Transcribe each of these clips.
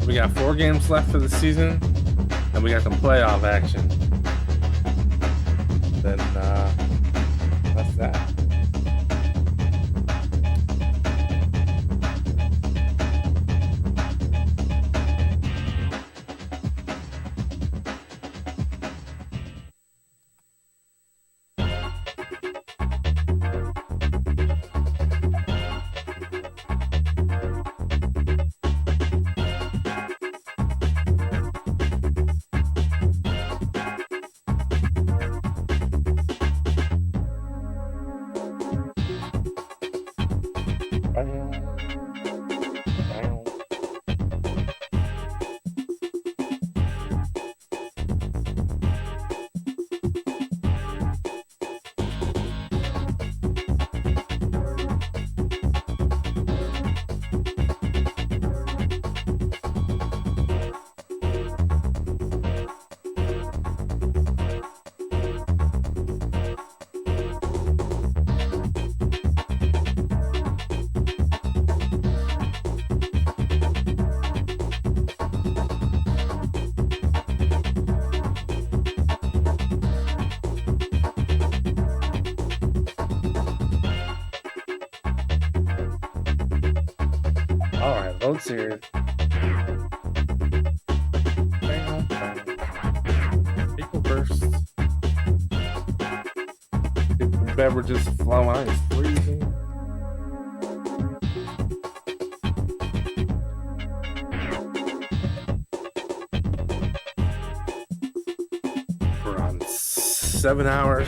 We got 4 games left for the season, and we got some playoff action. Then that's that. Load series. People burst. Beverages flow on. It's freezing. We're on 7 hours.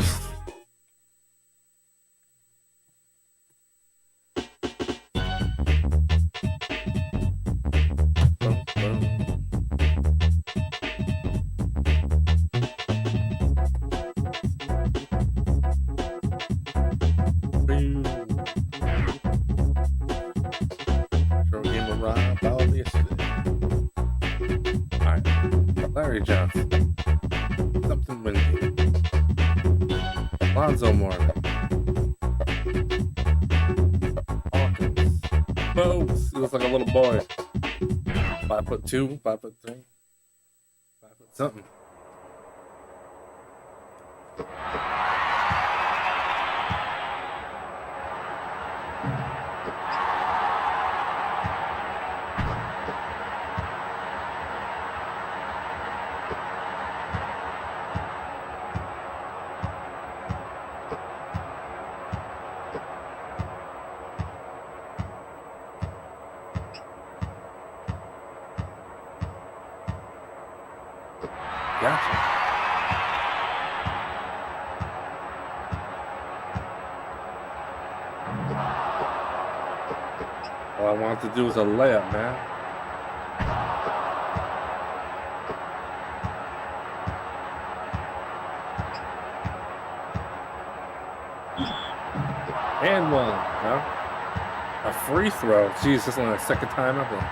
Boy, 5'2", 5'3", 5'something. Gotcha. All I want to do is a layup, man. And one, huh? A free throw. Jeez, this is only the second time ever.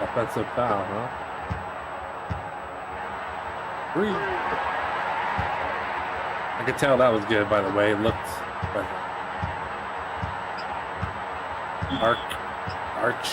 Offensive foul, huh? 3. I could tell that was good, by the way. It looked like arch.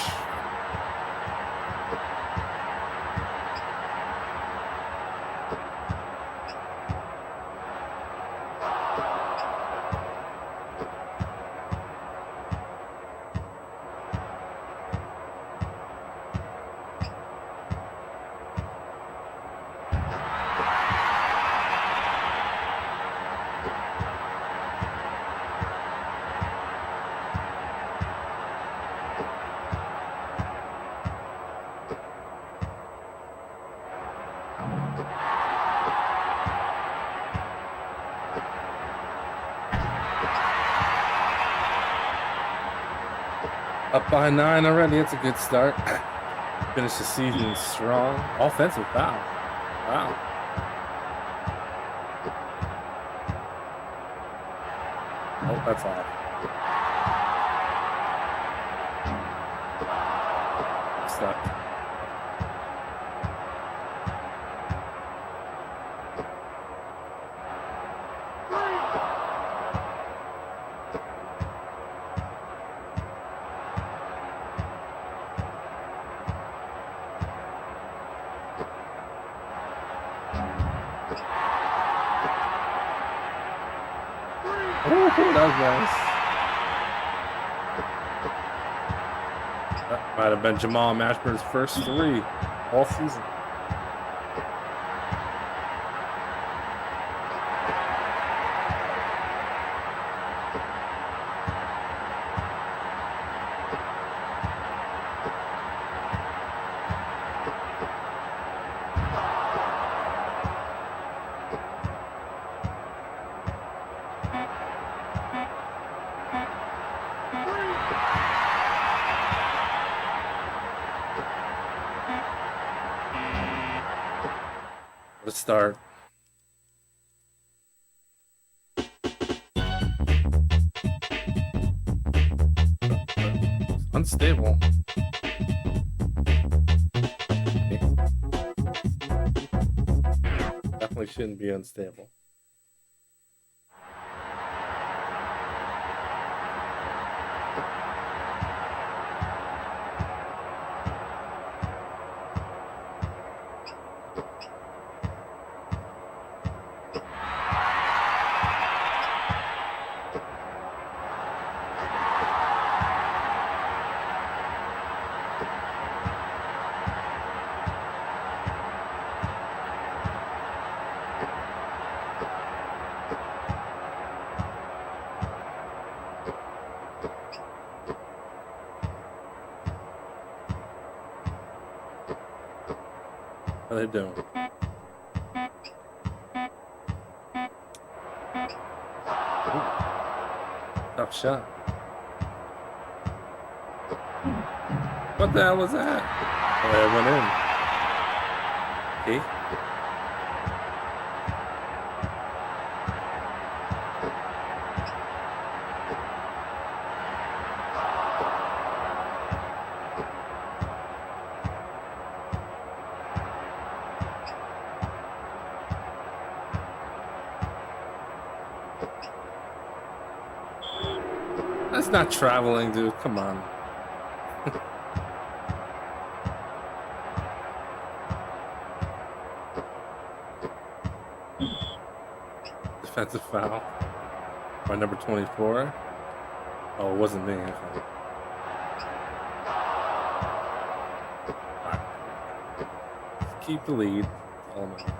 Up by 9 already. It's a good start. Finish the season strong. Offensive foul. Wow. Oh, that's all. Stuck. Ooh, that was nice. That might have been Jamal Mashburn's first 3 all season. Let's start. Unstable. Okay. Definitely shouldn't be unstable. How they doing? Ooh. Tough shot. What the hell was that? Oh, it went in. Okay. That's not traveling, dude. Come on. Defensive foul by number 24. Oh, it wasn't me. Okay. Right. Keep the lead. All matters.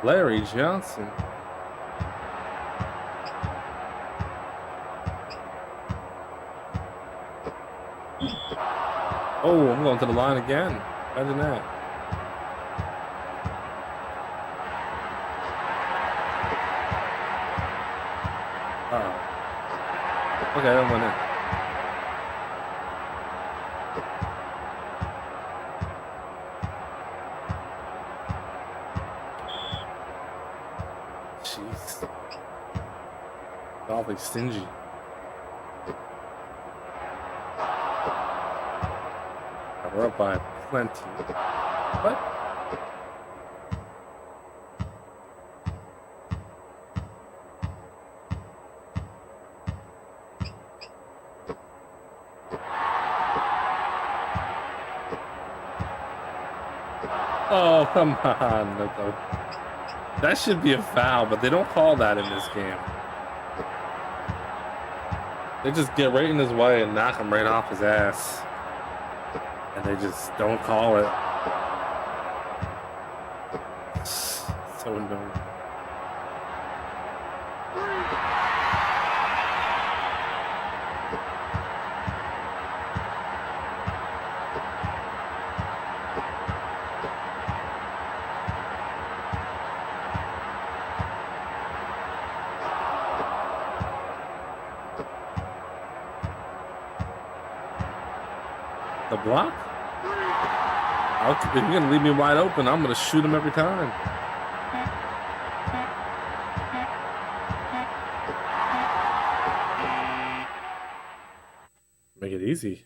Larry Johnson. Oh, I'm going to the line again. Imagine that. Uh-oh. Okay, that went in. Jeez. Awfully stingy. We're up by plenty. What? Oh, come on. No. That should be a foul, but they don't call that in this game. They just get right in his way and knock him right off his ass. And they just don't call it. So annoying. The block? If you're gonna leave me wide open, I'm gonna shoot him every time. Make it easy.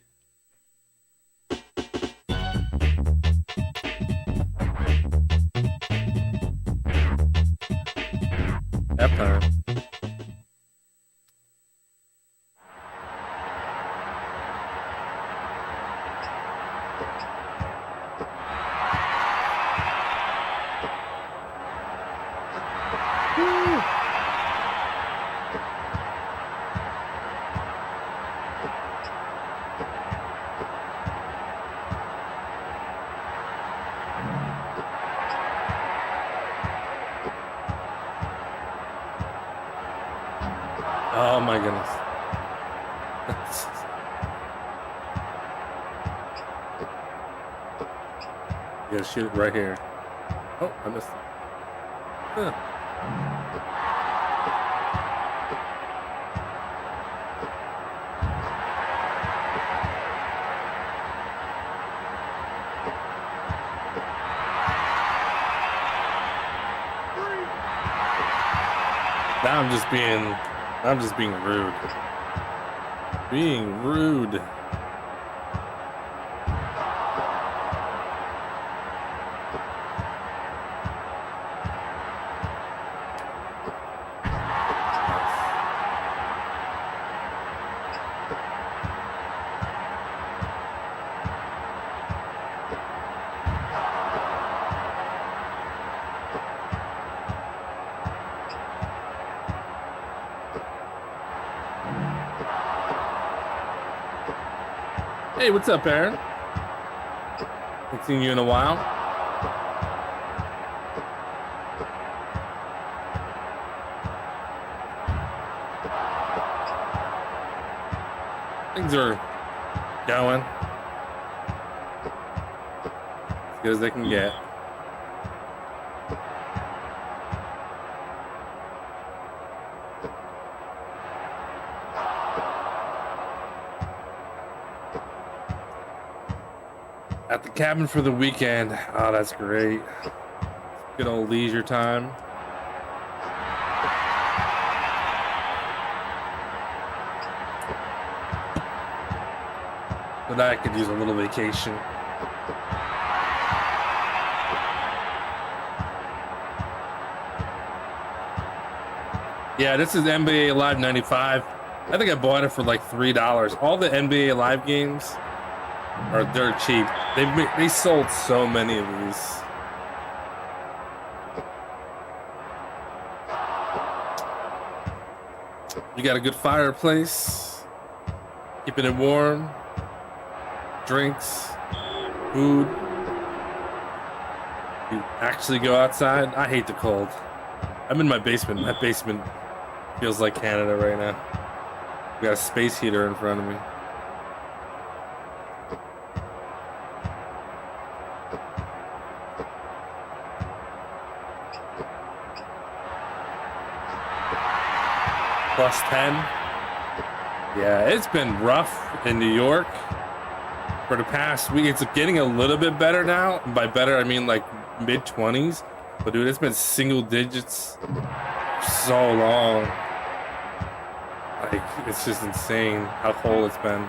That time. Oh my goodness. You gotta shoot it right here. Oh, I missed it. Huh. Now I'm just being rude. Being rude. Hey, what's up, Aaron? Haven't seen you in a while. Things are going as good as they can get. At the cabin for the weekend. Oh, that's great. Good old leisure time. But I could use a little vacation. Yeah, this is NBA Live 95. I think I bought it for like $3. All the NBA Live games are dirt cheap. They sold so many of these. You got a good fireplace, keeping it warm, drinks, food. You actually go outside. I hate the cold. I'm in my basement. My basement feels like Canada right now. We got a space heater in front of me. Plus 10. Yeah, it's been rough in New York for the past week. It's getting a little bit better now. By better, I mean like mid-20s. But dude, it's been single digits so long. Like, it's just insane how cold it's been.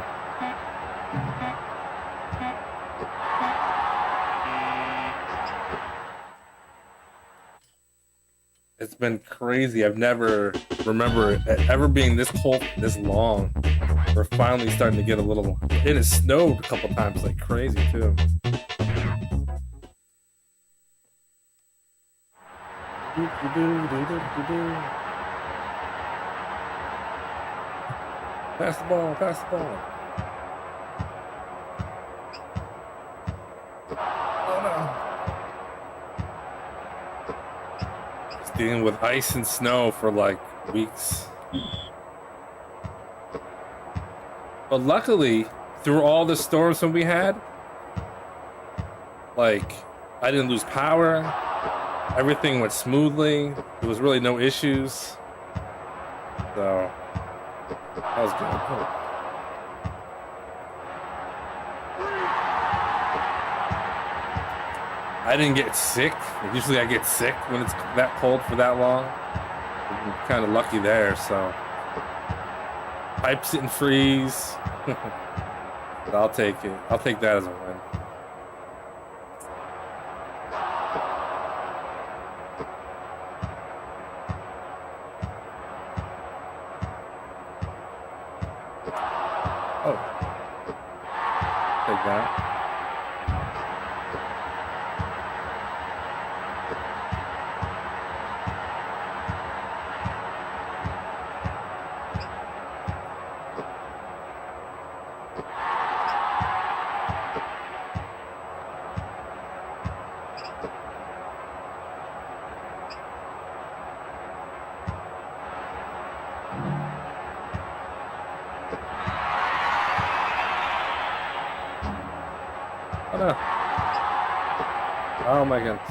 It's been crazy. I've never remember it ever being this cold this long. We're finally starting to get a little. It has snowed a couple times like crazy too. Pass the ball, pass the ball. Oh no. Just dealing with ice and snow for like weeks. But luckily, through all the storms that we had, like, I didn't lose power. Everything went smoothly. There was really no issues. So, that was good. I didn't get sick. Usually I get sick when it's that cold for that long. I'm kind of lucky there, so. Pipes didn't freeze. But I'll take it. I'll take that as a win. Oh. Take that. Oh no. Oh my goodness.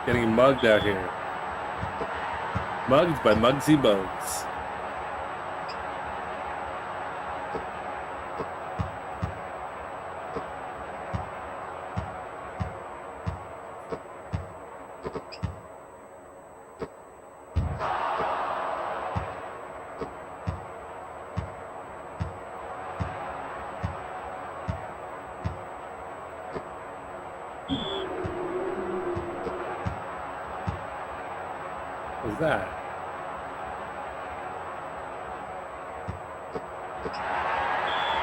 Getting mugged out here. Mugged by Muggsy Bugs. What was that?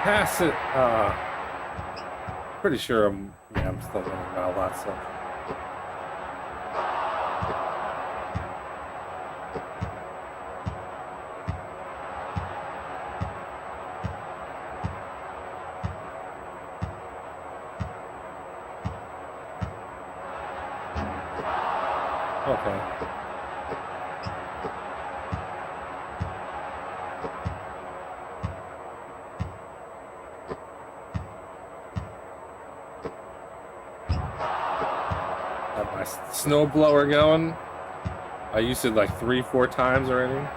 Pass it. Pretty sure I'm still winning by a lot, so. Okay. Got my snow blower going. I used it like 3-4 times already.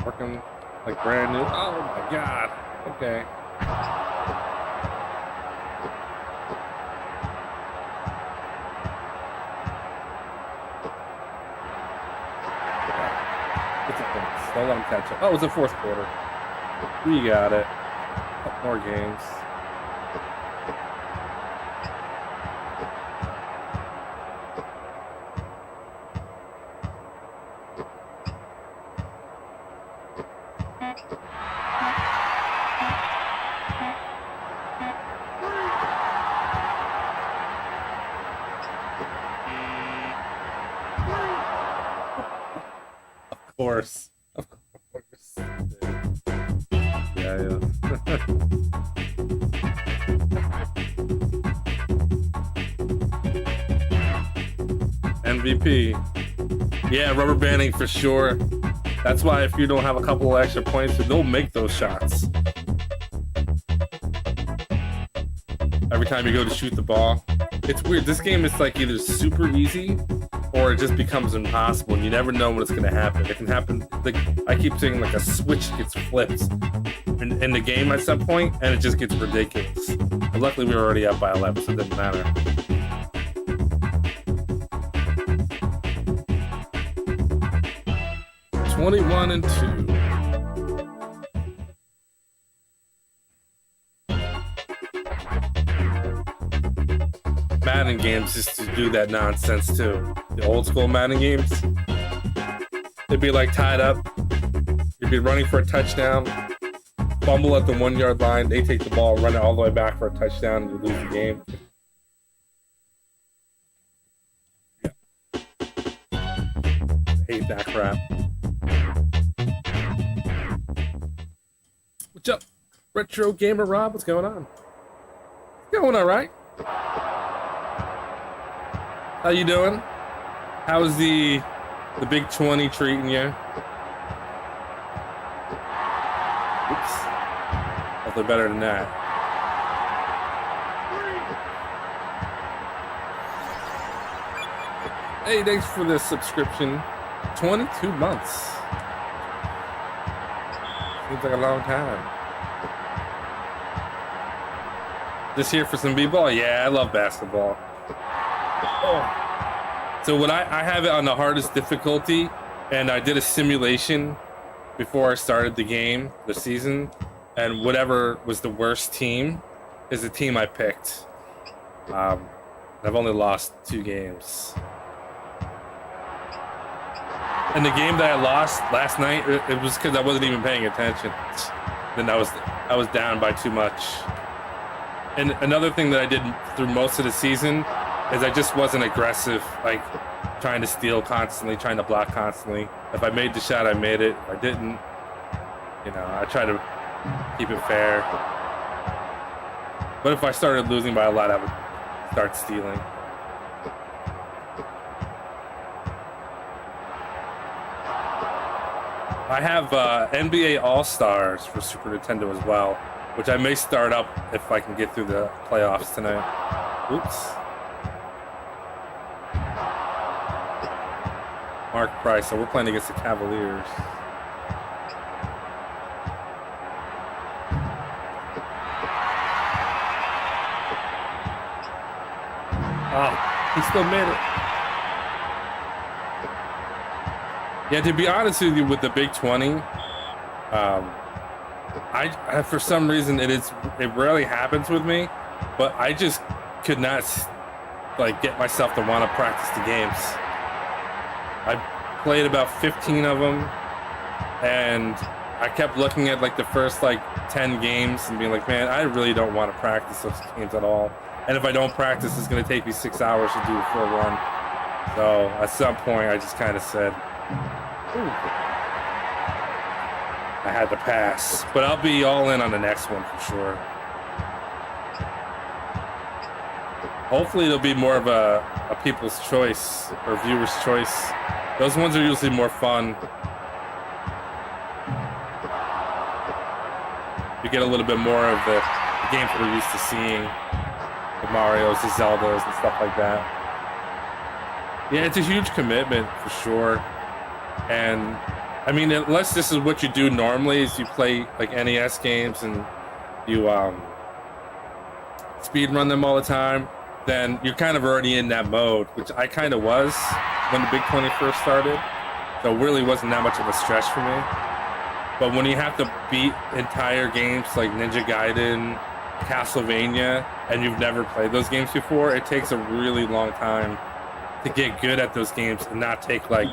Working like brand new. Oh my god. Okay. Don't let them catch up. Oh, it was the fourth quarter. We got it. Couple more games. Of course. Of course. Yeah. MVP. Yeah, rubber banding for sure. That's why if you don't have a couple of extra points, they'll make those shots. Every time you go to shoot the ball. It's weird. This game is like either super easy or it just becomes impossible and you never know when it's going to happen. It can happen, like I keep saying, like a switch gets flipped in the game at some point and it just gets ridiculous. But luckily we were already up by 11, so it didn't matter. (21-2). Madden games just to do that nonsense too. The old school Madden games, they'd be like tied up. You'd be running for a touchdown, fumble at the 1 yard line. They take the ball, run it all the way back for a touchdown, and you lose the game. I hate that crap. What's up, Retro Gamer Rob? What's going on? It's going all right. How you doing? How's the Big 20 treating you? Oops. Hopefully better than that. Hey, thanks for the subscription, 22 months. Seems like a long time. Just here for some b-ball? Yeah, I love basketball. Oh. So when I have it on the hardest difficulty, and I did a simulation before I started the game, the season, and whatever was the worst team is the team I picked. I've only lost 2 games. And the game that I lost last night, it was because I wasn't even paying attention. Then I was down by too much. And another thing that I did through most of the season is I just wasn't aggressive, like trying to steal constantly, trying to block constantly. If I made the shot, I made it. If I didn't, you know, I try to keep it fair. But if I started losing by a lot, I would start stealing. I have NBA All-Stars for Super Nintendo as well, which I may start up if I can get through the playoffs tonight. Oops. Mark Price, so we're playing against the Cavaliers. Oh, he still made it. Yeah, to be honest with you, with the Big 20, I for some reason it rarely happens with me, but I just could not like get myself to want to practice the games. I played about 15 of them, and I kept looking at like the first like 10 games and being like, man, I really don't want to practice those games at all. And if I don't practice, it's going to take me 6 hours to do a full run. So at some point, I just kind of said, ooh, I had to pass. But I'll be all in on the next one for sure. Hopefully it'll be more of a people's choice or viewer's choice. Those ones are usually more fun. You get a little bit more of the games we're used to seeing. The Marios, the Zeldas, and stuff like that. Yeah, it's a huge commitment for sure. And I mean, unless this is what you do normally, is you play like NES games and you speed run them all the time, then you're kind of already in that mode, which I kind of was when the Big 20 first started. So it really wasn't that much of a stretch for me. But when you have to beat entire games like Ninja Gaiden, Castlevania, and you've never played those games before, it takes a really long time to get good at those games and not take like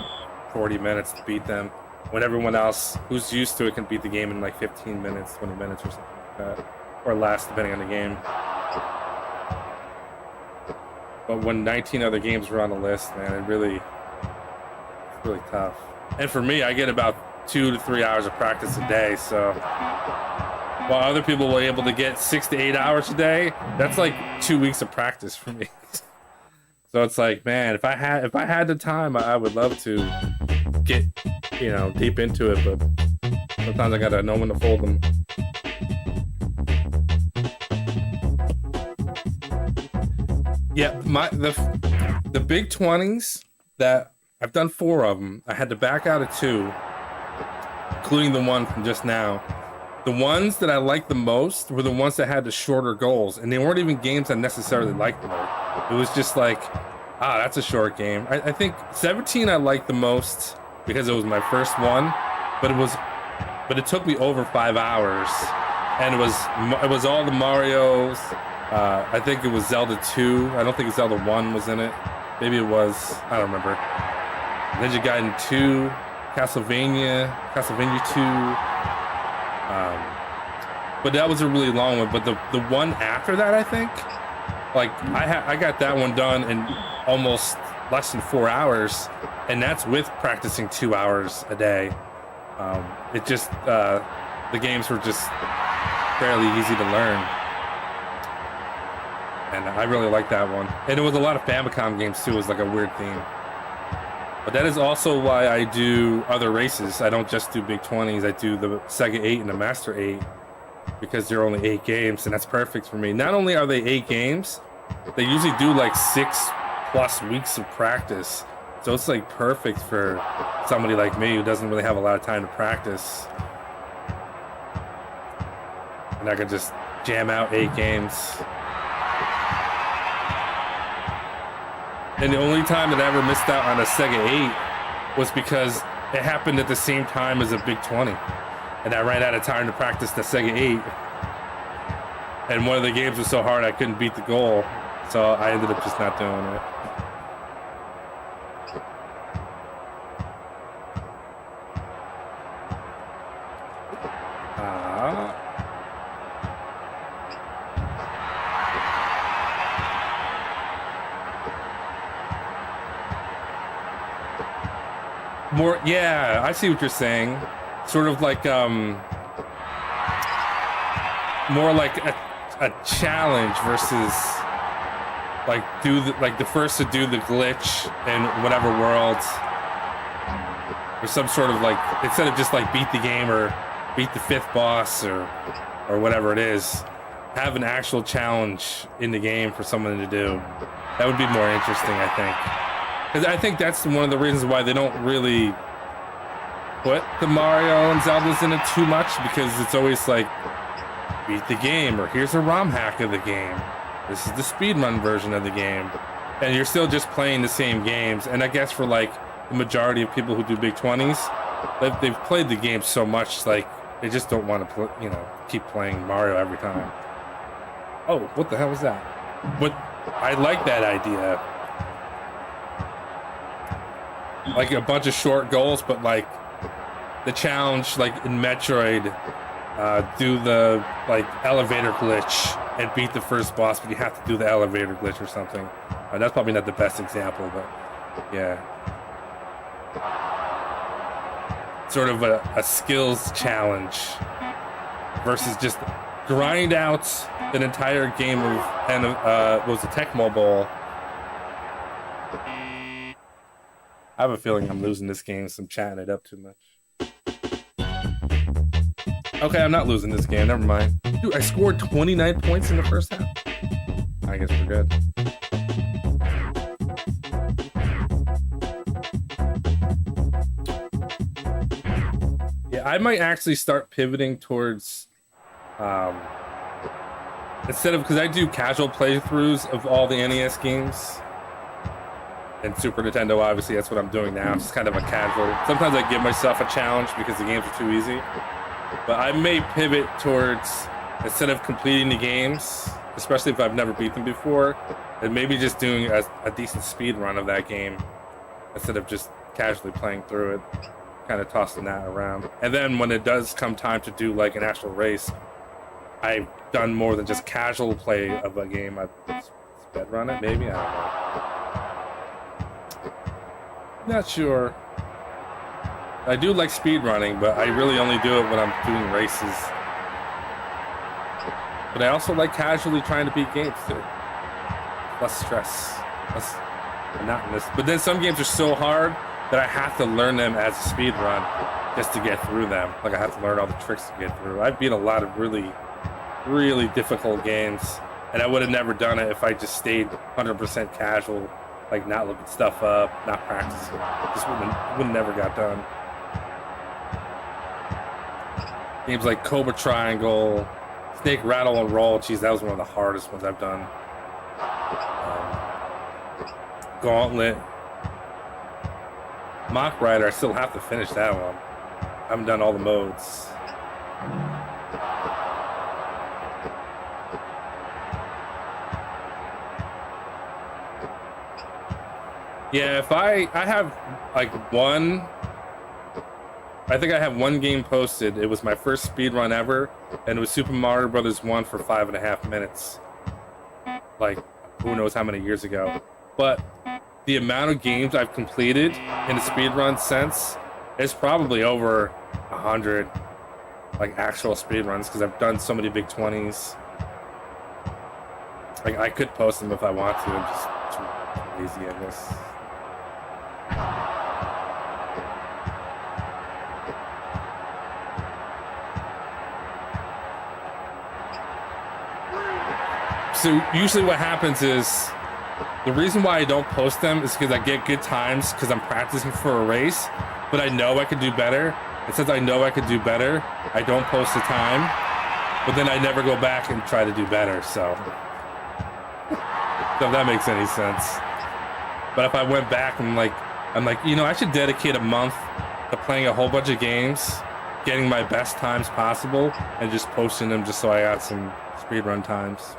40 minutes to beat them, when everyone else who's used to it can beat the game in like 15 minutes, 20 minutes or something like that, or less depending on the game. But when 19 other games were on the list, man, it's really tough. And for me, I get about 2 to 3 hours of practice a day, so while other people were able to get 6 to 8 hours a day, that's like 2 weeks of practice for me. So it's like, man, if I had the time, I would love to get, you know, deep into it, but sometimes I gotta know when to fold them. Yeah, the Big 20s that I've done 4 of them. I had to back out of 2, including the one from just now. The ones that I liked the most were the ones that had the shorter goals, and they weren't even games I necessarily liked more. It was just like, that's a short game. I think 17 I liked the most because it was my first one, but it took me over 5 hours, and it was all the Marios. I think it was Zelda 2. I don't think Zelda 1 was in it. Maybe it was. I don't remember. Ninja Gaiden 2, Castlevania 2. But that was a really long one. But the one after that, I think, like I got that one done in almost less than 4 hours, and that's with practicing 2 hours a day. It just the games were just fairly easy to learn, and I really liked that one. And it was a lot of Famicom games too. It was like a weird theme. But that is also why I do other races. I don't just do Big 20s. I do the Sega 8 and the Master 8 because they're only 8 games, and that's perfect for me. Not only are they 8 games, they usually do like 6+ weeks of practice So it's like perfect for somebody like me who doesn't really have a lot of time to practice. And I could just jam out 8 games. And the only time that I ever missed out on a Sega 8 was because it happened at the same time as a Big 20. And I ran out of time to practice the Sega 8. And one of the games was so hard I couldn't beat the goal. So I ended up just not doing it. More, yeah, I see what you're saying. Sort of like, more like a challenge versus like the first to do the glitch in whatever world, or some sort of like, instead of just like beat the game or beat the 5th boss or whatever it is, have an actual challenge in the game for someone to do. That would be more interesting, I think. Because I think that's one of the reasons why they don't really put the Mario and Zeldas in it too much, because it's always like, beat the game, or here's a ROM hack of the game. This is the speedrun version of the game. And you're still just playing the same games. And I guess for like the majority of people who do Big 20s, they've played the game so much, like, they just don't want to, you know, keep playing Mario every time. Oh, what the hell was that? But I like that idea. Like a bunch of short goals, but like the challenge, like in Metroid, do the like elevator glitch and beat the first boss, but you have to do the elevator glitch or something. That's probably not the best example, but yeah. Sort of a skills challenge versus just grind out an entire game of, and what was the Tecmo Bowl. I have a feeling I'm losing this game, so I'm chatting it up too much. Okay, I'm not losing this game, never mind. Dude, I scored 29 points in the first half. I guess we're good. Yeah, I might actually start pivoting towards, instead of, because I do casual playthroughs of all the NES games. And Super Nintendo, obviously, that's what I'm doing now. It's just kind of a casual. Sometimes I give myself a challenge because the games are too easy. But I may pivot towards, instead of completing the games, especially if I've never beat them before, and maybe just doing a decent speed run of that game instead of just casually playing through it, kind of tossing that around. And then when it does come time to do like an actual race, I've done more than just casual play of a game. I've sped run it, maybe? I don't know. Not sure. I do like speedrunning, but I really only do it when I'm doing races. But I also like casually trying to beat games too. Less stress, less monotonous. But then some games are so hard that I have to learn them as a speedrun just to get through them. Like I have to learn all the tricks to get through. I've beat a lot of really, really difficult games, and I would have never done it if I just stayed 100% casual. Like not looking stuff up, not practicing. Just would never got done. Games like Cobra Triangle, Snake Rattle and Roll. Geez, that was one of the hardest ones I've done. Gauntlet. Mock Rider, I still have to finish that one. I haven't done all the modes. Yeah, if I have like one, I think I have one game posted. It was my first speedrun ever, and it was Super Mario Brothers 1 for 5.5 minutes. Like, who knows how many years ago. But the amount of games I've completed in the speedrun sense is probably over 100, like actual speedruns, because I've done so many Big 20s. Like, I could post them if I want to. I'm just too lazy, I guess. So usually what happens is The reason why I don't post them is because I get good times because I'm practicing for a race, but I know I could do better. And since I know I could do better, I don't post the time, but then I never go back and try to do better, so. If that makes any sense. But if I went back and I'm like, you know, I should dedicate a month to playing a whole bunch of games, getting my best times possible, and just posting them just so I got some speedrun times.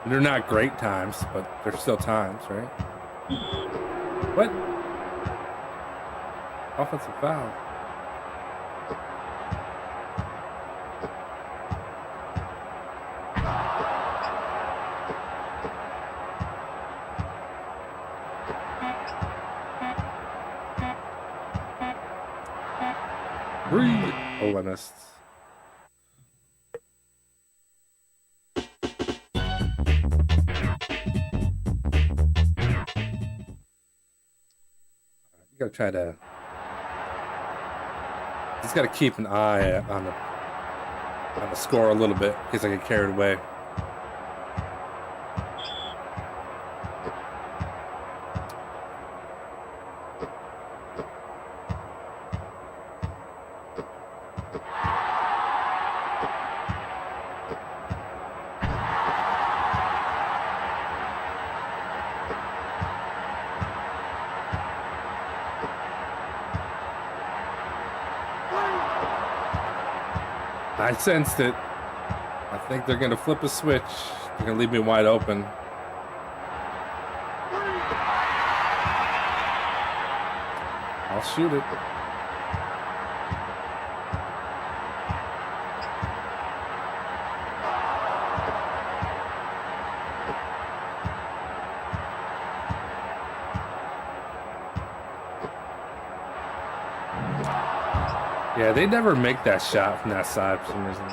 They're not great times, but they're still times, right? What? Offensive foul. Oh, I missed. You gotta try to. Just gotta keep an eye on the score a little bit in case I get carried away. I sensed it. I think they're gonna flip a switch. They're gonna leave me wide open. I'll shoot it. Yeah, they never make that shot from that side for some reason.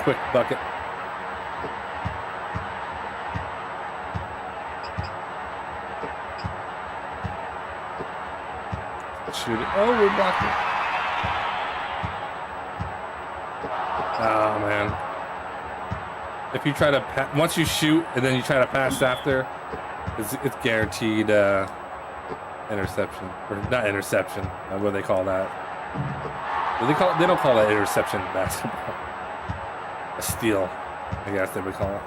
Quick bucket. Shoot it. Oh, we blocked it. Oh, man. If you try to once you shoot and then you try to pass after, it's guaranteed interception. Or not interception. What do they call that? They don't call that interception in basketball. A steal, I guess they would call it.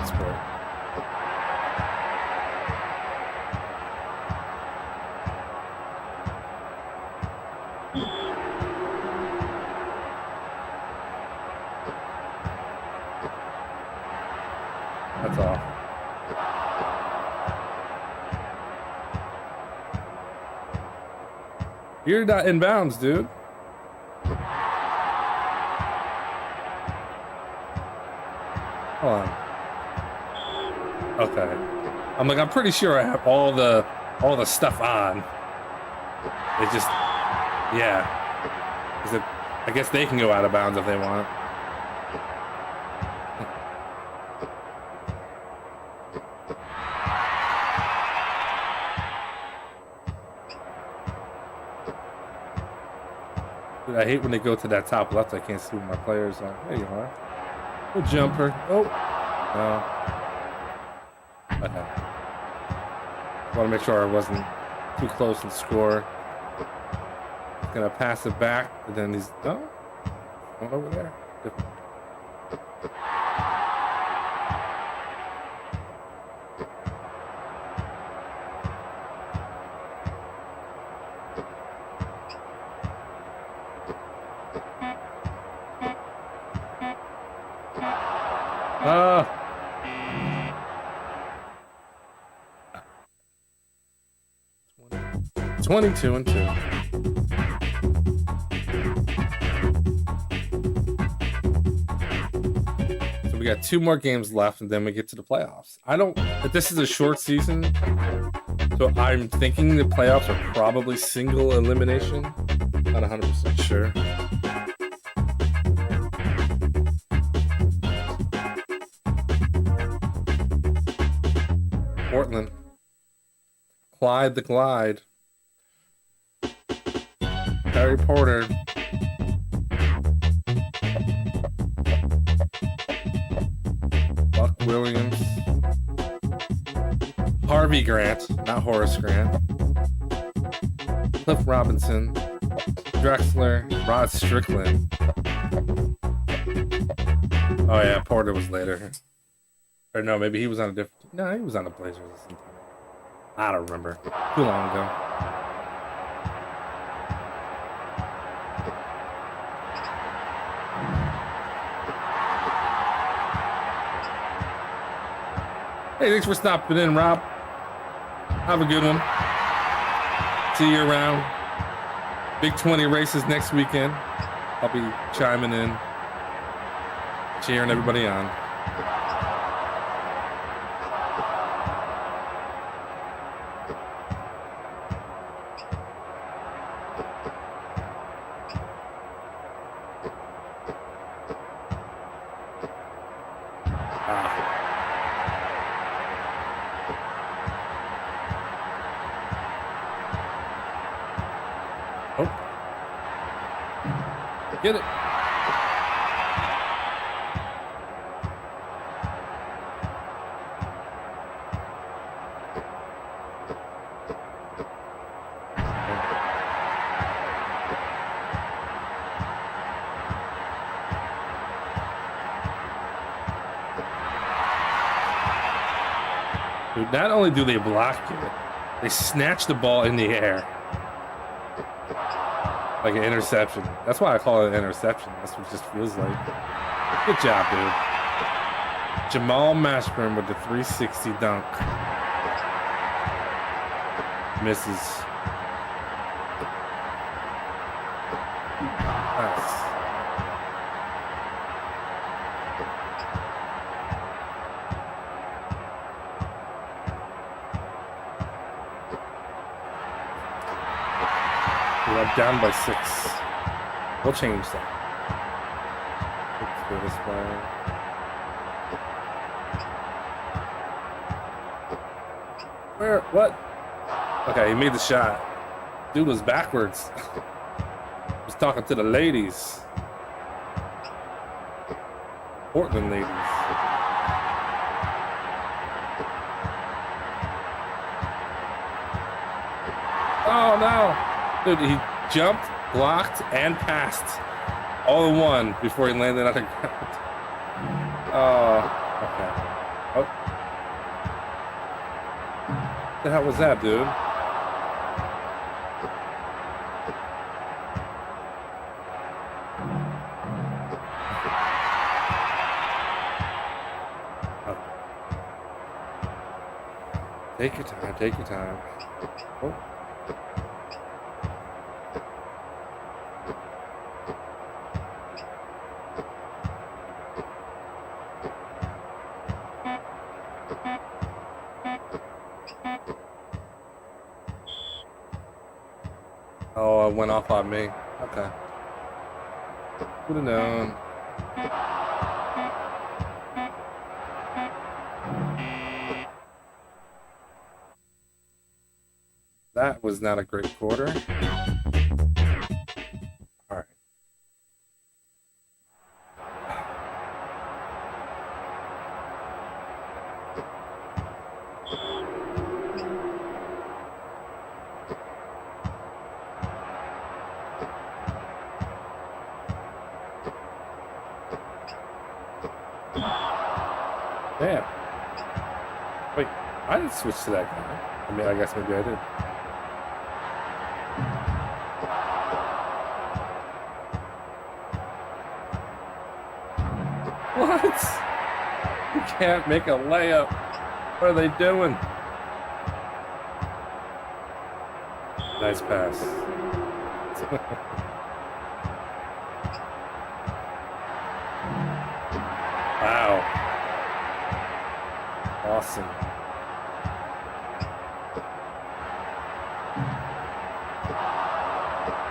Sport. That's all. You're not in bounds, dude. Hold on. Okay. I'm pretty sure I have all the stuff on. It just, yeah. I guess they can go out of bounds if they want. Dude, I hate when they go to that top left. I can't see where my players are. There you are. Good jumper. Oh. No. Okay. Want to make sure I wasn't too close and score. Gonna pass it back, and then he's going over there. Different. Ah. 22-2. we got 2 more games left, and then we get to the playoffs. This is a short season, so I'm thinking the playoffs are probably single elimination. Not 100% sure. Portland. Clyde the Glide. Harry Porter. Buck Williams. Harvey Grant, not Horace Grant. Cliff Robinson. Drexler. Rod Strickland. Oh yeah, Porter was later. Or no, maybe he was on a different... No, he was on the Blazers at some time. I don't remember. Too long ago. Hey, thanks for stopping in, Rob. Have a good one. See you around. Big 20 races next weekend. I'll be chiming in, cheering everybody on. Get it. Dude, not only do they block it, they snatch the ball in the air. Like an interception. That's why I call it an interception. That's what it just feels like. Good job, dude. Jamal Mashburn with the 360 dunk. Misses. Nice. We're down by 6. We'll change that. Let's go this way. Where? What? Okay, he made the shot. Dude was backwards. He was talking to the ladies. Portland ladies. Oh no! Dude, he jumped, blocked, and passed all in one before he landed on the ground. Oh, okay. Oh. What the hell was that, dude? Okay. Take your time, take your time. Oh. Oh, it went off on me. Okay. Would have known. That was not a great quarter. All right. Damn. Wait, I didn't switch to that guy. I mean, I guess maybe I did. What? You can't make a layup. What are they doing? Nice pass. Wow. Awesome.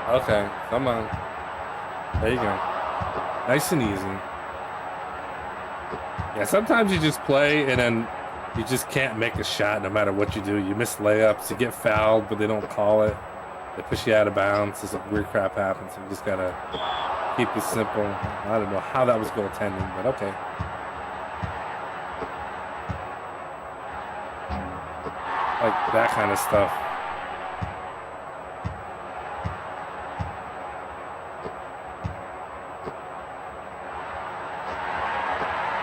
Okay, come on. There you go. Nice and easy. Yeah, sometimes you just play and then you just can't make a shot no matter what you do. You miss layups, you get fouled, but they don't call it. They push you out of bounds. Some weird crap happens. So you just gotta keep it simple. I don't know how that was goaltending, but okay. Like that kind of stuff.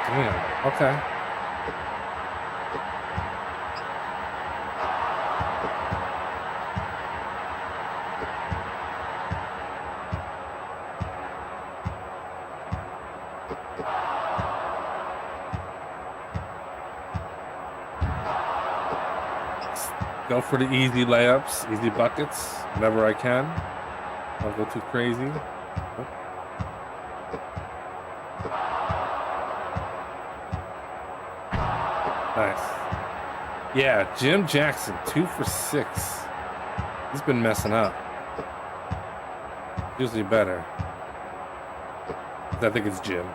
Damn, okay. Go for the easy layups, easy buckets, whenever I can. Don't go too crazy. Nice. Yeah, Jim Jackson, 2 for 6. He's been messing up. Usually better. I think it's Jim.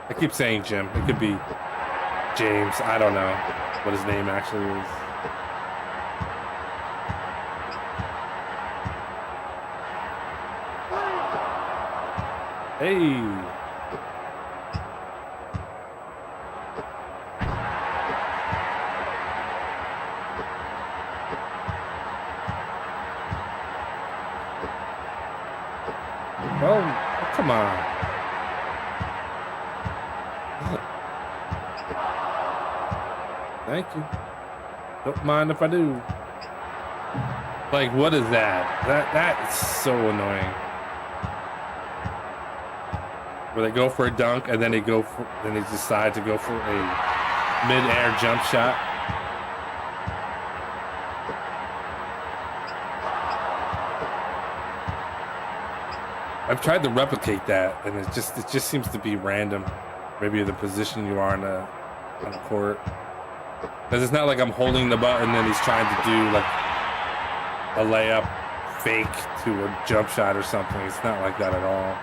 I keep saying Jim. It could be James. I don't know what his name actually is. Hey. Oh, come on. Thank you. Don't mind if I do. Like, what is that? That's so annoying. Where they go for a dunk and then they decide to go for a mid-air jump shot. I've tried to replicate that, and it just seems to be random. Maybe the position you are on the court, because it's not like I'm holding the button and he's trying to do like a layup fake to a jump shot or something. It's not like that at all.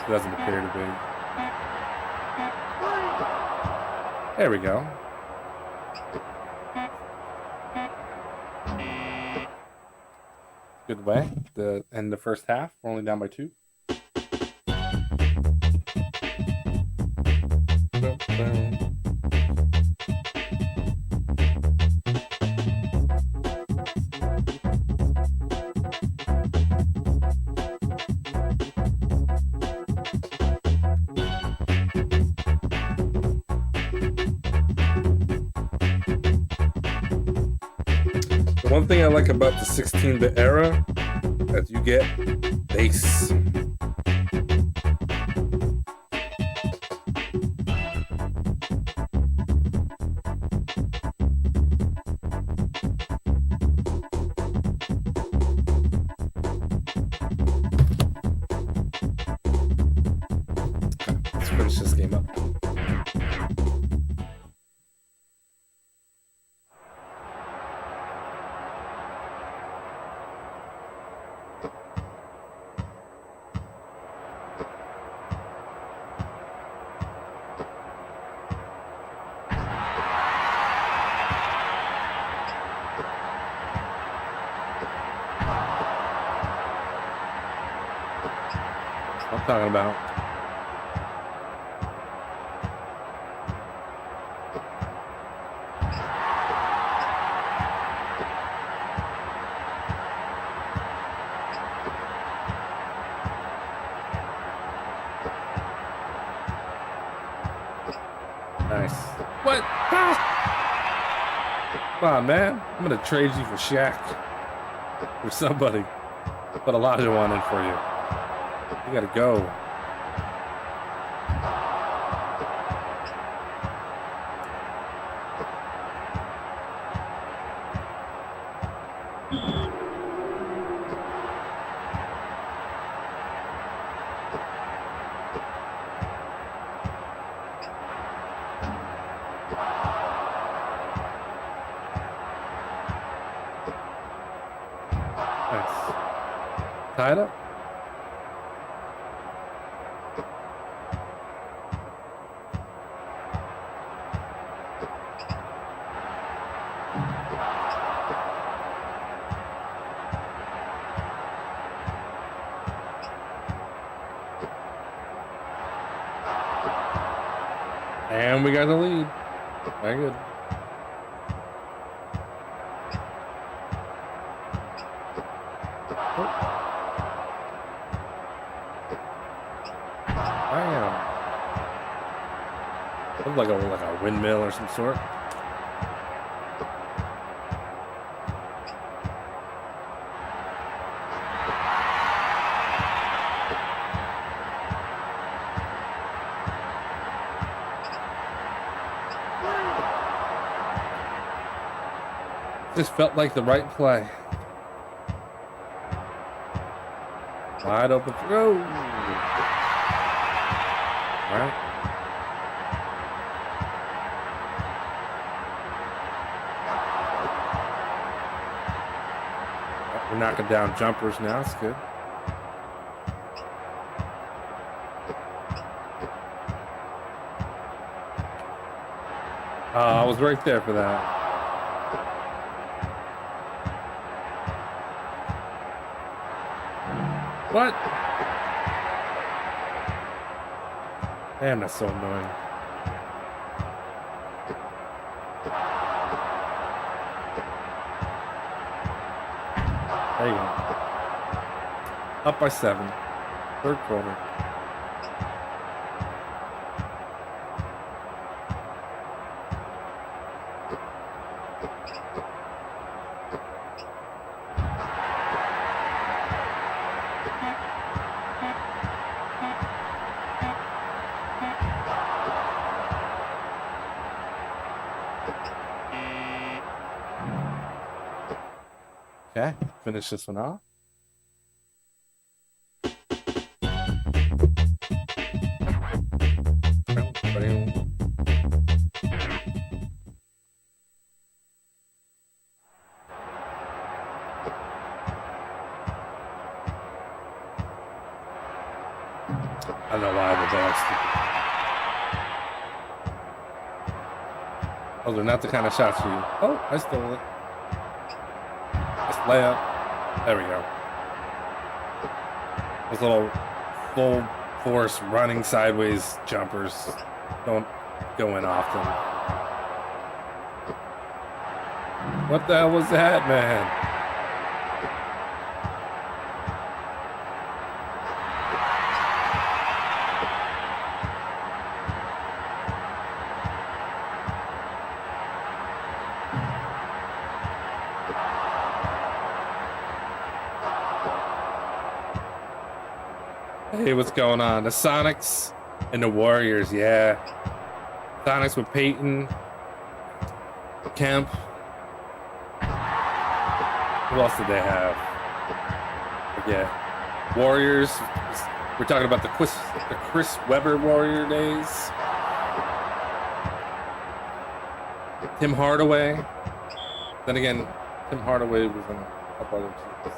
It doesn't appear to be. There we go. Good way to end the first half. We're only down by 2. One thing I like about the 16-bit era is you get bass. Let's finish this game up. I'm talking about. Nice. What? Ah! Come on, man. I'm gonna trade you for Shaq. For somebody. Put Elijah one in for you. You gotta go. Tied up. And we got the lead. Very good. Oh. Bam. Looks like a windmill or some sort. This felt like the right play. Wide open throw. All right. We're knocking down jumpers now. It's good. I was right there for that. What? Damn, that's so annoying. There you go. Up by 7. Third quarter. Okay, finish this one off. I don't know why the dog's stupid. Those are not the kind of shots for you. Oh, I stole it. Layup. There we go. Those little full force running sideways jumpers don't go in often. What the hell was that, man? Hey, what's going on? The Sonics and the Warriors, yeah. Sonics with Peyton, Kemp. Who else did they have? Forget. Warriors. We're talking about the Chris Webber Warrior days. Tim Hardaway. Then again, Tim Hardaway was in a couple other teams.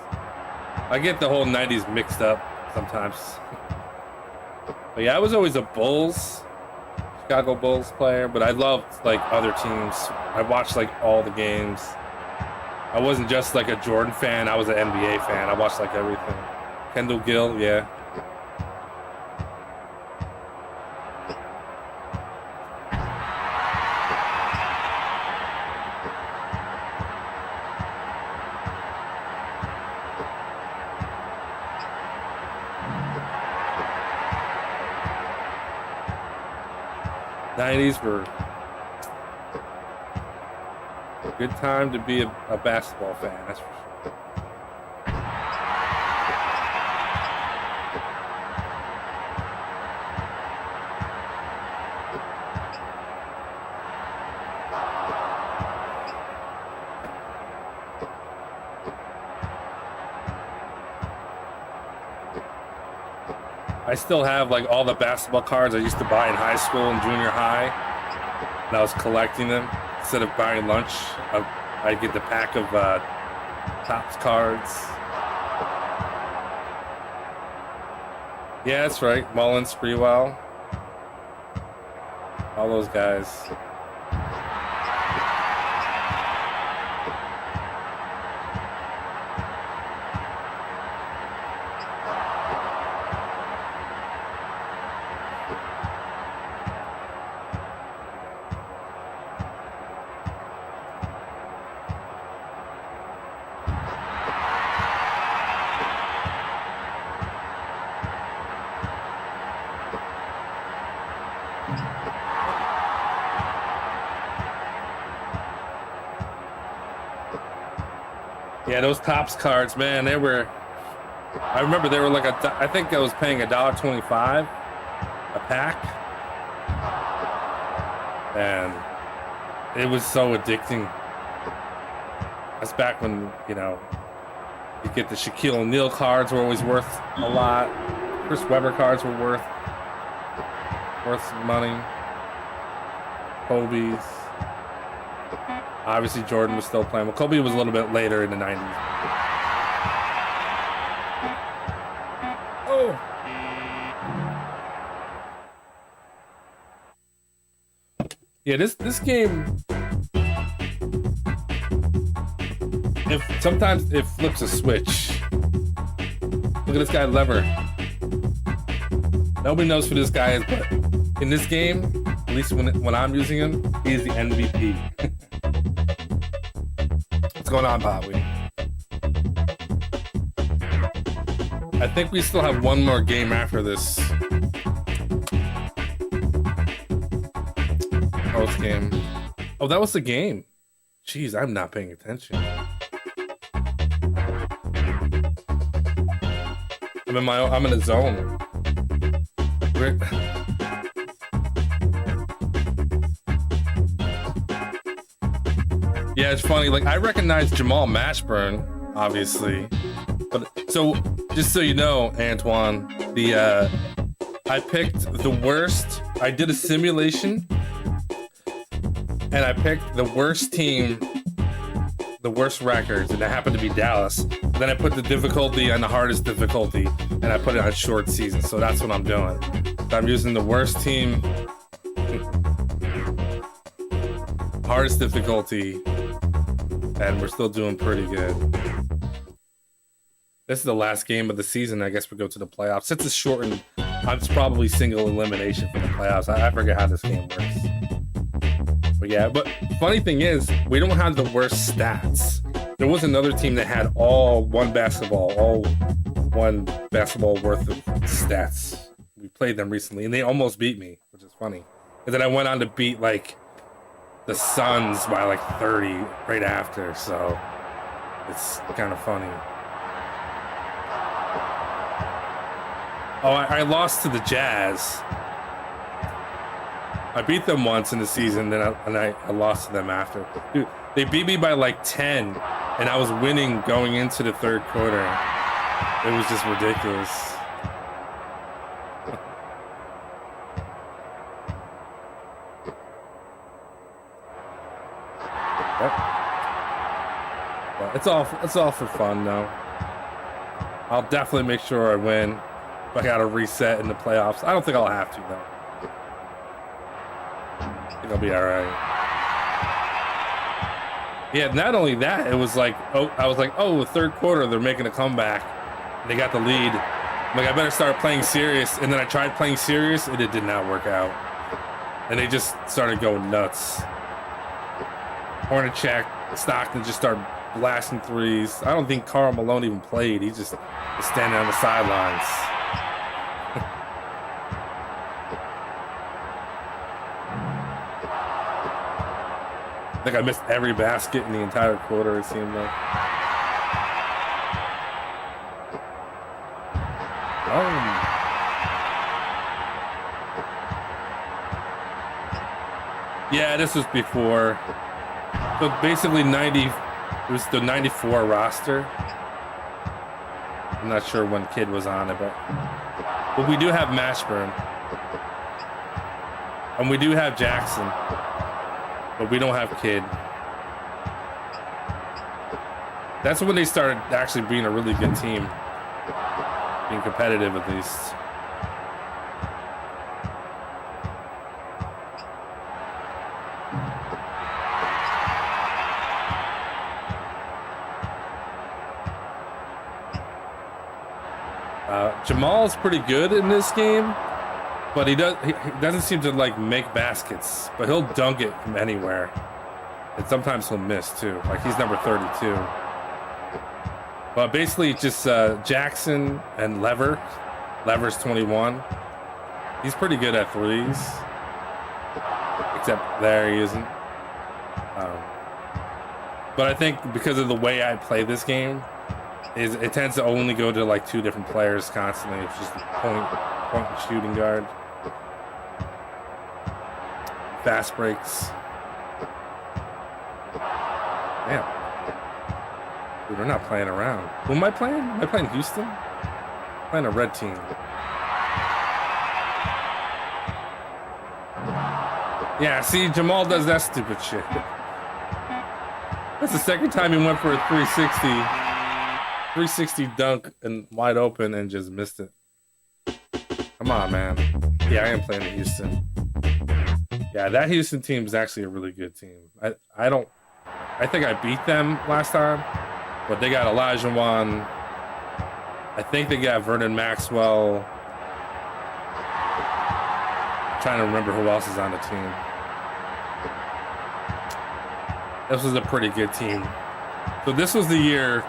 I get the whole 90s mixed up sometimes. But yeah, I was always a Chicago Bulls player, but I loved like other teams. I watched like all the games. I wasn't just like a Jordan fan, I was an NBA fan. I watched like everything. Kendall Gill, yeah. '90s were a good time to be a basketball fan, that's for sure. I still have like all the basketball cards I used to buy in high school and junior high, and I was collecting them. Instead of buying lunch, I'd get the pack of Topps cards. Yeah, that's right. Mullins, Sprewell, all those guys. Yeah, those Topps cards, man, they were. I remember they were like I think I was paying $1.25 a pack, and it was so addicting. That's back when, you know, you get the Shaquille O'Neal cards were always worth a lot. Chris Webber cards were worth some money. Kobe's. Obviously, Jordan was still playing. Well, Kobe was a little bit later in the 90s. Oh! Yeah, this game... Sometimes it flips a switch. Look at this guy, Lever. Nobody knows who this guy is, but in this game, at least when I'm using him, he's the MVP. What's going on, Bobby? I think we still have one more game after this. Post game. Oh, that was the game. Jeez, I'm not paying attention. I'm in a zone. Yeah, it's funny. Like, I recognize Jamal Mashburn, obviously, but so just so you know, Antoine, I picked the worst. I did a simulation, and I picked the worst team, the worst records, and it happened to be Dallas. And then I put the difficulty on the hardest difficulty, and I put it on short season. So that's what I'm doing. So I'm using the worst team, hardest difficulty, and we're still doing pretty good. This is the last game of the season. I guess we go to the playoffs. Since it's shortened, it's probably single elimination for the playoffs. I forget how this game works. But yeah, but funny thing is, we don't have the worst stats. There was another team that had all one basketball worth of stats. We played them recently, and they almost beat me, which is funny. And then I went on to beat, like, the Suns by, like, 30 right after, so it's kind of funny. Oh, I lost to the Jazz. I beat them once in the season, and I lost to them after. Dude, they beat me by like 10, and I was winning going into the third quarter. It was just ridiculous. But it's all for fun, though. I'll definitely make sure I win. If I gotta reset in the playoffs, I don't think I'll have to, though. I think I'll be all right. Yeah, not only that, it was like, I was like, oh, the third quarter, they're making a comeback. They got the lead. I'm like, I better start playing serious. And then I tried playing serious, and it did not work out. And they just started going nuts. Hornacek, Stockton just started blasting threes. I don't think Karl Malone even played. He just was standing on the sidelines. I think I missed every basket in the entire quarter, it seemed like. Yeah, this was before. So basically it was the 94 roster. I'm not sure when Kid was on it, but we do have Mashburn. And we do have Jackson. But we don't have Kid. That's when they started actually being a really good team. Being competitive, at least. Jamal's pretty good in this game, but he doesn't seem to like make baskets, but he'll dunk it from anywhere. And sometimes he'll miss too. Like he's number 32. But basically just Jackson and Lever. Lever's 21. He's pretty good at threes. Except there he isn't. But I think because of the way I play this game, it tends to only go to like 2 different players constantly. It's just point and shooting guard. Fast breaks. Damn. Dude, we're not playing around. Who am I playing? Am I playing Houston? I'm playing a red team. Yeah, see, Jamal does that stupid shit. That's the second time he went for a 360 dunk and wide open and just missed it. Come on, man. Yeah, I am playing Houston. Yeah, that Houston team is actually a really good team. I think I beat them last time, but they got Olajuwon. I think they got Vernon Maxwell. I'm trying to remember who else is on the team. This was a pretty good team. So this was the year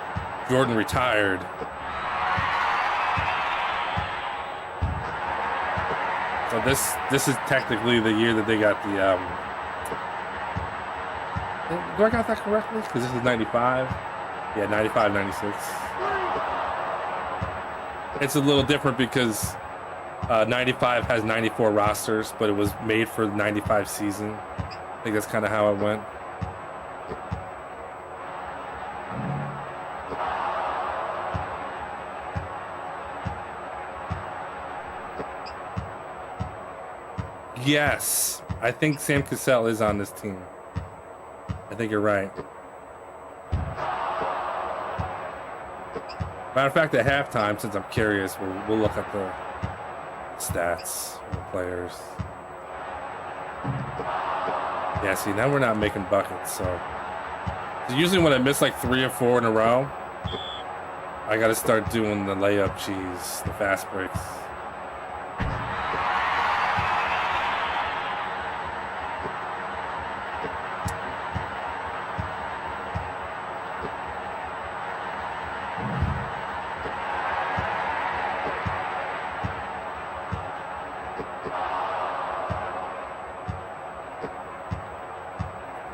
Jordan retired. So this is technically the year that they got the do I got that correctly? Because this is 95. Yeah, 95, 96. It's a little different because 95 has 94 rosters, but it was made for the 95 season. I think that's kind of how it went. Yes, I think Sam Cassell is on this team. I think you're right. Matter of fact, at halftime, since I'm curious, we'll look at the stats of the players. Yeah, see, now we're not making buckets, so usually when I miss like 3 or 4 in a row, I gotta start doing the layup cheese, the fast breaks.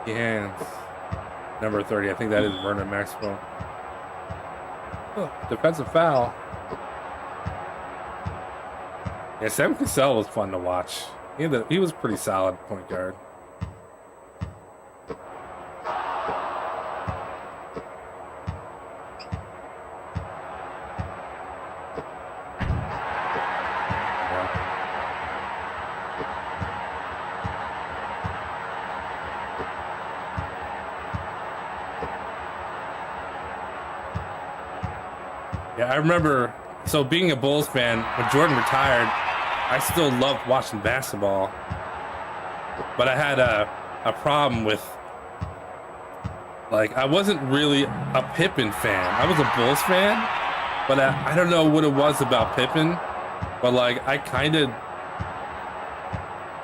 Hands. Number 30. I think that is Vernon Maxwell. Oh, defensive foul. Yeah, Sam Cassell was fun to watch. He was pretty solid point guard. Yeah, I remember, so being a Bulls fan, when Jordan retired, I still loved watching basketball. But I had a problem with, like, I wasn't really a Pippen fan. I was a Bulls fan, but I don't know what it was about Pippen. But, like, I kind of,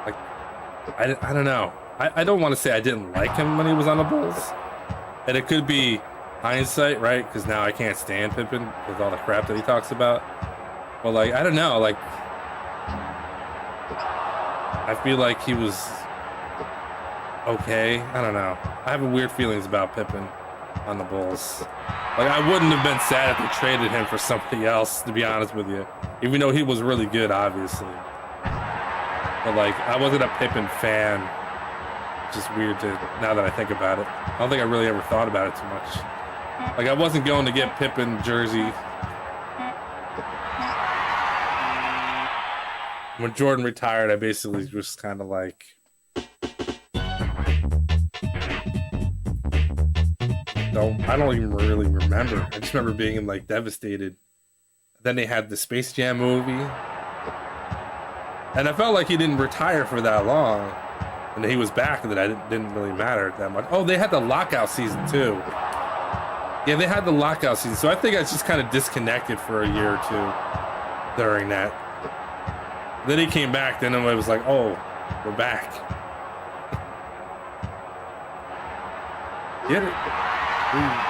like, I don't know. I don't want to say I didn't like him when he was on the Bulls. And it could be hindsight, right? Because now I can't stand Pippen with all the crap that he talks about. But like, I don't know, like, I feel like he was okay. I don't know. I have weird feelings about Pippen on the Bulls. Like, I wouldn't have been sad if they traded him for somebody else, to be honest with you. Even though he was really good, obviously. But like, I wasn't a Pippen fan. Just weird to, now that I think about it. I don't think I really ever thought about it too much. Like, I wasn't going to get Pippen jersey. When Jordan retired, I basically just kind of like, I don't even really remember. I just remember being like devastated. Then they had the Space Jam movie. And I felt like he didn't retire for that long. And he was back, and that didn't really matter that much. Oh, they had the lockout season too. Yeah, they had the lockout season. So I think I just kind of disconnected for a year or two. during that. Then he came back, then it was like, oh, we're back. Get it. Ooh.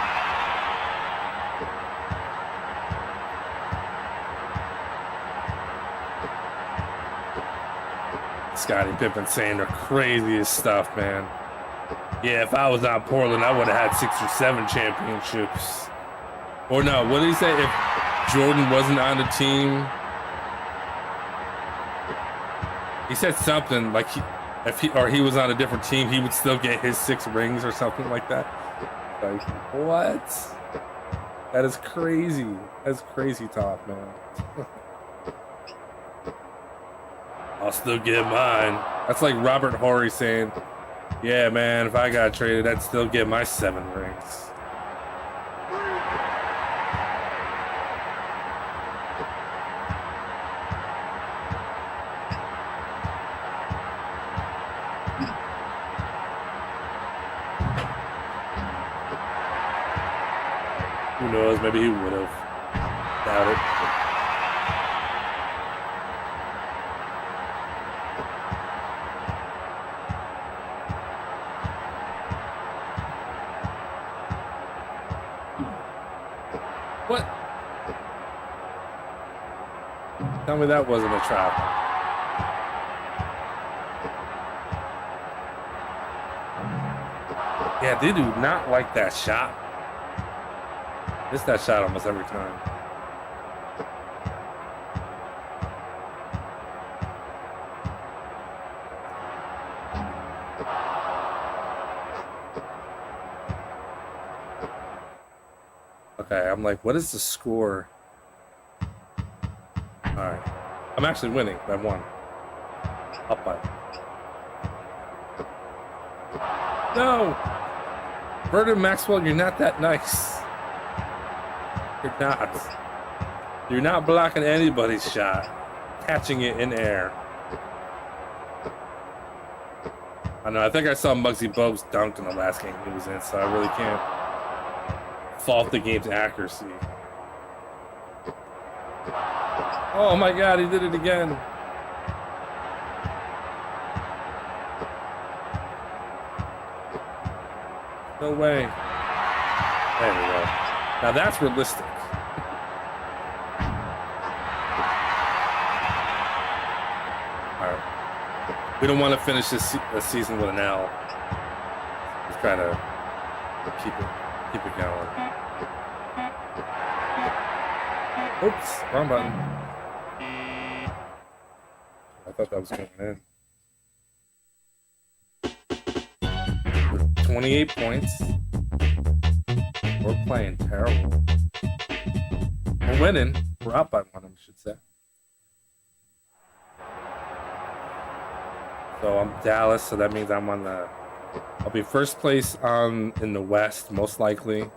Scottie Pippen saying the craziest stuff, man. Yeah, if I was on Portland, I would have had 6 or 7 championships. Or no, what did he say? If Jordan wasn't on the team, he said something like if he was on a different team, he would still get his 6 rings or something like that. Like, what? That is crazy. That's crazy talk, man. I'll still get mine. That's like Robert Horry saying, yeah, man, if I got traded, I'd still get my 7 rings. Who knows? Maybe he would have. Doubt it. What? Tell me that wasn't a trap. Yeah, they do not like that shot. Miss that shot almost every time. Okay, I'm like, what is the score? All right, I'm actually winning by 1. Up by. No, Vernon Maxwell, you're not that nice. You're not. You're not blocking anybody's shot, catching it in air. I know. I think I saw Muggsy Bogues dunk in the last game he was in, so I really can't fault the game's accuracy. Oh my God, he did it again. No way. There we go. Now that's realistic. All right. We don't want to finish this season with an L. Just kind of keep it going. Oops, wrong button. I thought that was going in. With 28 points. We're playing terrible. We're winning. We're up by 1, I should say. So I'm Dallas, so that means I'm on the... I'll be first place in the West, most likely.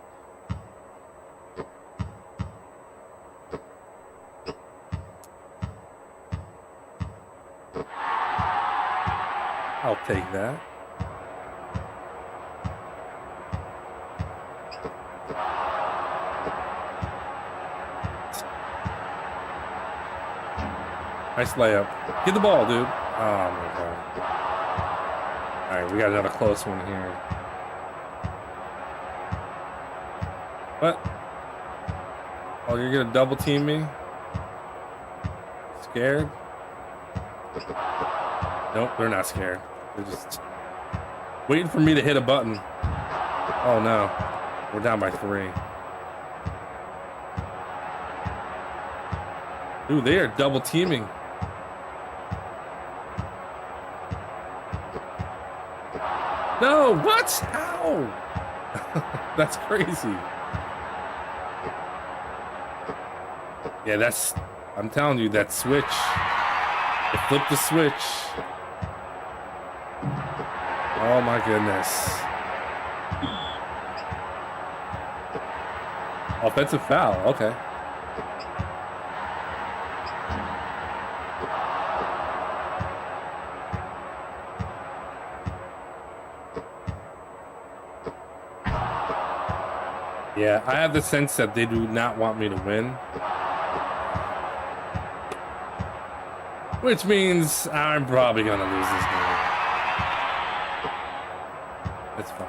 I'll take that. Nice layup. Get the ball, dude. Oh my God. All right, we got another close one here. What? Oh, you're gonna double team me? Scared? Nope, they're not scared. They're just waiting for me to hit a button. Oh no, we're down by 3. Dude, they are double teaming. No, what? How? That's crazy. Yeah, that's, I'm telling you, that switch. They flipped the switch. Oh my goodness. Offensive foul, okay. Yeah, I have the sense that they do not want me to win. Which means I'm probably gonna lose this game. It's fine.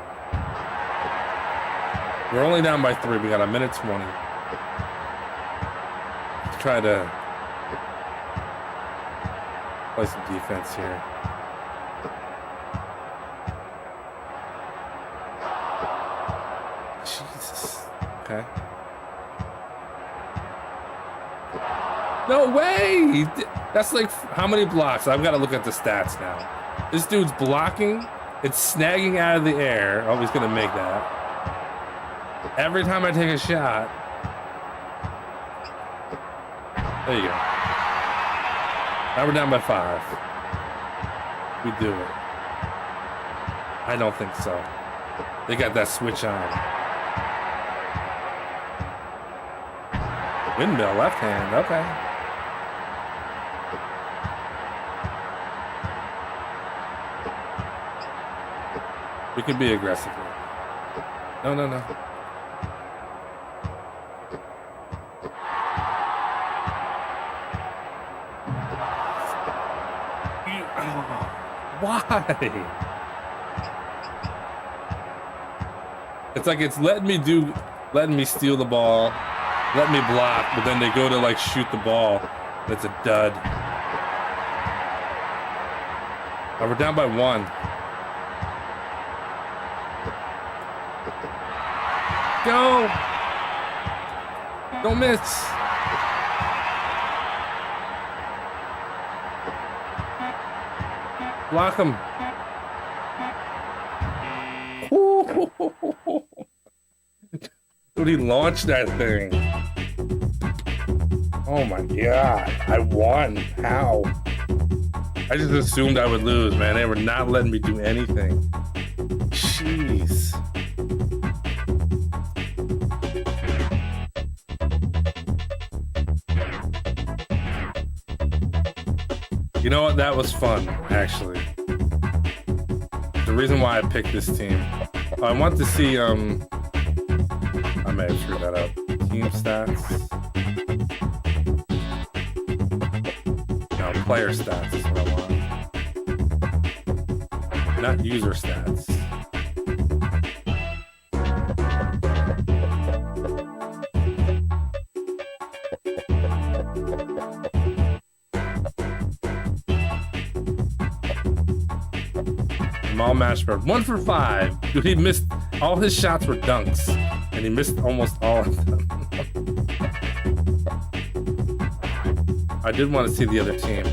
We're only down by 3. We got a minute 20. Let's try to play some defense here. Jesus. Okay. No way! That's like how many blocks? I've got to look at the stats now. This dude's blocking. It's snagging out of the air. Oh, he's gonna make that. Every time I take a shot. There you go. Now we're down by 5. We do it. I don't think so. They got that switch on. Windmill left hand. Okay. We can be aggressive here. No, no, no. Why? It's like it's letting me steal the ball, let me block, but then they go to like shoot the ball. And it's a dud. Oh, we're down by 1. Go! Don't miss. Block him. Dude, he launched that thing. Oh my god. I won. How? I just assumed I would lose, man. They were not letting me do anything. Jeez. You know what? That was fun, actually. The reason why I picked this team. I want to see, I may have screwed that up. Team stats. No, player stats is what I want. Not user stats. All match for 1 for 5. Dude, he missed all his shots were dunks, and he missed almost all of them. I did want to see the other team.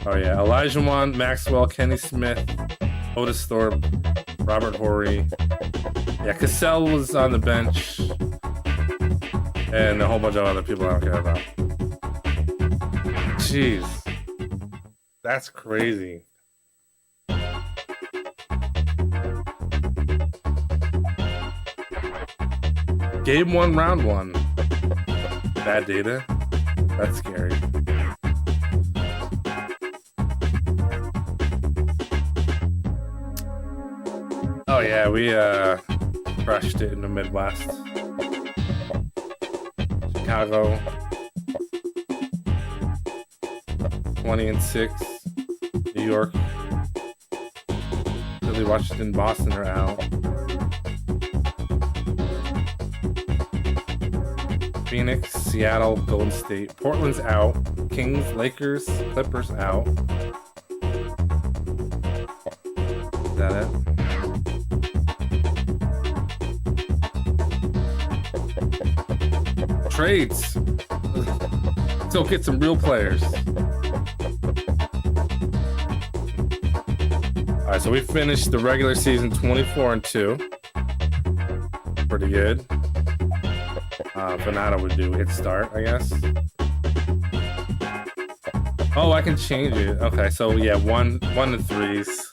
Oh yeah, Elijah Wan, Maxwell, Kenny Smith, Otis Thorpe, Robert Horry. Yeah, Cassell was on the bench, and a whole bunch of other people I don't care about. Jeez, that's crazy. Game 1, round 1. Bad data. That's scary. Oh yeah, we crushed it in the Midwest. Chicago. 20-6. New York. Philly, Washington, Boston are out. Phoenix, Seattle, Golden State. Portland's out. Kings, Lakers, Clippers out. Is that it? Trades. Let's go get some real players. All right, so we finished the regular season 24-2. Pretty good. Fanata would do hit start, I guess. Oh, I can change it. Okay, so yeah, 1 to 3s.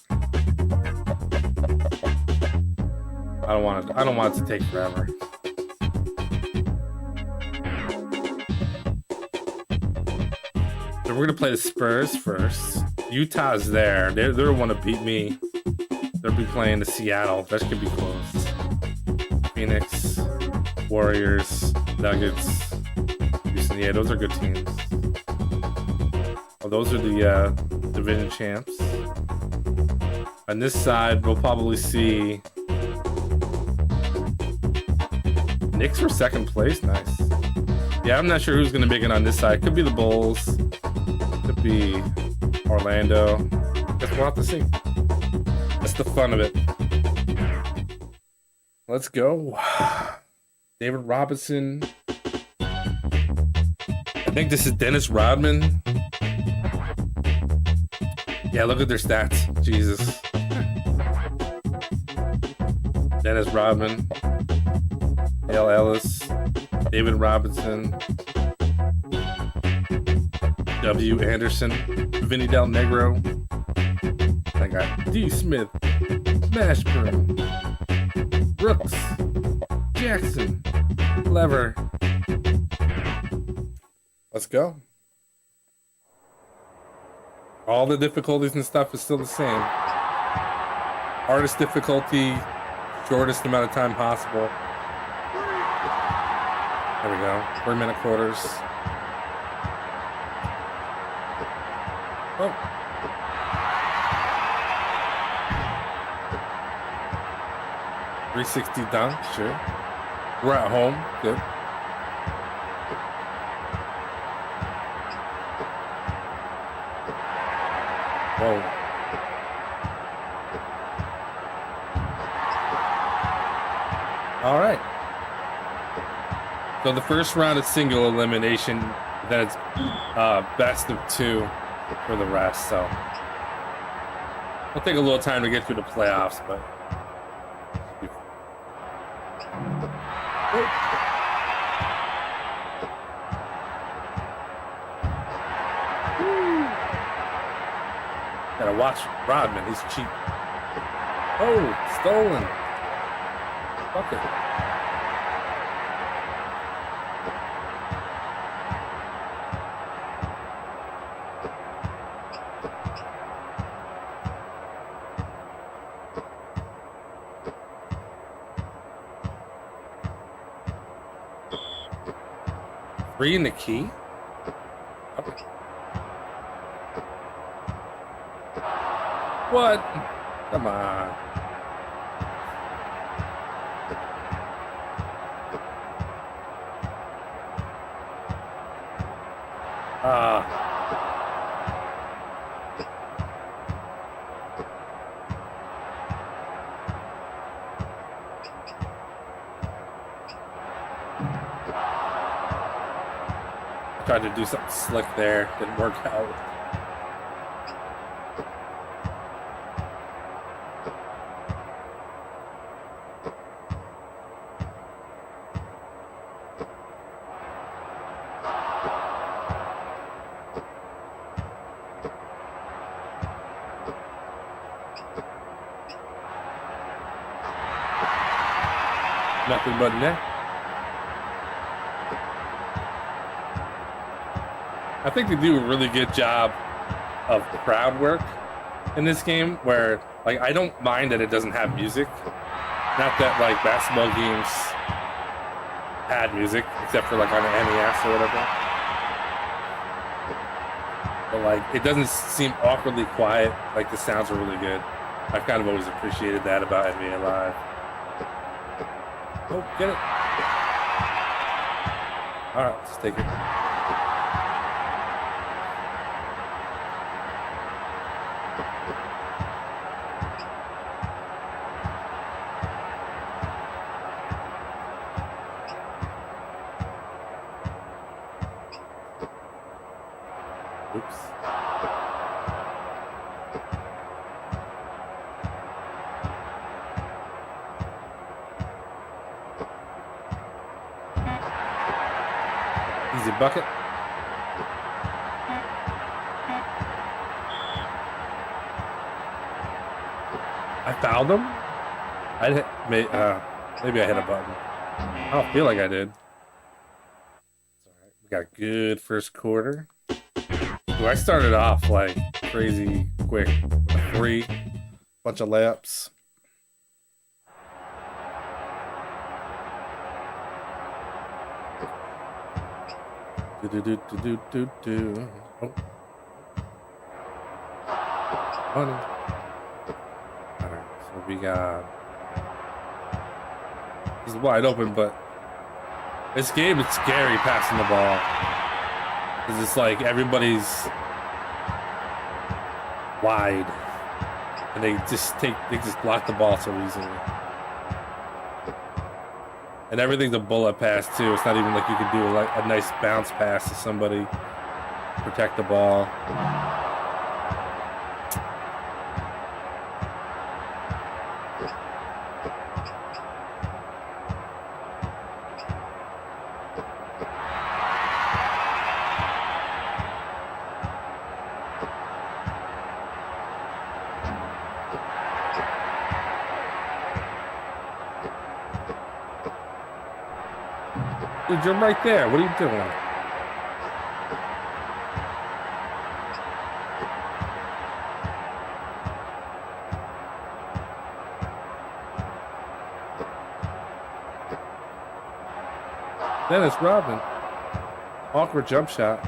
I don't want it to take forever. So we're gonna play the Spurs first. Utah's there. They're the one to beat me. They'll be playing the Seattle. That could be close. Phoenix, Warriors, Nuggets, Houston. Yeah, those are good teams. Although those are the division champs. On this side, we'll probably see Knicks for second place. Nice. Yeah, I'm not sure who's gonna make it on this side. Could be the Bulls. Could be Orlando. Guess we'll have to see. That's the fun of it. Let's go. David Robinson. I think this is Dennis Rodman. Yeah, look at their stats. Jesus. Dennis Rodman. Hale Ellis. David Robinson. W. Anderson. Vinny Del Negro. I got D. Smith. Mashburn. Brooks. Jackson. Lever. Let's go. All the difficulties and stuff is still the same. Hardest difficulty, shortest amount of time possible. There we go. 3-minute quarters. Oh. .360 dunk, sure. We're at home, good. Whoa. All right. So the first round is single elimination, then it's best of 2 for the rest. So it'll take a little time to get through the playoffs, but gotta watch Rodman, he's cheap. Oh, stolen. Fuck it. Three in the key? Okay. What? Come on. Tried to do something slick there, didn't work out. Nothing but net. I think they do a really good job of crowd work in this game where, like, I don't mind that it doesn't have music. Not that, like, basketball games had music, except for, like, on the NES or whatever. But, like, it doesn't seem awkwardly quiet. Like, the sounds are really good. I've kind of always appreciated that about NBA Live. Oh, get it. All right, let's take it. Oops. Easy bucket. I fouled him? Maybe I hit a button. I don't feel like I did. It's all right. We got a good first quarter. Ooh, I started off like crazy quick. A 3, bunch of layups. Oh. money. Alright, so we got... This is wide open, but this game is scary passing the ball. Cause it's like everybody's wide, and they just block the ball so easily. And everything's a bullet pass too. It's not even like you can do like a nice bounce pass to somebody, protect the ball. Dude, you're right there. What are you doing? Dennis Rodman. Awkward jump shot.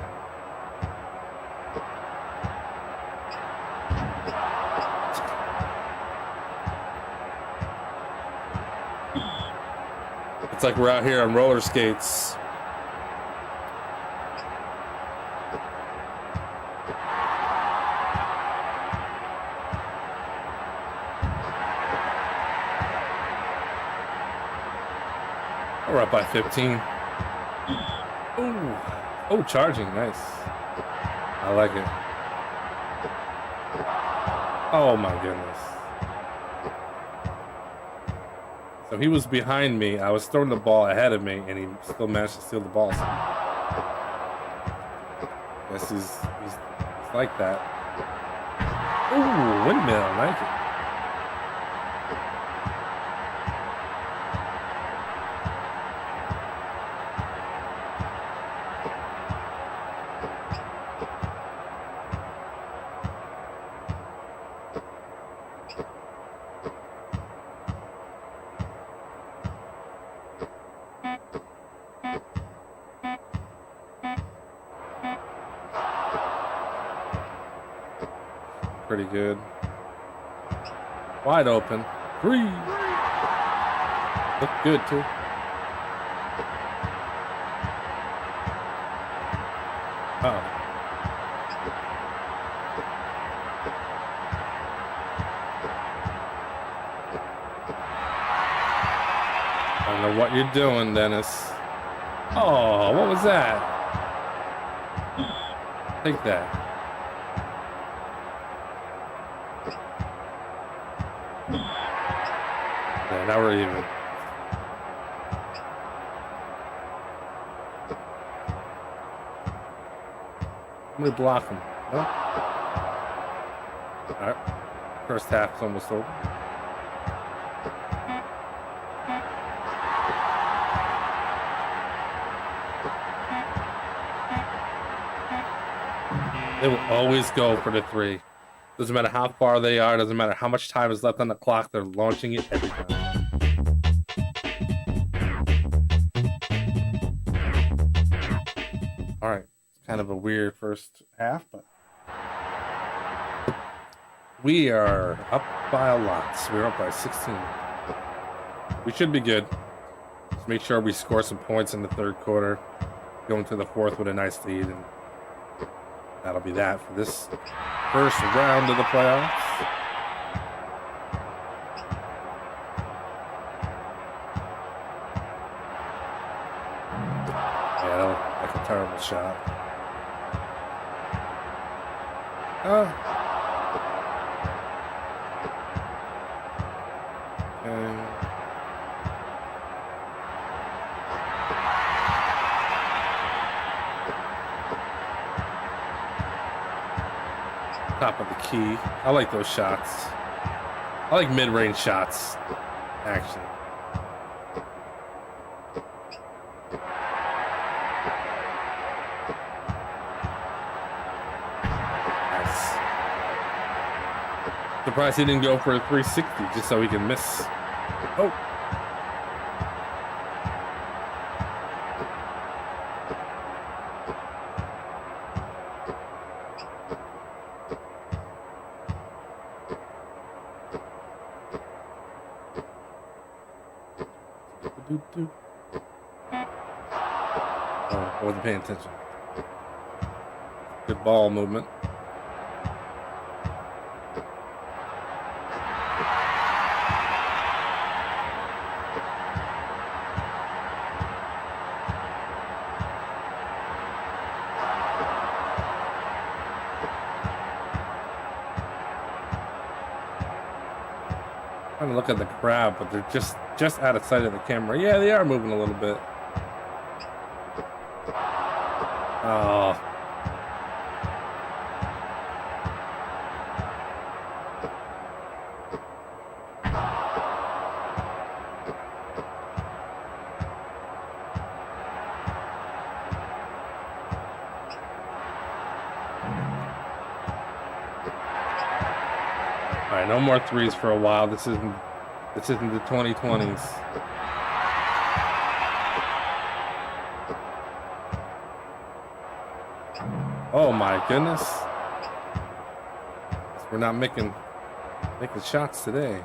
It's like we're out here on roller skates. We're up by 15. Ooh. Oh, charging. Nice. I like it. Oh, my goodness. So he was behind me. I was throwing the ball ahead of me, and he still managed to steal the ball. So guess he's like that. Ooh, windmill. I like it. Pretty good. Wide open. 3. Look good too. Uh-oh. I don't know what you're doing, Dennis. Oh, what was that? Take that. Yeah, now we're even. I'm gonna block him. No? Alright. First half's almost over. They will always go for the 3. Doesn't matter how far they are, doesn't matter how much time is left on the clock, they're launching it every time. Alright, it's kind of a weird first half, but we are up by a lot. So we're up by 16. We should be good. Just make sure we score some points in the third quarter, go into the fourth with a nice lead, and that'll be that for this first round of the playoffs. Yeah, that looked like a terrible shot. Okay. Top of the key. I like those shots. I like mid-range shots, actually. Nice. Surprised he didn't go for a 360 just so he can miss. Oh. Oh, I wasn't paying attention. Good ball movement. Trying to look at the crowd, but they're just out of sight of the camera. Yeah, they are moving a little bit. Oh. All right, no more threes for a while. This isn't the 2020s. Oh my goodness. We're not making shots today.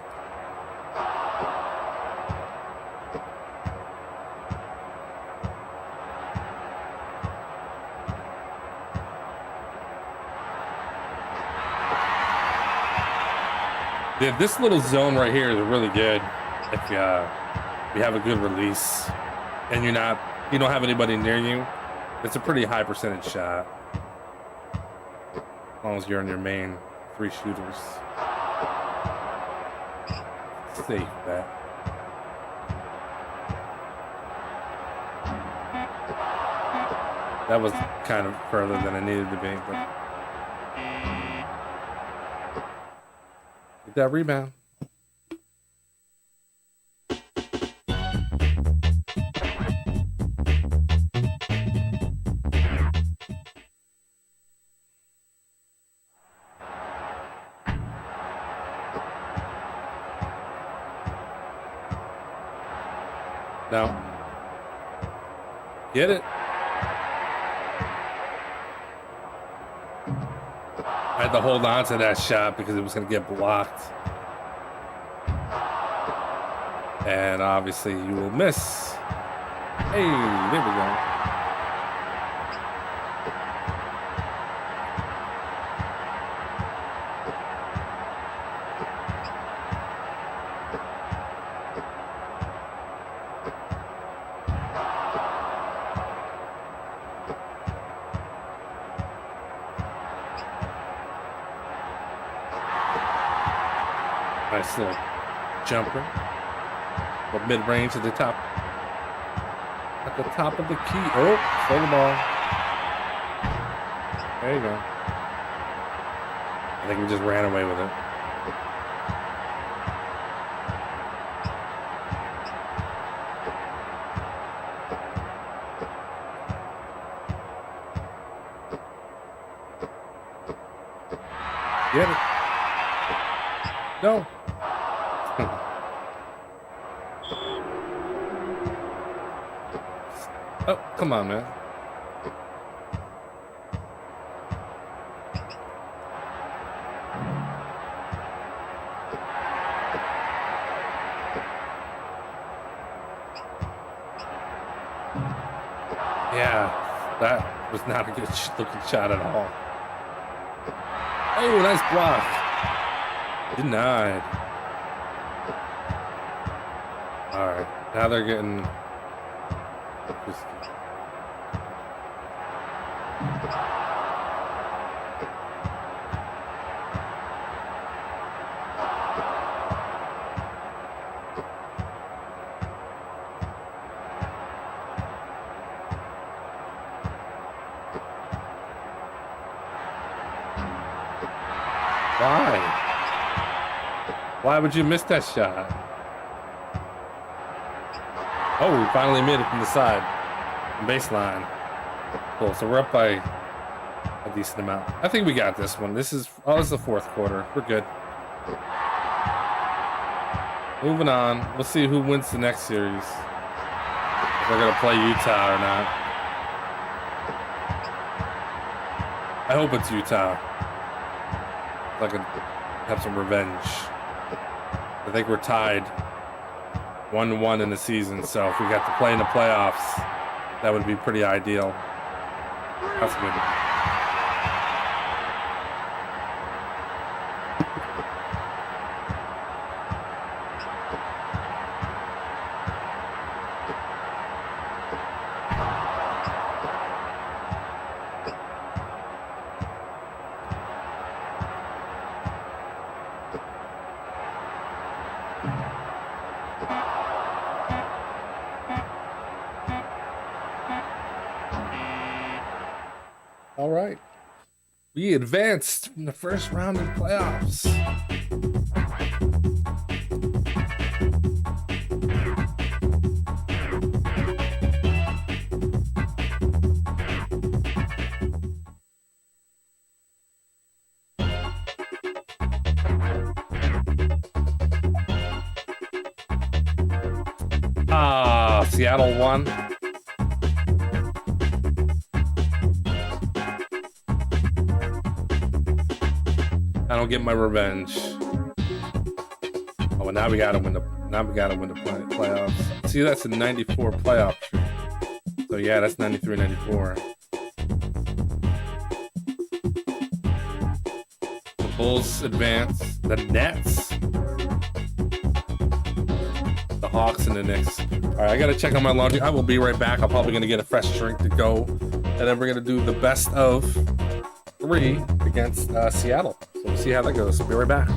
Yeah, this little zone right here is really good if you have a good release and you don't have anybody near you. It's a pretty high percentage shot. As long as you're on your main 3 shooters. Safe bet. That was kind of further than it needed to be, but get that rebound. No. Get it. I had to hold on to that shot because it was going to get blocked. And obviously you will miss. Hey, there we go. Nice little jumper. But mid-range at the top. At the top of the key. Oh, throw the ball. There you go. I think we just ran away with it. Get it. No. Oh, come on, man. Yeah, that was not a good looking shot at all. Oh, nice block. Denied. All right, now they're getting. Why? Why would you miss that shot? Oh, we finally made it from the side. Baseline. Cool, so we're up by a decent amount. I think we got this one. This is the 4th quarter. We're good. Moving on. We'll see who wins the next series. If we're going to play Utah or not. I hope it's Utah. I can have some revenge. I think we're tied 1-1 in the season. So if we got to play in the playoffs, that would be pretty ideal. That's good. All right. We advanced from the first round of playoffs. Seattle won. I don't get my revenge. Oh, well, now we gotta win the playoffs. See, that's a 94 playoff streak. So yeah, that's 93, 94. The Bulls advance. The Nets. The Hawks and the Knicks. All right, I gotta check on my laundry. I will be right back. I'm probably gonna get a fresh drink to go, and then we're gonna do the best of 3 against Seattle. So we'll see how that goes. I'll be right back.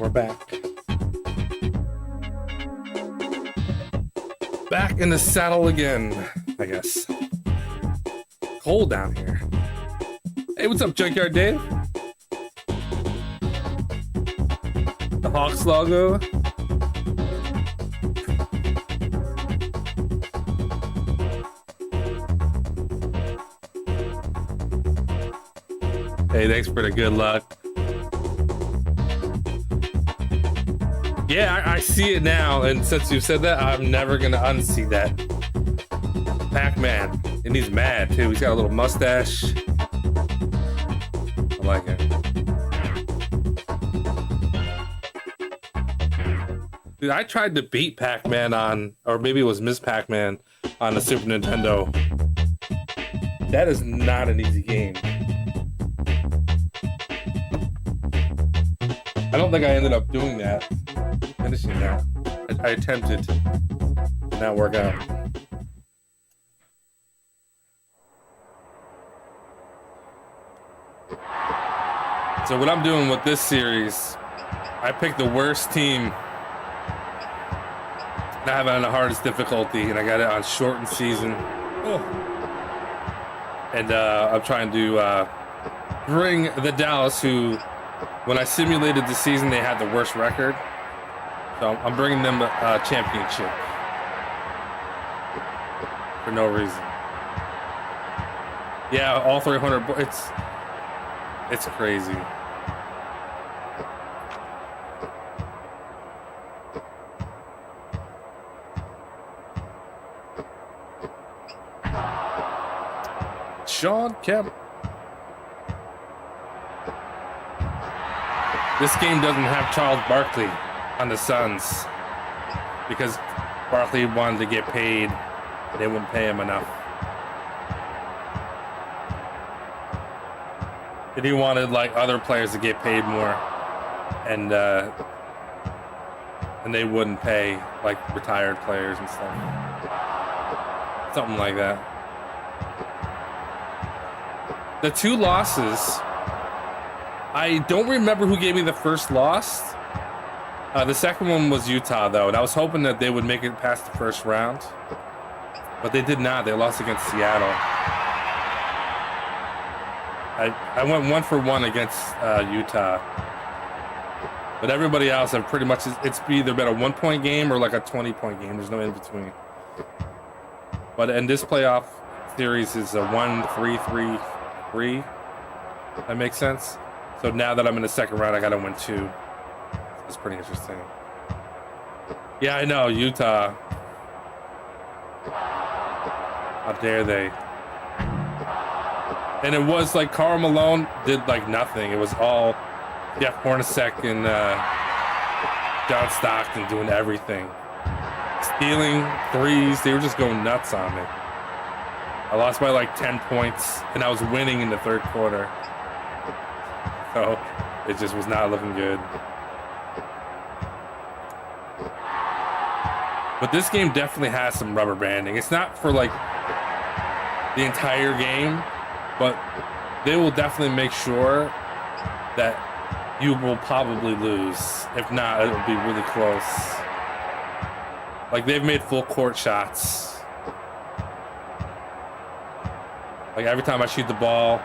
We're back. Back in the saddle again, I guess. Cold down here. Hey, what's up, Junkyard Dave? The Hawks logo. Hey, thanks for the good luck. Yeah, I see it now, and since you said that, I'm never gonna unsee that. Pac-Man, and he's mad too. He's got a little mustache. doesn't like it. Dude, I tried to beat Pac-Man on, or maybe it was Ms. Pac-Man on the Super Nintendo. That is not an easy game. I don't think I ended up doing that, finishing that. I attempted, did not work out. So what I'm doing with this series, I picked the worst team. I have it on the hardest difficulty, and I got it on shortened season. Oh. And I'm trying to bring the Dallas, who, when I simulated the season, they had the worst record. So I'm bringing them a championship for no reason. Yeah, all 300. It's crazy. Sean Kemp. This game doesn't have Charles Barkley on the Suns because Barkley wanted to get paid. They wouldn't pay him enough. And he wanted like other players to get paid more, and they wouldn't pay like retired players and stuff. Something like that. The two losses, I don't remember who gave me the first loss. The second one was Utah, though, and I was hoping that they would make it past the first round, but they did not. They lost against Seattle. I went 1-for-1 against Utah, but everybody else have pretty much, it's either been a 1-point game or like a 20-point game. There's no in between. But in this playoff series is a 1-3-3. That makes sense. So now that I'm in the second round, I gotta win 2. It's pretty interesting. Yeah, I know, Utah. How dare they? And it was like Karl Malone did like nothing. It was all Jeff Hornacek and John Stockton doing everything. Stealing threes. They were just going nuts on me. I lost by like 10 points, and I was winning in the third quarter. So it just was not looking good. But this game definitely has some rubber banding. It's not for like the entire game, but they will definitely make sure that you will probably lose. If not, it'll be really close. Like, they've made full court shots. Like, every time I shoot the ball,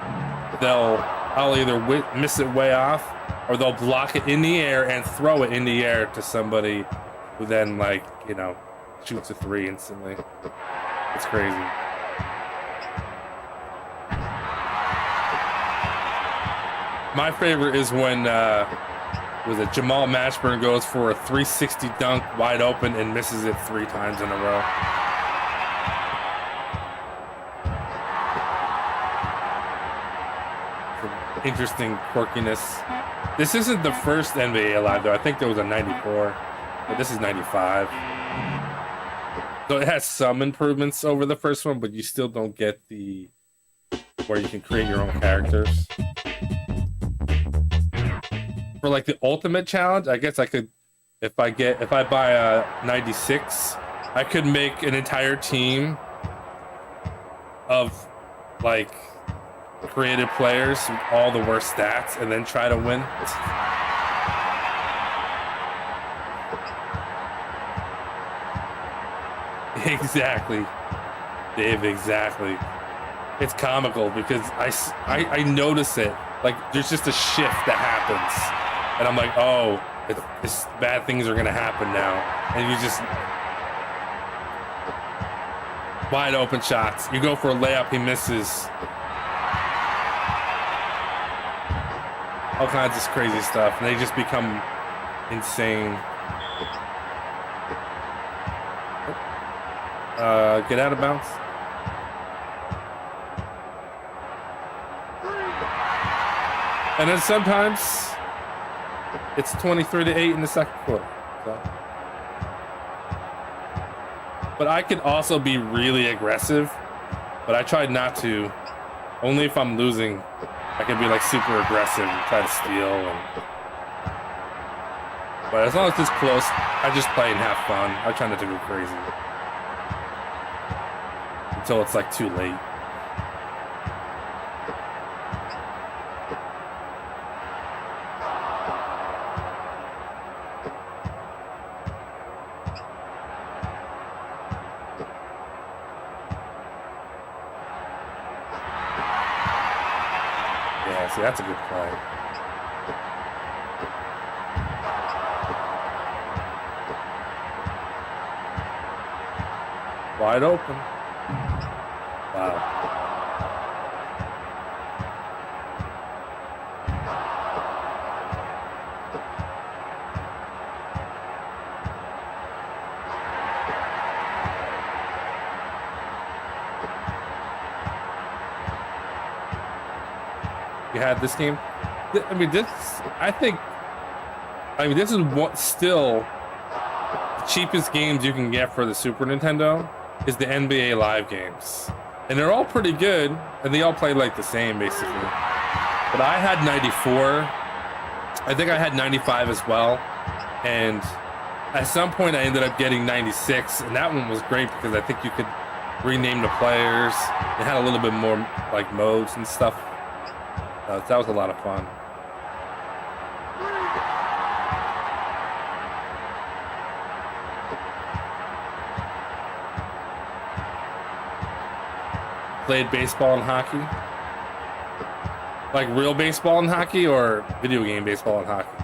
I'll either miss it way off, or they'll block it in the air and throw it in the air to somebody who then, like, you know, shoots a 3 instantly. It's crazy. My favorite is when Jamal Mashburn goes for a 360 dunk wide open and misses it 3 times in a row. Some interesting quirkiness. This isn't the first NBA Live, though. I think there was a 94, but this is 95. So it has some improvements over the first one, but you still don't get the where you can create your own characters. For like the ultimate challenge, I guess I could, if I buy a 96, I could make an entire team of like creative players with all the worst stats and then try to win. Exactly, Dave, exactly. It's comical because I notice it. Like, there's just a shift that happens. And I'm like, oh, it's bad things are going to happen now. And you just... wide open shots. You go for a layup, he misses. All kinds of crazy stuff. And they just become insane. Get out of bounds. And then sometimes it's 23-8 in the second quarter. So. But I could also be really aggressive, but I tried not to. Only if I'm losing, I can be like super aggressive and try to steal. But as long as it's close, I just play and have fun. I try not to go crazy until it's like too late. Yeah, see, that's a good play. Wide open. Wow. You had this game. I mean, this is what still the cheapest games you can get for the Super Nintendo is the NBA Live games, and they're all pretty good, and they all play like the same basically. But I had 94. I think I had 95 as well, and at some point I ended up getting 96, and that one was great because I think you could rename the players. It had a little bit more like modes and stuff. That was a lot of fun. Played baseball and hockey? Like real baseball and hockey or video game baseball and hockey?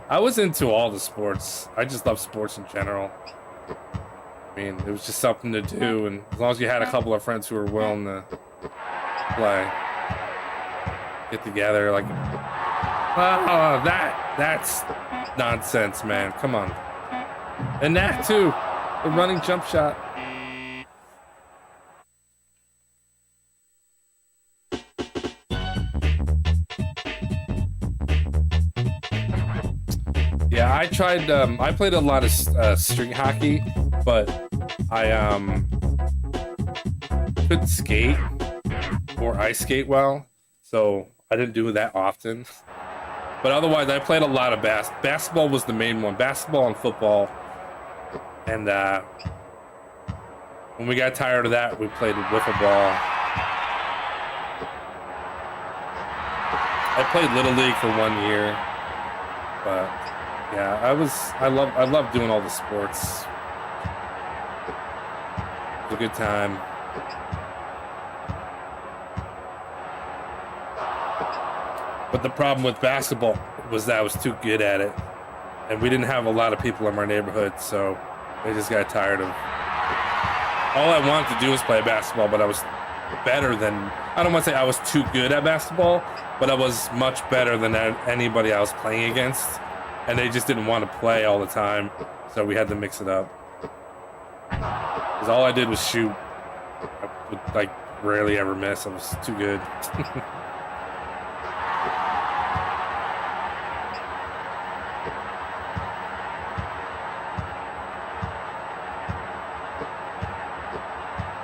I was into all the sports. I just love sports in general. I mean, it was just something to do, and as long as you had a couple of friends who were willing to play, get together, like, oh, that's nonsense, man. Come on. And that too, the running jump shot. Yeah, I tried. I played a lot of street hockey, but I couldn't skate or ice skate well, so I didn't do that often. But otherwise, I played a lot of basketball was the main one. Basketball and football, and when we got tired of that, we played wiffle ball. I played Little League for 1 year, but. Yeah, I love doing all the sports. It was a good time. But the problem with basketball was that I was too good at it. And we didn't have a lot of people in our neighborhood, so they just got tired of. All I wanted to do was play basketball, but I was better than, I don't want to say I was too good at basketball, but I was much better than anybody I was playing against. And they just didn't want to play all the time, so we had to mix it up. Because all I did was shoot. I would, like, rarely ever miss. I was too good.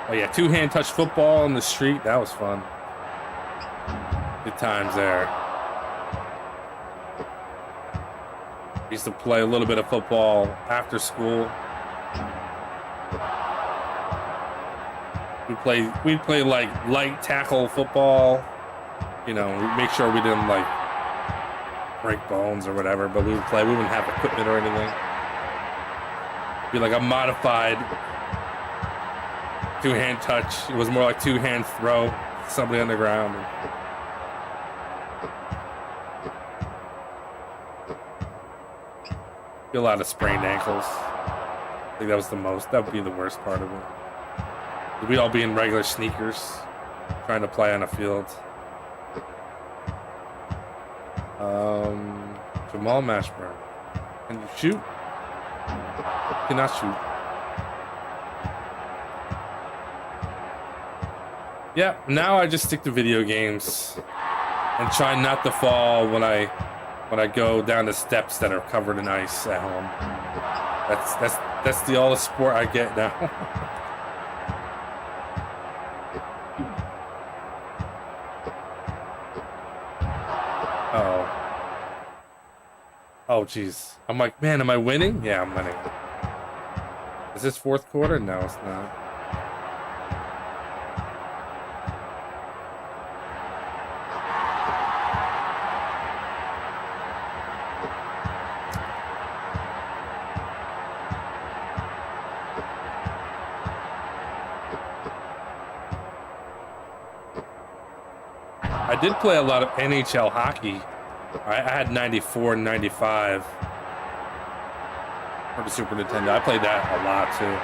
Oh yeah, two-hand touch football in the street. That was fun. Good times there. Used to play a little bit of football after school. We'd play like light tackle football. You know, we'd make sure we didn't like break bones or whatever, but we would play. We wouldn't have equipment or anything. Be like a modified two-hand touch. It was more like two-hand throw, somebody on the ground. A lot of sprained ankles. I think that was that would be the worst part of it. We'd all be in regular sneakers trying to play on a field. Jamal Mashburn. Can you shoot? You cannot shoot. Yeah, now I just stick to video games. and try not to fall when I go down the steps that are covered in ice at home. That's the all the sport I get now. Uh-oh. Oh, jeez. I'm like, man, am I winning? Yeah, I'm winning. Is this fourth quarter? No, it's not. I did play a lot of NHL hockey. I had 94 and 95 for the Super Nintendo. I played that a lot too.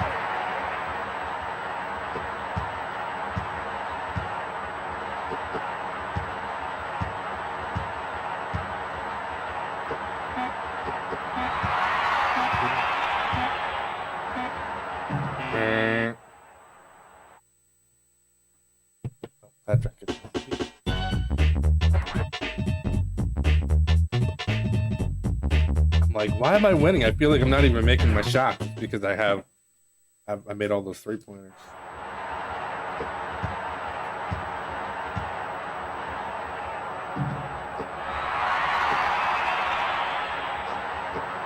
Like, why am I winning? I feel like I'm not even making my shots because I made all those 3-pointers.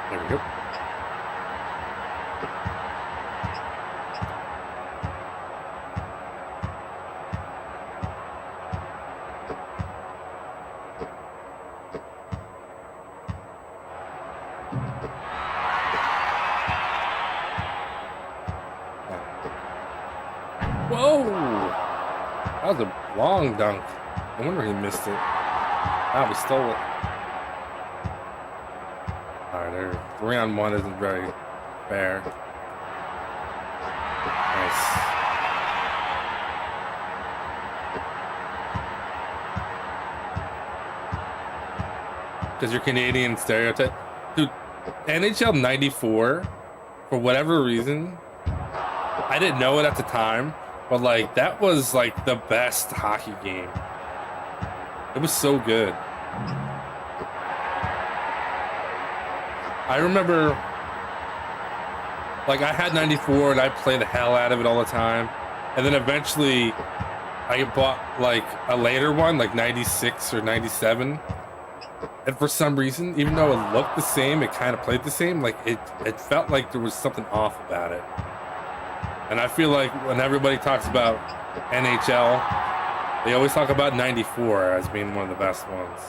There we go. Whoa! That was a long dunk. No wonder he missed it. Ah, we stole it. Alright, there. 3-on-1 isn't very fair. Nice. Because you're Canadian stereotype. Dude, NHL 94, for whatever reason, I didn't know it at the time, but like that was like the best hockey game. It was so good. I remember, like, I had 94 and I played the hell out of it all the time, and then eventually I bought like a later one, like 96 or 97, and for some reason, even though it looked the same, it kind of played the same, like it felt like there was something off about it. And I feel like when everybody talks about NHL, they always talk about 94 as being one of the best ones.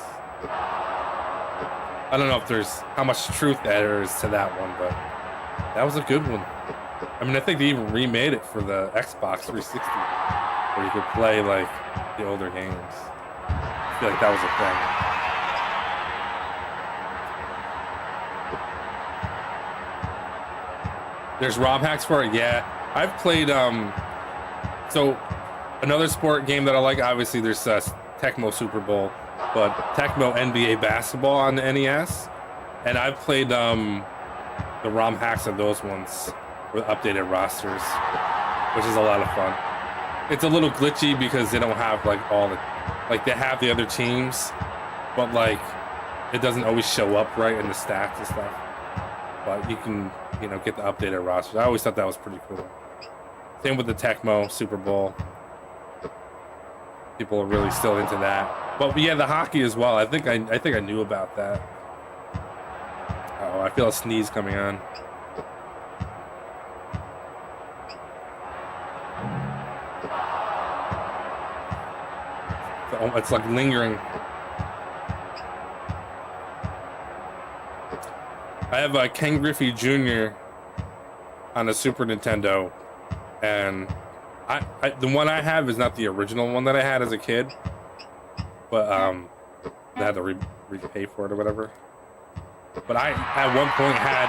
I don't know if there's how much truth there is to that one, but that was a good one. I mean, I think they even remade it for the Xbox 360, where you could play like the older games. I feel like that was a thing. There's ROM hacks for it, yeah. I've played so another sport game that I like, obviously there's Tecmo Super Bowl, but Tecmo NBA basketball on the NES, and I've played the ROM hacks of those ones with updated rosters, which is a lot of fun. It's a little glitchy because they don't have like all the, like they have the other teams, but like it doesn't always show up right in the stats and stuff. But you can, you know, get the updated rosters. I always thought that was pretty cool. Same with the Tecmo Super Bowl. People are really still into that. But yeah, the hockey as well. I think I knew about that. Oh, I feel a sneeze coming on. It's like lingering. I have a Ken Griffey Jr. on the Super Nintendo, and the one I have is not the original one that I had as a kid, but I had to repay for it or whatever. But I at one point had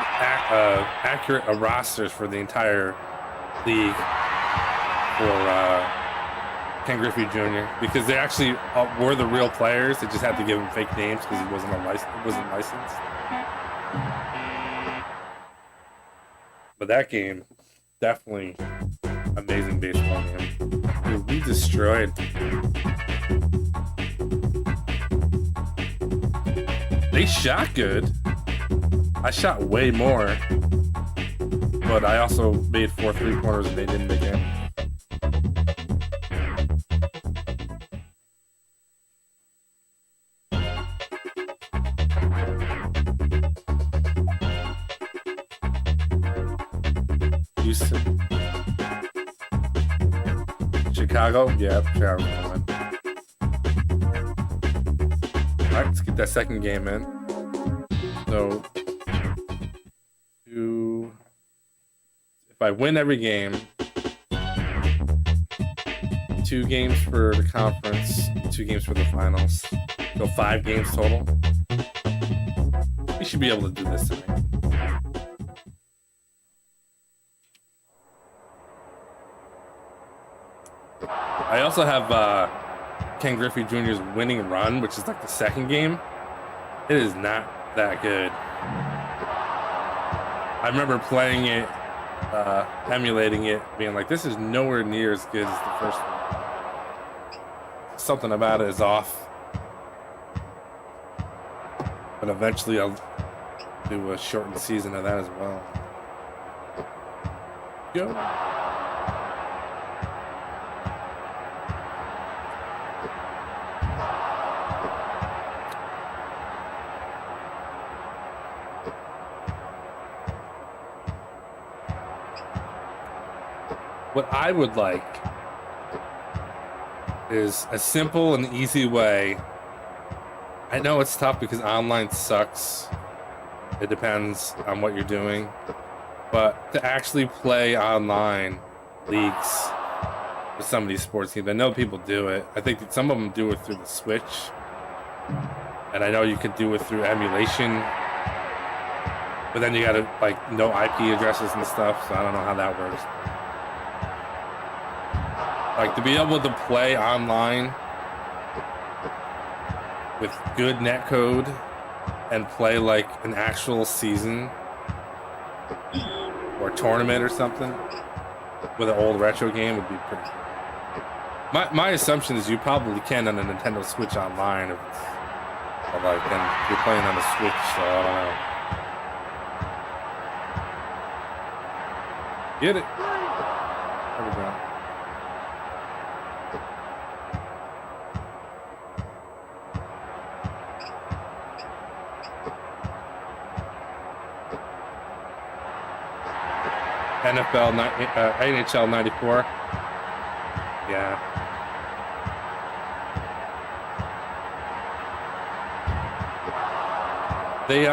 accurate rosters for the entire league for Ken Griffey Jr. because they actually were the real players. They just had to give him fake names because he wasn't licensed. But that game, definitely amazing baseball game. Dude, we destroyed. They shot good. I shot way more, but I also made 4 3-pointers and they didn't make any. Houston. Chicago? Yeah, Chicago. Alright, let's get that second game in. So, if I win every game, 2 games for the conference, 2 games for the finals. So 5 games total. We should be able to do this tonight. I also have Ken Griffey Jr.'s winning run, which is like the second game. It is not that good. I remember playing it, emulating it, being like, this is nowhere near as good as the first one. Something about it is off. But eventually I'll do a shortened season of that as well. Go. What I would like is a simple and easy way. I know it's tough because online sucks. It depends on what you're doing. But to actually play online leagues with some of these sports teams, I know people do it. I think that some of them do it through the Switch. And I know you could do it through emulation. But then you gotta, like, know IP addresses and stuff, so I don't know how that works. Like, to be able to play online with good netcode and play like an actual season or tournament or something with an old retro game would be pretty cool. My assumption is you probably can on a Nintendo Switch online if it's, or like, then you're playing on the Switch, so I don't know. Get it. There we go. NHL 94. Yeah. They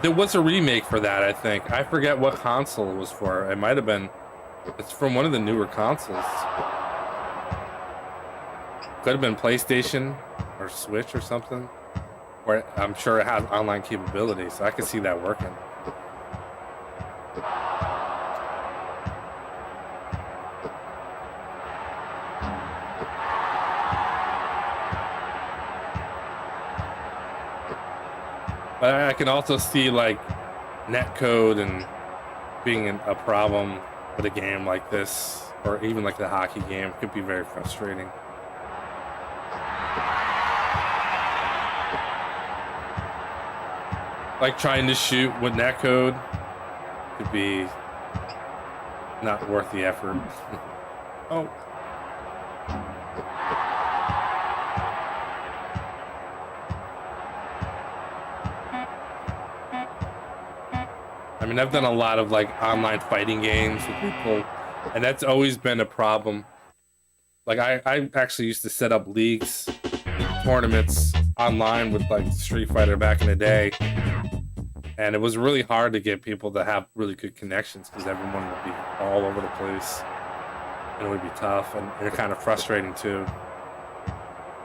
there was a remake for that, I think. I forget what console it was for. It might have been, it's from one of the newer consoles. Could have been PlayStation or Switch or something. Where I'm sure it has online capabilities, so I could see that working. But I can also see like netcode and being a problem with a game like this, or even like the hockey game, could be very frustrating. Like trying to shoot with netcode could be not worth the effort. Oh. I mean, I've done a lot of like online fighting games with people, and that's always been a problem. Like I actually used to set up leagues, tournaments online with like Street Fighter back in the day, and it was really hard to get people to have really good connections because everyone would be all over the place, and it would be tough and kind of frustrating too.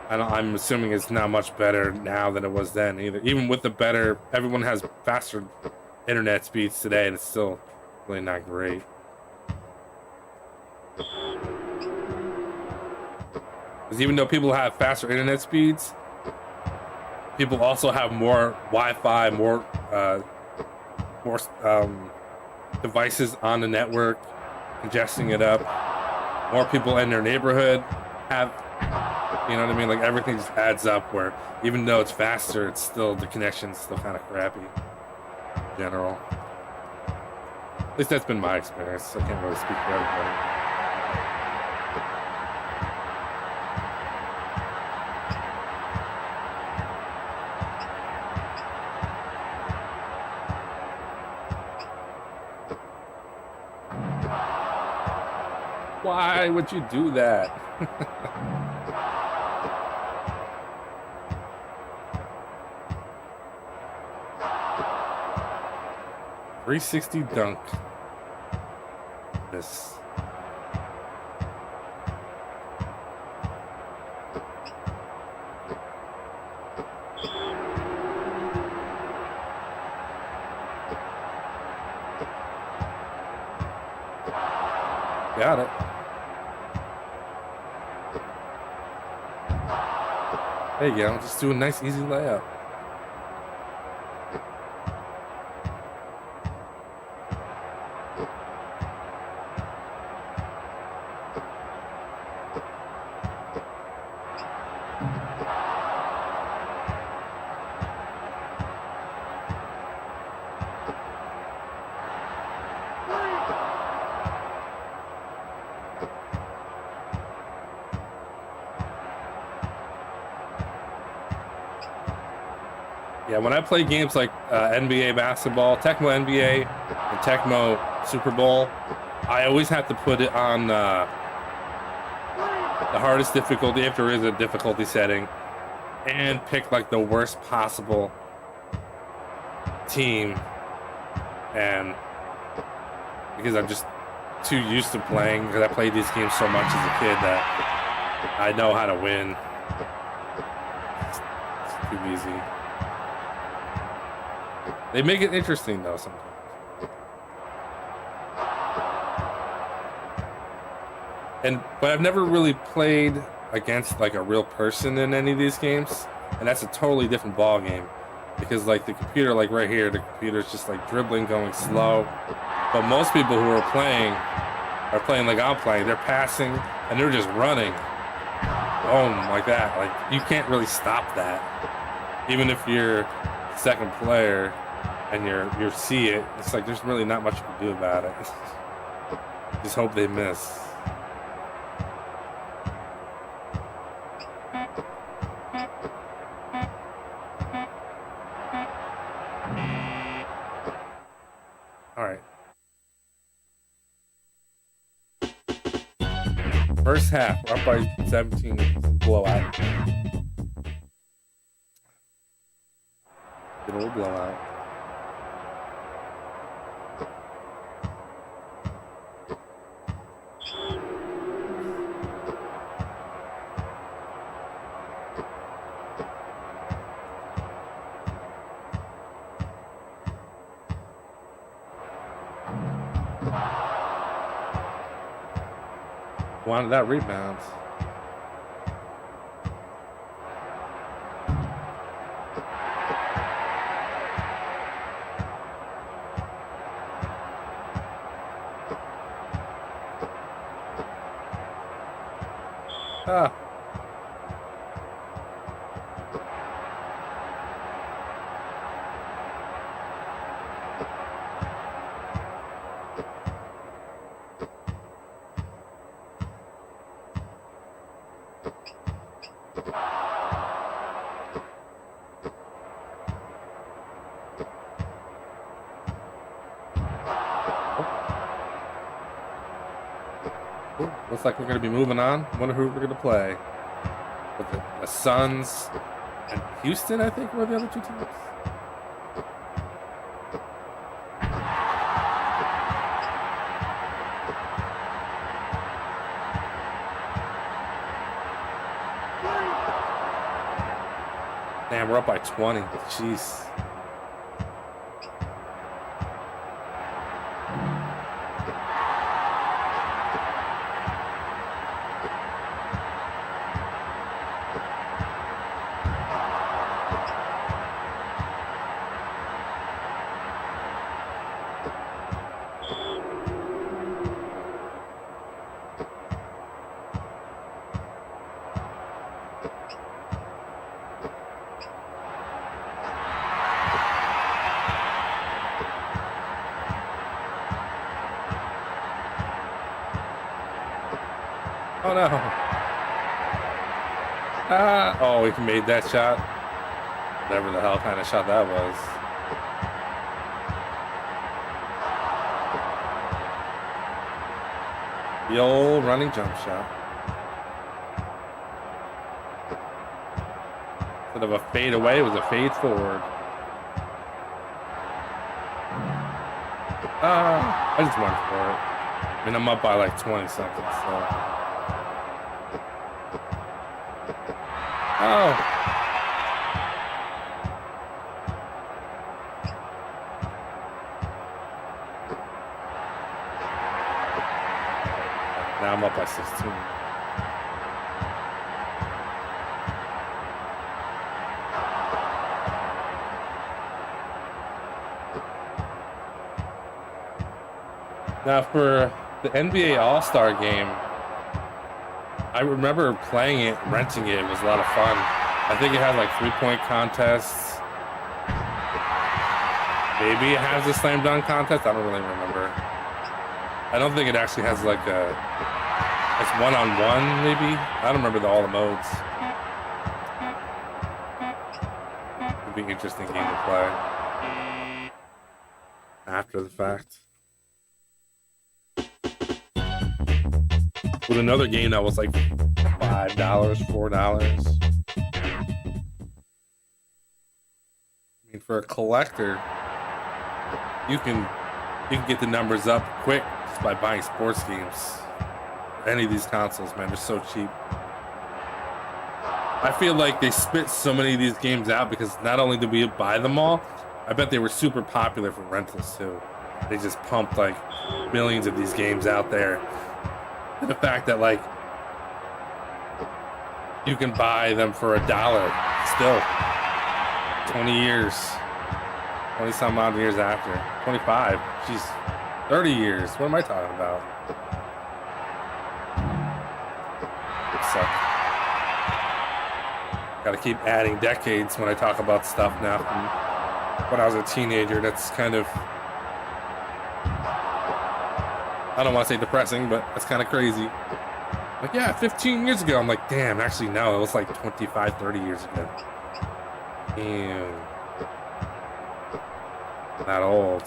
I'm assuming it's not much better now than it was then either. Even with the better, everyone has faster internet speeds today, and it's still really not great. Because even though people have faster internet speeds, people also have more Wi-Fi, more devices on the network, congesting it up. More people in their neighborhood have, You know what I mean? Like everything just adds up. Where even though it's faster, it's still the connection's still kind of crappy. In general. At least that's been my experience. I can't really speak for everybody. Why would you do that? 360 dunk. This. Got it. There you go. Just do a nice, easy layup. Yeah, when I play games like NBA basketball, Tecmo NBA, and Tecmo Super Bowl, I always have to put it on the hardest difficulty if there is a difficulty setting, and pick like the worst possible team, and because I'm just too used to playing, because I played these games so much as a kid that I know how to win. It's too easy. They make it interesting though sometimes. But I've never really played against like a real person in any of these games, and that's a totally different ball game, because like the computer, like right here, the computer's just like dribbling, going slow. But most people who are playing like I'm playing, they're passing and they're just running, boom, like that. Like you can't really stop that, even if you're second player and you see it. It's like there's really not much you can do about it. Just hope they miss. All right. First half, we're up by 17, blowout. Good old blowout. Wanted that rebound. Ah. Looks like we're going to be moving on. Wonder who we're going to play. With the Suns and Houston, I think, were the other two teams. Damn, we're up by 20. Jeez. Oh no. Ah, oh, we made that shot. Whatever the hell kind of shot that was. The old running jump shot. Instead of a fade away, it was a fade forward. I just went for it. I mean, I'm up by like 20 seconds, so. Oh. Now I'm up by 16. Now for the NBA All-Star game, I remember playing it, renting it. It was a lot of fun. I think it had like 3-point contests. Maybe it has a slam dunk contest. I don't really remember. I don't think it actually has like it's one-on-one maybe. I don't remember all the modes. It'd be an interesting game to play after the fact. With another game that was like $5, $4. I mean, for a collector, you can get the numbers up quick just by buying sports games. Any of these consoles, man, they're so cheap. I feel like they spit so many of these games out because not only did we buy them all, I bet they were super popular for rentals too. They just pumped like millions of these games out there. And the fact that like you can buy them for $1 still 20 years, 20 some odd years after, 25, geez, 30 years. What am I talking about? Suck. Gotta keep adding decades when I talk about stuff now from when I was a teenager. That's kind of, I don't want to say depressing, but that's kind of crazy. Like, yeah, 15 years ago. I'm like, damn, actually, no, it was like 25, 30 years ago. Damn. Not old.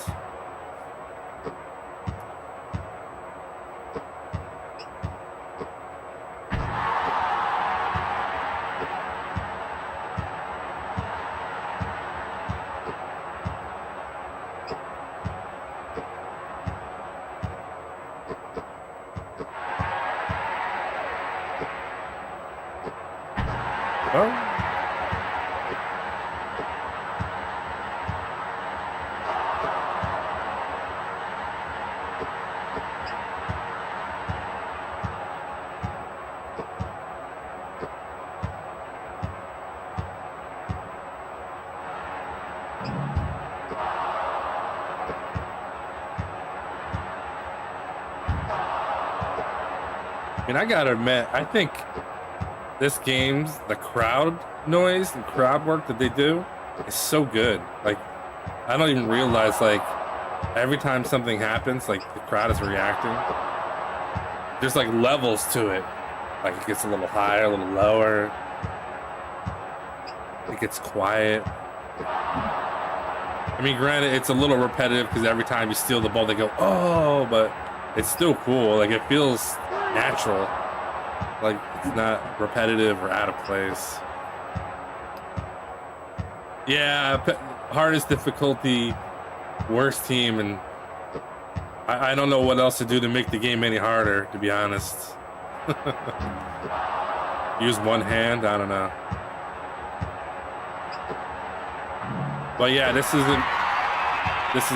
I mean, I gotta admit, I think this game's, the crowd noise and crowd work that they do is so good. Like, I don't even realize, like, every time something happens, like, the crowd is reacting. There's, like, levels to it. Like, it gets a little higher, a little lower. It gets quiet. I mean, granted, it's a little repetitive because every time you steal the ball, they go, oh, but it's still cool. Like, it feels natural. Like, it's not repetitive or out of place. Yeah, hardest difficulty, worst team, and I don't know what else to do to make the game any harder, to be honest. Use one hand, I don't know. But yeah, this is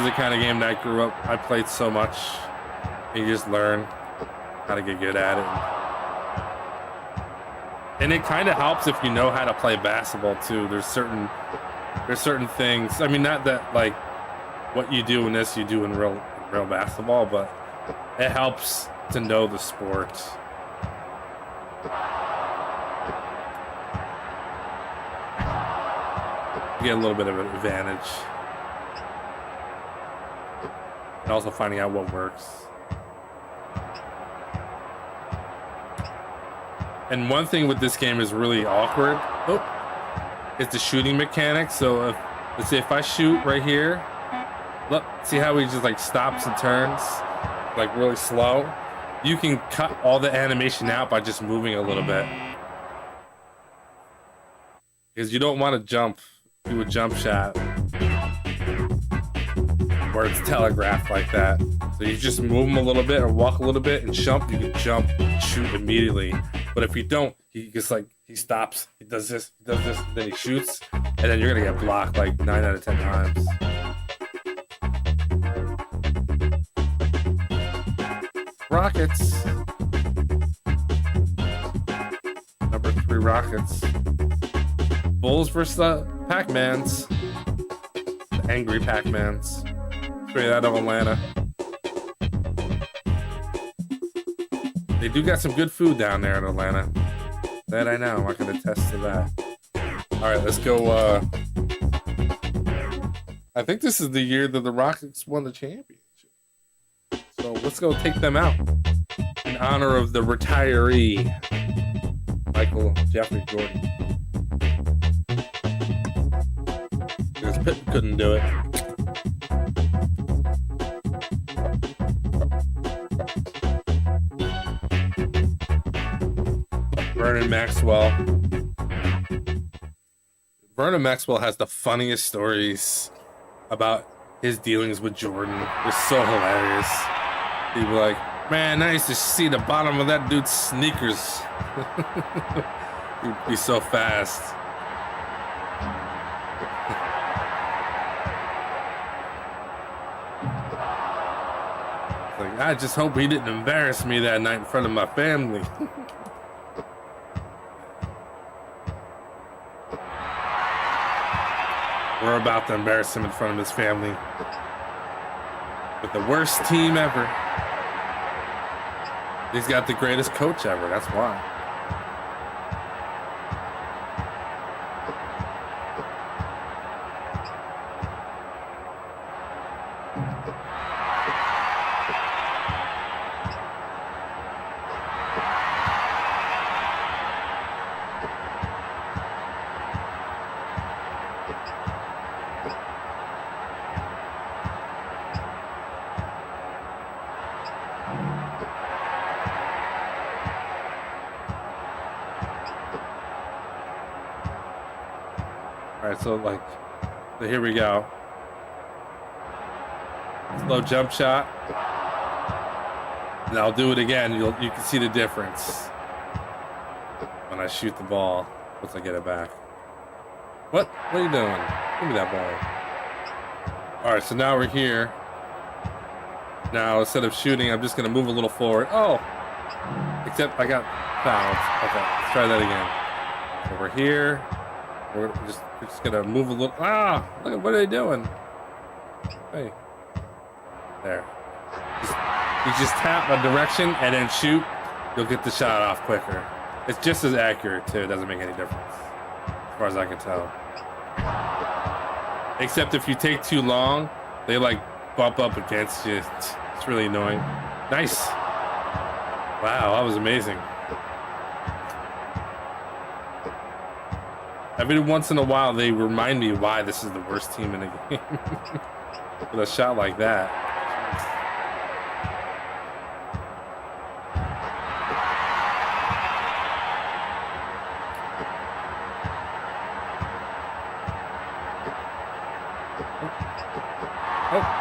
the kind of game that I played so much. And you just learn how to get good at it. And it kind of helps if you know how to play basketball too. There's certain things. I mean, not that like what you do in this you do in real basketball, but it helps to know the sport. You get a little bit of an advantage. And also finding out what works. And one thing with this game is really awkward. Oh, it's the shooting mechanics. So if, let's say if I shoot right here, look, see how he just like stops and turns, like really slow. You can cut all the animation out by just moving a little bit, because you don't want to do a jump shot where it's telegraphed like that. So you just move him a little bit or walk a little bit and jump. You can jump and shoot immediately. But if you don't, he just like, he stops, he does this, then he shoots, and then you're gonna get blocked like 9 out of 10 times. Rockets. Number 3 rockets. Bulls versus the Pac-Mans. The angry Pac-Mans. Straight out of Atlanta. They do got some good food down there in Atlanta. That I know. I can attest to that. Alright, let's go. I think this is the year that the Rockets won the championship. So let's go take them out in honor of the retiree, Michael Jeffrey Jordan. Because Pitt couldn't do it. Vernon Maxwell. Vernon Maxwell has the funniest stories about his dealings with Jordan. They're so hilarious. He'd be like, man, I used to see the bottom of that dude's sneakers. He'd be so fast. Like, I just hope he didn't embarrass me that night in front of my family. We're about to embarrass him in front of his family with the worst team ever. He's got the greatest coach ever, that's why. Alright, so like, so here we go. Slow jump shot. And I'll do it again. You can see the difference when I shoot the ball once I get it back. What are you doing? Give me that ball. Alright, so now we're here. Now instead of shooting, I'm just gonna move a little forward. Oh! Except I got fouled. Okay, let's try that again. So we're here. We're just gonna move a little. Ah! Look at what are they doing? Hey. There. You just tap a direction and then shoot. You'll get the shot off quicker. It's just as accurate too. It doesn't make any difference, as far as I can tell. Except if you take too long, they like bump up against you. It's really annoying. Nice. Wow, that was amazing. Every once in a while, they remind me why this is the worst team in the game. With a shot like that.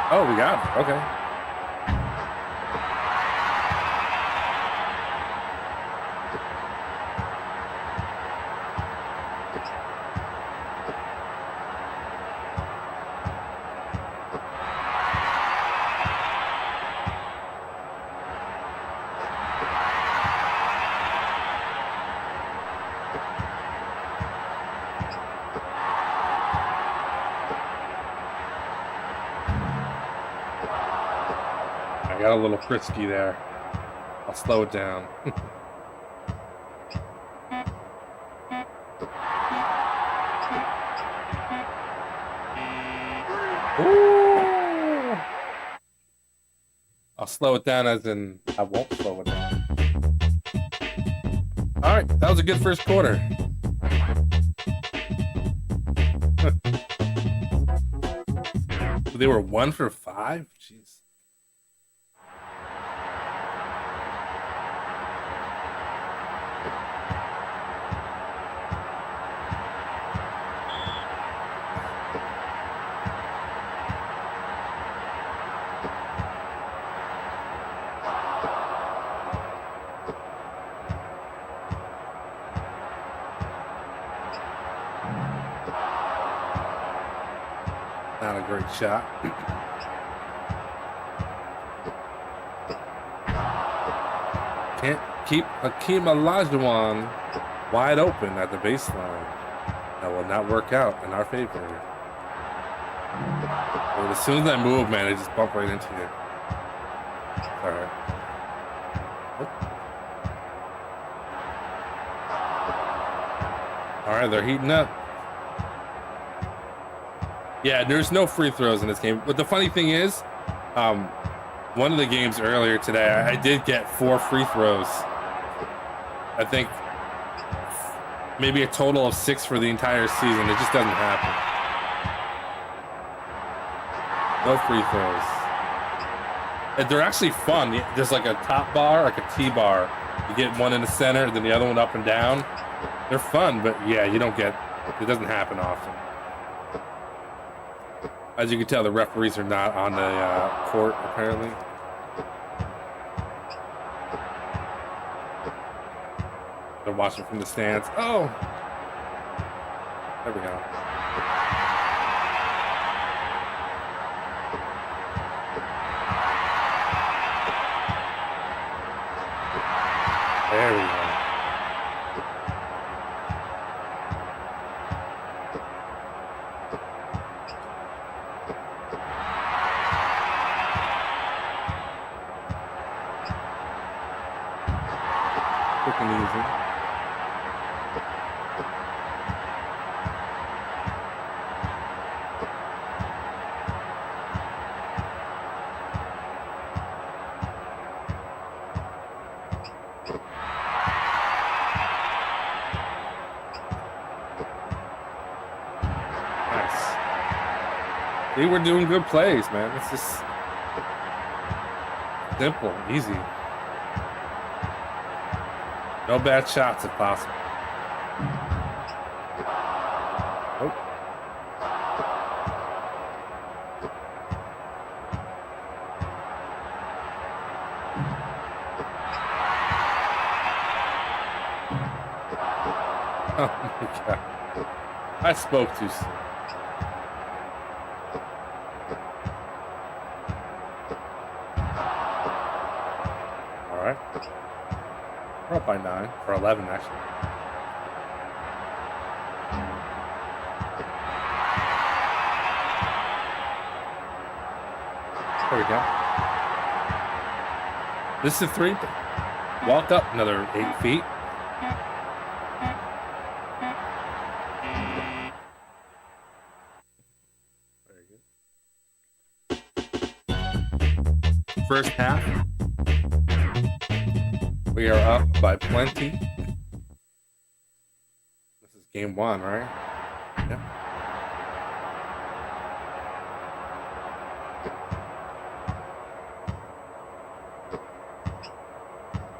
Oh, we got it. Okay. I got a little frisky there. I'll slow it down. Ooh. I'll slow it down as in I won't slow it down. All right, that was a good first quarter. They were 1 for 5? Jeez. Not a great shot. Can't keep Hakeem Olajuwon wide open at the baseline. That will not work out in our favor. But as soon as I move, man, I just bump right into you. All right. All right, they're heating up. Yeah, there's no free throws in this game. But the funny thing is, one of the games earlier today, I did get 4 free throws. I think maybe a total of 6 for the entire season. It just doesn't happen. No free throws. And they're actually fun. There's like a top bar, like a T bar. You get one in the center, then the other one up and down. They're fun, but yeah, it doesn't happen often. As you can tell, the referees are not on the court, apparently. They're watching from the stands. Oh! There we go. There we go. Quick and easy. See, we're doing good plays, man. It's just simple, easy. No bad shots if possible. Oh. Oh my God. I spoke too soon. We're up by 9, or 11 actually. There we go. This is 3. Walk up another 8 feet. Very good. First half. We are up by plenty. This is game 1, right? Yep.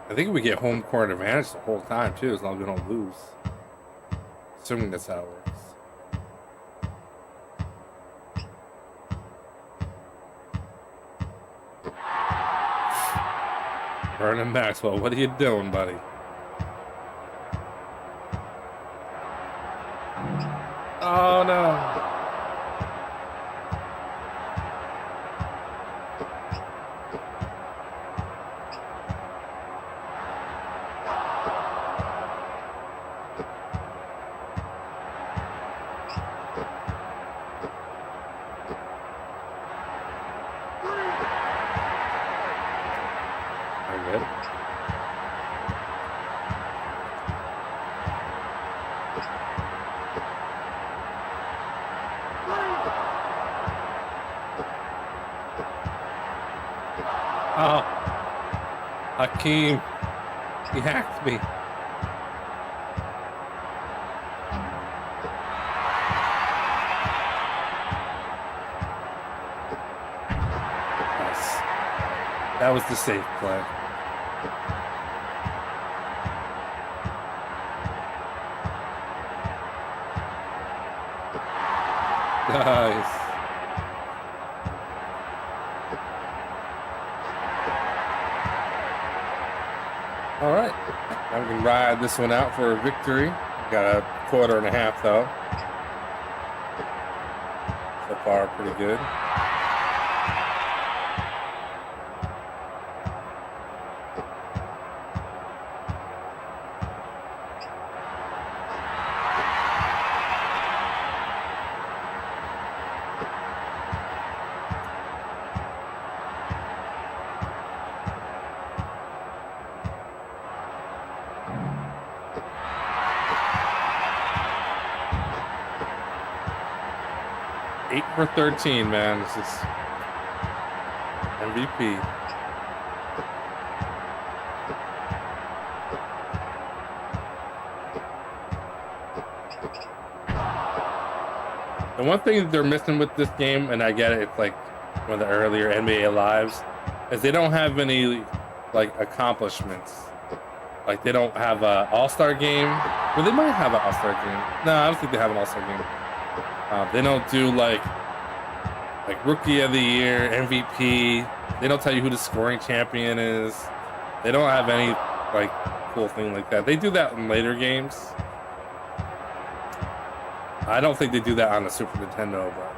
I think we get home court advantage the whole time too, as long as we don't lose. Assuming that's how it works. Vernon Maxwell, what are you doing, buddy? Oh no. Very good. Oh, Hakeem, he hacked me. That was the safe play. Nice. All right, now we can ride this one out for a victory. Got a quarter and a half though. So far, pretty good. Eight for 13, man. This is MVP. The one thing that they're missing with this game, and I get it, it's like one of the earlier NBA lives, is they don't have any like accomplishments. Like they don't have an all-star game. Well, they might have an all-star game. No, I don't think they have an all-star game. They don't do like rookie of the year, MVP. They don't tell you who the scoring champion is. They don't have any like cool thing like that. They do that in later games. I don't think they do that on the Super Nintendo, but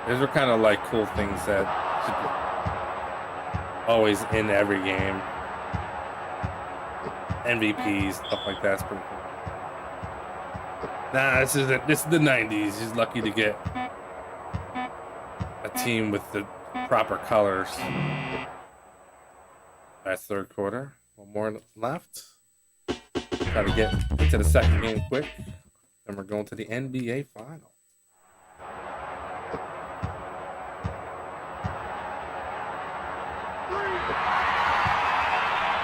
those are kind of like cool things that should be always in every game. MVPs, stuff like that's pretty cool. Nah, this is the 90s. He's lucky to get a team with the proper colors. That's third quarter. One more left. Try to get into the second game quick. Then we're going to the NBA Finals.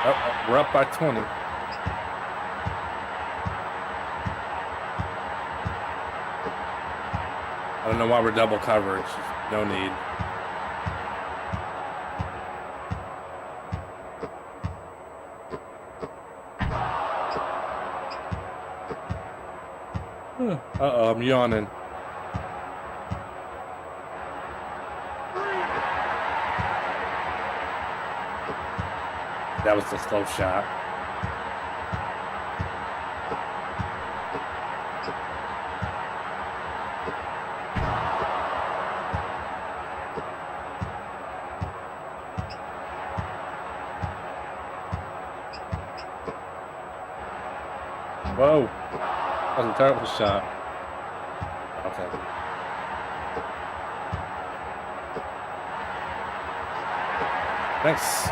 Oh, we're up by 20. I don't know why we're double coverage. No need. Uh-oh, I'm yawning. That was a slow shot. Whoa. That was a terrible shot. Okay. Thanks.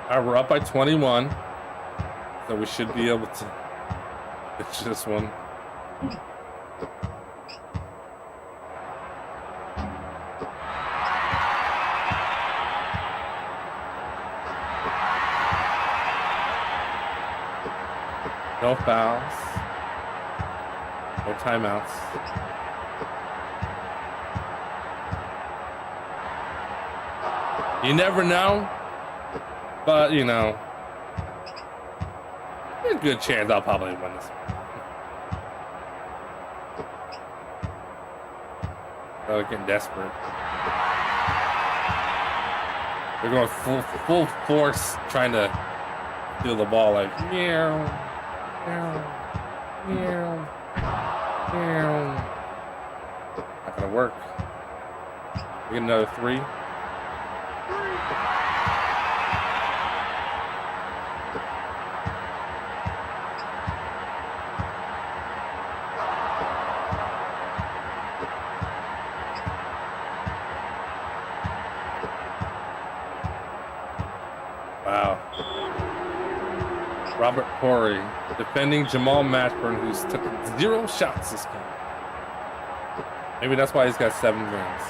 All right, we're up by 21. So we should be able to pitch this one. No fouls. No timeouts. You never know, but you know, there's a good chance I'll probably win this one. Oh, getting desperate. They're going full force trying to steal the ball like meow, meow, meow, meow. Not gonna work. We get another three. Wow. Robert Horry defending Jamal Mashburn, who's took 0 shots this game. Maybe that's why he's got 7 rings.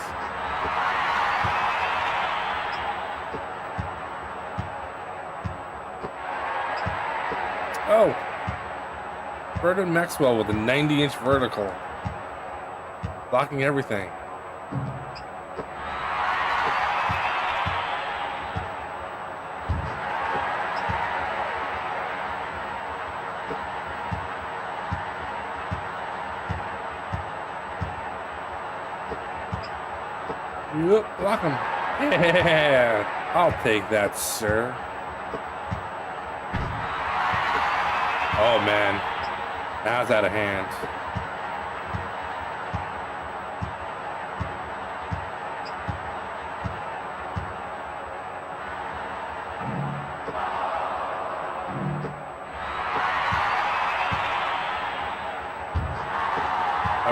Oh. Burton Maxwell with a 90-inch vertical. Blocking everything. Yep, block him. Yeah, I'll take that, sir. Oh man, that's out of hand.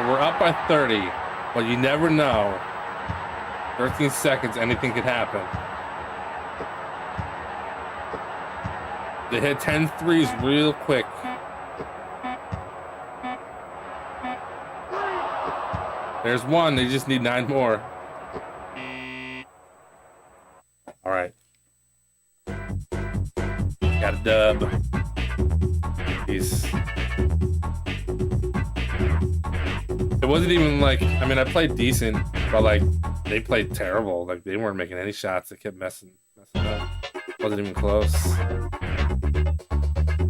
We're up by 30, but you never know. 13 seconds, anything could happen. They hit 10 threes real quick. There's one, they just need 9 more. All right. Got a dub. Jeez. It wasn't even like, I mean, I played decent, but like, they played terrible. Like, they weren't making any shots. They kept messing up. Wasn't even close.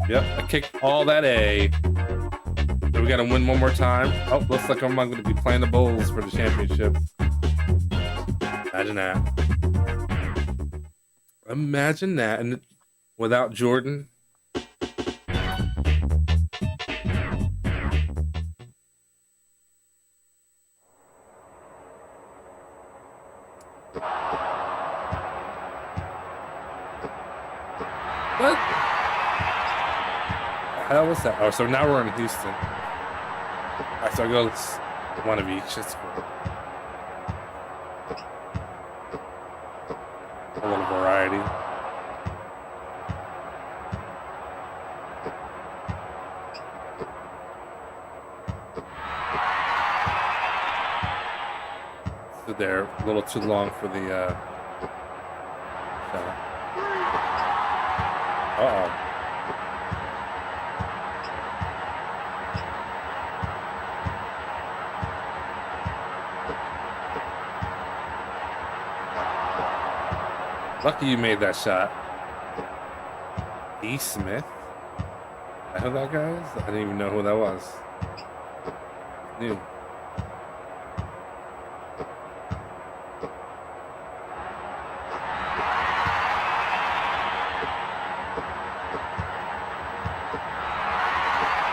Yep, I kicked all that A. So we gotta win one more time. Oh, looks like I'm gonna be playing the Bulls for the championship. Imagine that. Imagine that. And without Jordan. What? How was that? Oh, so now we're in Houston. All right, so I go one of each. That's cool. A little variety. So they're a little too long for the shot. Uh-oh. Lucky you made that shot. E. Smith? I know that guy is? I didn't even know who that was. New.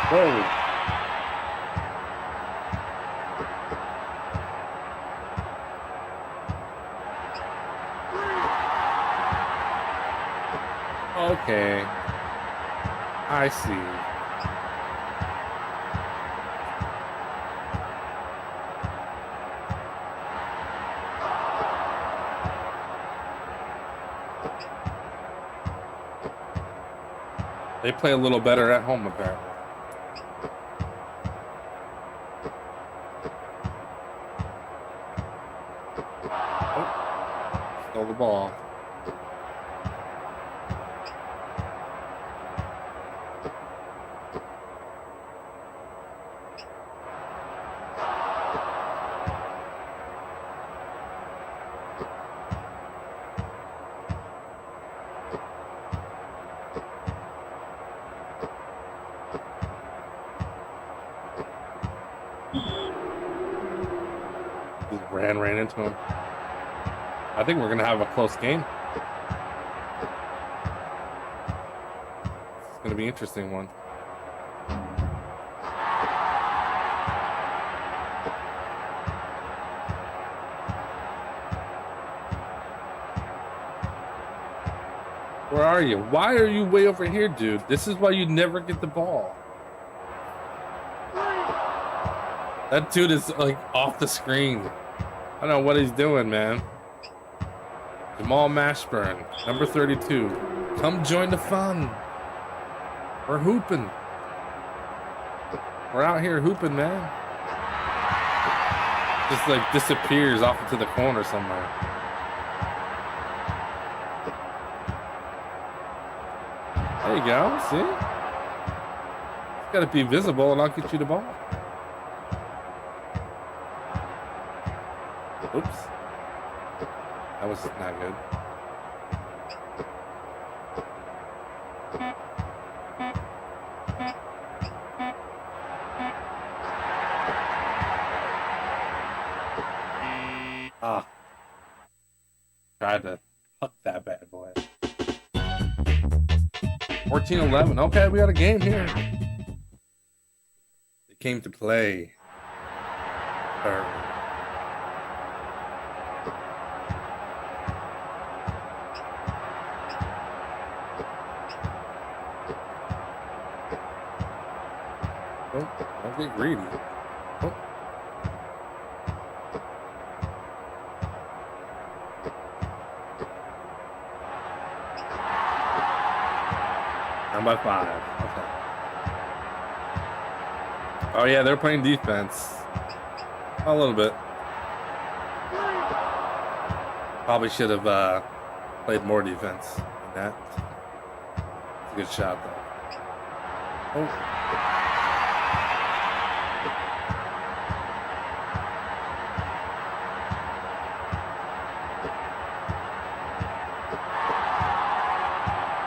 Whoa. Okay. I see. They play a little better at home, apparently. Oh, stole the ball. Ran into him. I think we're gonna have a close game. It's gonna be an interesting one. Where are you? Why are you way over here, dude? This is why you never get the ball. That dude is like off the screen. I don't know what he's doing, man. Jamal Mashburn, number 32. Come join the fun. We're hooping. We're out here hooping, man. Just like disappears off into the corner somewhere. There you go, see? It's gotta be visible and I'll get you the ball. Oops. That was not good. Ah. tried to huck that bad boy. 14-11. Okay, we got a game here. They came to play. Third. Oh, don't get greedy. Oh. Down by 5. Okay. Oh yeah, they're playing defense. A little bit. Probably should have played more defense than that. It's a good shot though. Oh.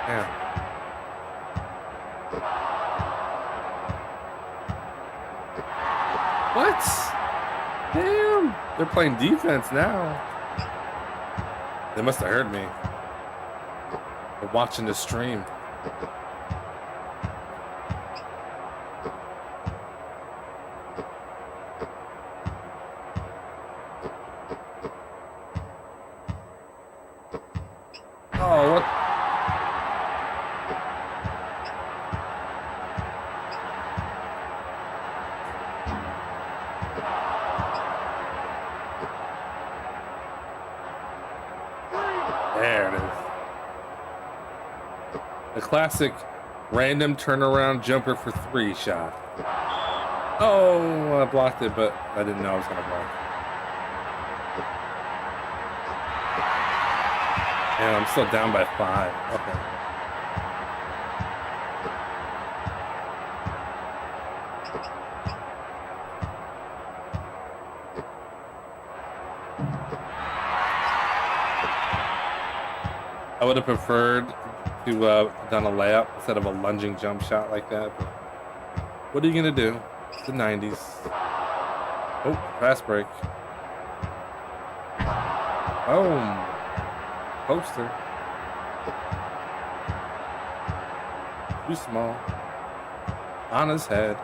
Yeah. What? Damn. They're playing defense now. They must have heard me. They're watching the stream. Oh, what? There it is. The classic random turnaround jumper for 3 shot. Oh, I blocked it, but I didn't know I was going to block it. And I'm still down by 5. Okay. I would have preferred to done a layup instead of a lunging jump shot like that. But what are you gonna do? It's the 90s. Oh, fast break. Boom. Poster. Too small. On his head.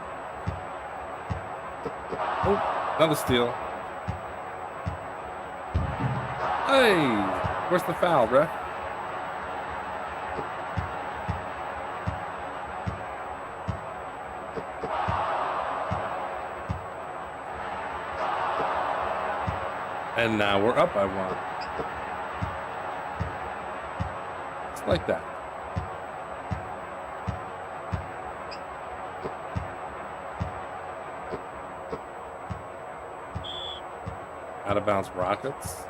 Oh, another steal. Hey, where's the foul, bruh? And now we're up by 1. Just like that. Out of bounds Rockets.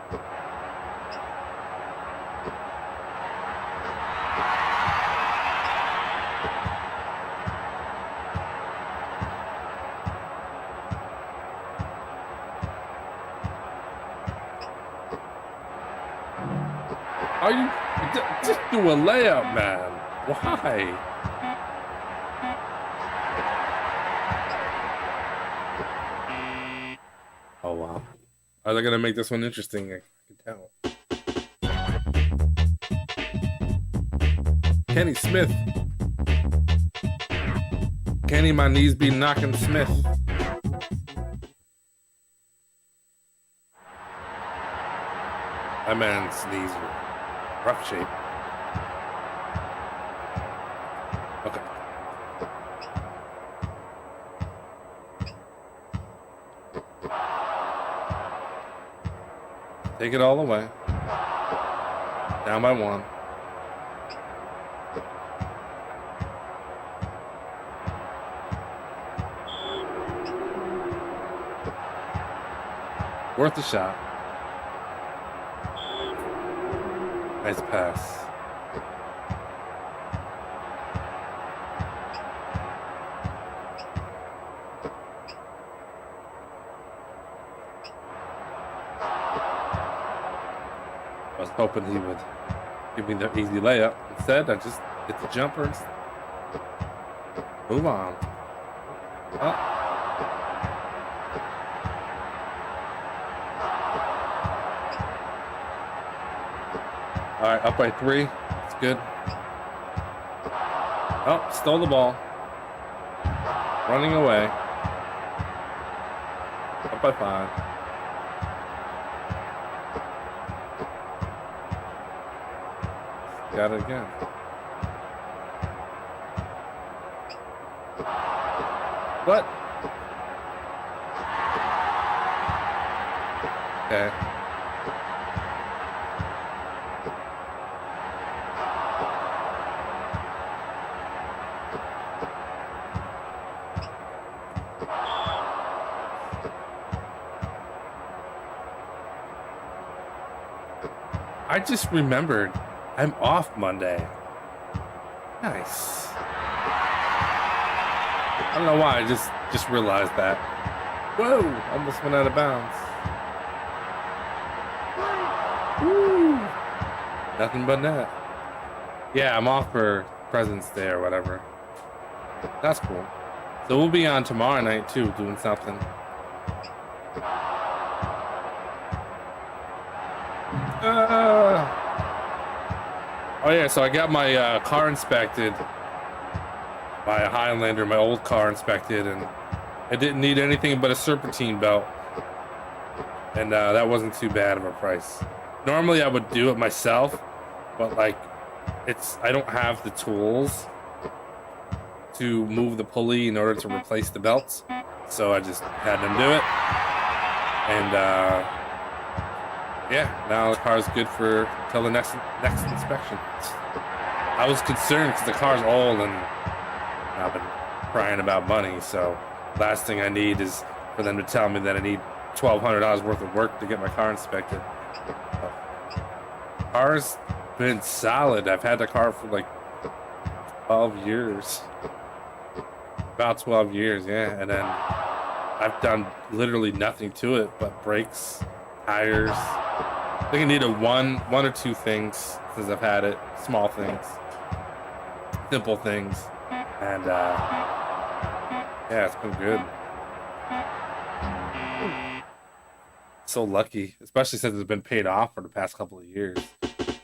Are you just do a layup, man? Why? Oh wow. Are they gonna make this one interesting? I can tell. Kenny Smith. Kenny, my knees be knocking Smith. That man's knees are rough shape. Okay. Take it all the way. Down by 1. Worth a shot. Nice pass. I was hoping he would give me the easy layup. Instead, I just hit the jumpers. Move on. Oh. right, up by 3. It's good. Oh, stole the ball. Running away. Up by 5. Got it again. What? Okay. I just remembered I'm off Monday. Nice. I don't know why, I just realized that. Whoa, almost went out of bounds. Woo. Nothing but net. Yeah, I'm off for President's Day or whatever. That's cool. So we'll be on tomorrow night too, doing something. Oh yeah, so I got my car inspected by a Highlander, my old car inspected, and it didn't need anything but a serpentine belt. And that wasn't too bad of a price. Normally I would do it myself, but like I don't have the tools to move the pulley in order to replace the belts. So I just had them do it. And yeah, now the car's good for till the next inspection. I was concerned because the car's old and I've been crying about money. So last thing I need is for them to tell me that I need $1,200 worth of work to get my car inspected. Car's been solid. I've had the car for like 12 years. About 12 years, yeah. And then I've done literally nothing to it but brakes, tires. I think I needed one or two things since I've had it. Small things, simple things, and yeah, it's been good. So lucky, especially since it's been paid off for the past couple of years,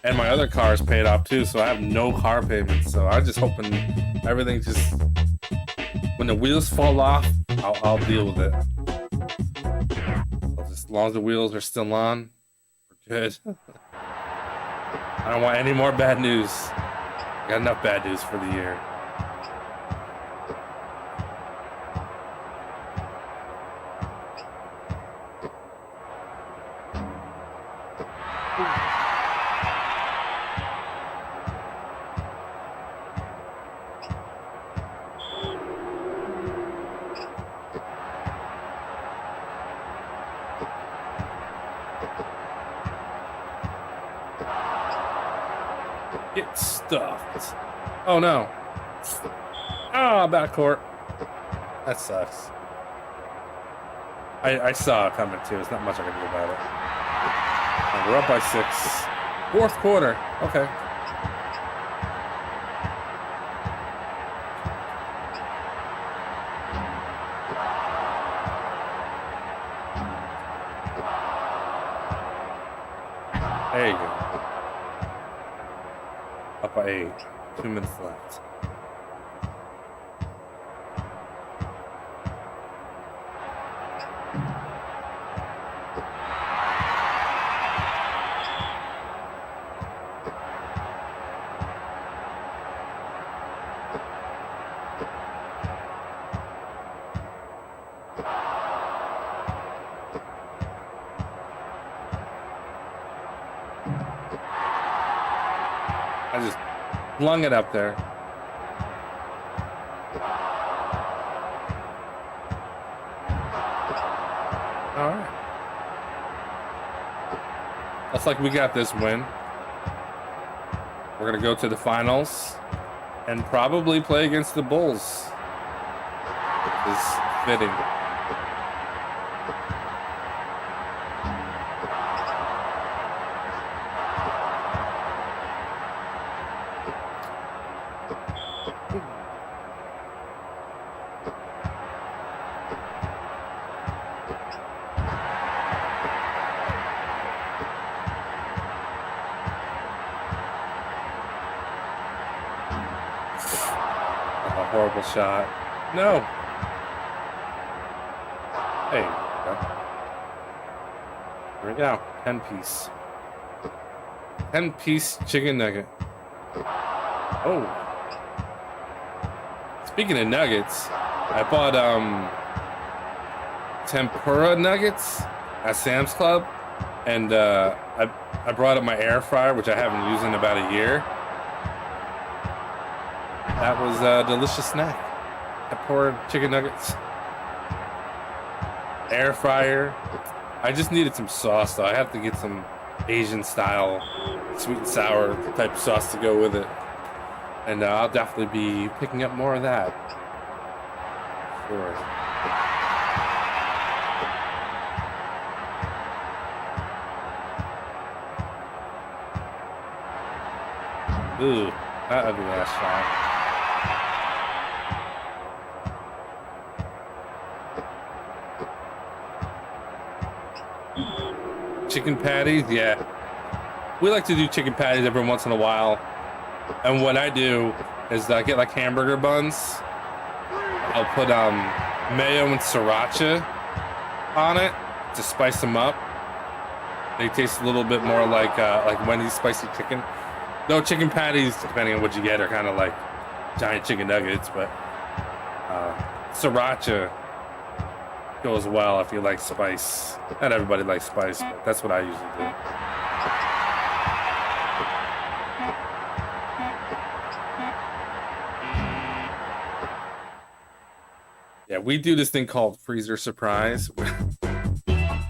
and my other car is paid off too, so I have no car payments. So I'm just hoping everything just, when the wheels fall off, I'll deal with it. As long as the wheels are still on, we're good. I don't want any more bad news. I got enough bad news for the year. Get stuffed. Oh no. Ah, backcourt. That sucks. I saw it coming too. There's not much I can do about it. And we're up by 6. Fourth quarter. Okay. There you go. Up by 8. 2 minutes left. I just flung it up there. All right. Looks like we got this win. We're going to go to the finals and probably play against the Bulls. It's fitting. triple shot. No. Hey. Here we go. 10-piece. 10-piece chicken nugget. Oh. Speaking of nuggets, I bought tempura nuggets at Sam's Club, and I brought up my air fryer, which I haven't used in about a year. That was a delicious snack. Tempura chicken nuggets. Air fryer. I just needed some sauce, though. I have to get some Asian style sweet and sour type sauce to go with it, and I'll definitely be picking up more of that. Sure. Ooh, that ugly ass shot. Chicken patties, yeah. We like to do chicken patties every once in a while. And what I do is I get like hamburger buns. I'll put mayo and sriracha on it to spice them up. They taste a little bit more like Wendy's spicy chicken. No, chicken patties, depending on what you get, are kind of like giant chicken nuggets, but sriracha goes well if you like spice. Not everybody likes spice, but that's what I usually do. Yeah, we do this thing called freezer surprise.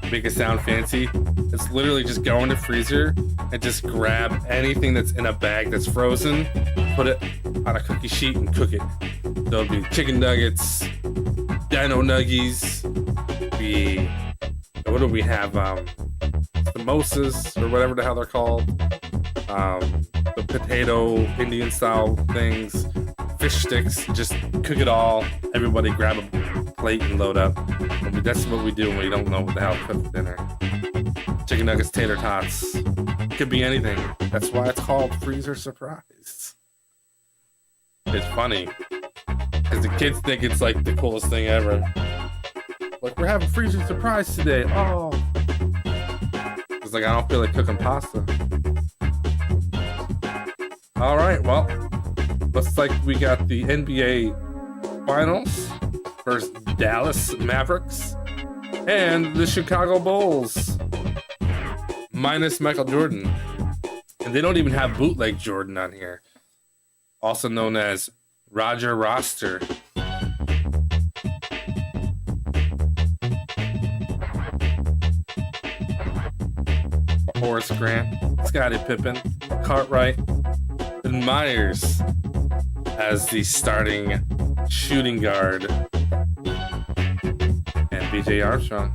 Make it sound fancy. It's literally just go in the freezer and just grab anything that's in a bag that's frozen, put it on a cookie sheet and cook it. So it'll be chicken nuggets, dino nuggies, what do we have? Samosas or whatever the hell they're called. The potato Indian style things, fish sticks, just cook it all. Everybody grab a plate and load up. That's what we do when we don't know what the hell to cook for dinner. Chicken nuggets, tater tots. Could be anything. That's why it's called freezer surprise. It's funny, because the kids think it's like the coolest thing ever. Like, we're having freezer surprise today. Oh. It's like, I don't feel like cooking pasta. All right, well, looks like we got the NBA Finals versus Dallas Mavericks and the Chicago Bulls minus Michael Jordan. And they don't even have bootleg Jordan on here, also known as Roger Roster. Horace Grant, Scottie Pippen, Cartwright, and Myers as the starting shooting guard, and BJ Armstrong.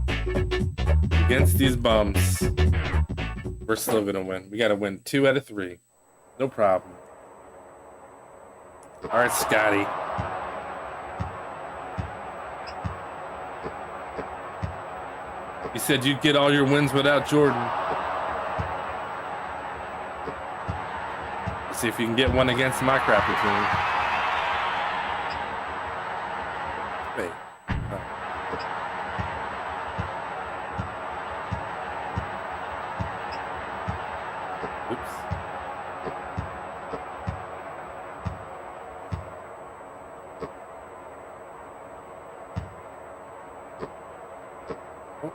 Against these bums, we're still gonna win. We gotta win 2 out of 3. No problem. All right, Scotty. You said you'd get all your wins without Jordan. See if you can get one against my crappy team. Wait. Oops. Oh.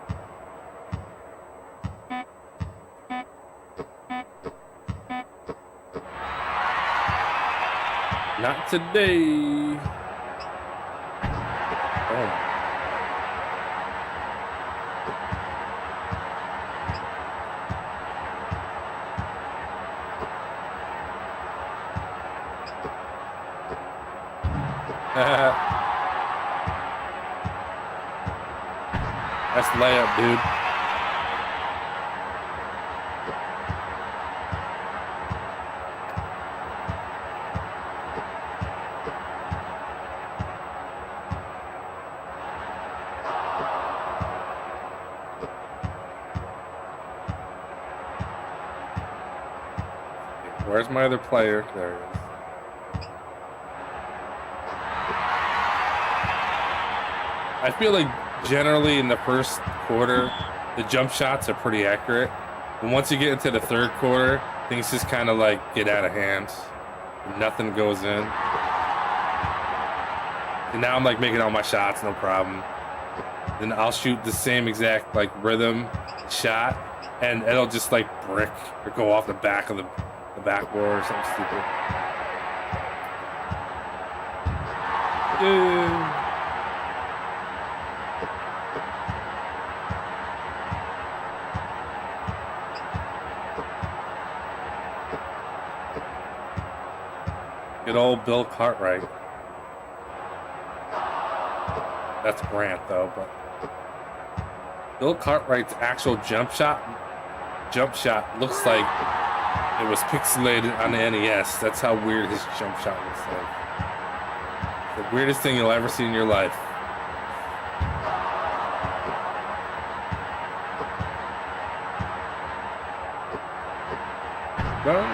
Not today. Oh. That's layup, dude. Where's my other player? There he is. I feel like generally in the first quarter, the jump shots are pretty accurate. But once you get into the third quarter, things just kind of like get out of hand. Nothing goes in. And now I'm like making all my shots, no problem. Then I'll shoot the same exact like rhythm shot, and it'll just like brick or go off the back of the backboard or something stupid. Good old Bill Cartwright. That's Grant though, but Bill Cartwright's actual jump shot looks like it was pixelated on the NES. That's how weird his jump shot looks like. The weirdest thing you'll ever see in your life. Well,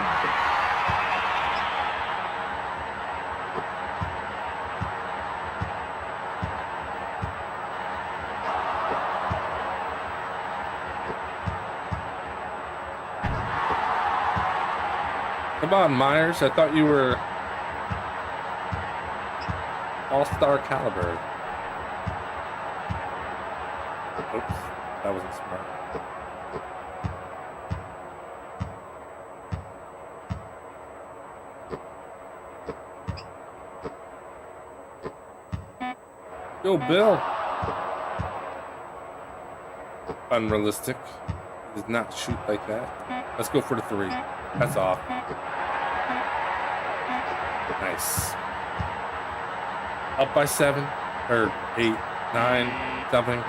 come on, Myers. I thought you were all-star caliber. Oops, that wasn't smart. Go, Bill. Unrealistic. He does not shoot like that. Let's go for the 3. That's off. Nice. Up by 7 or 8, 9, something.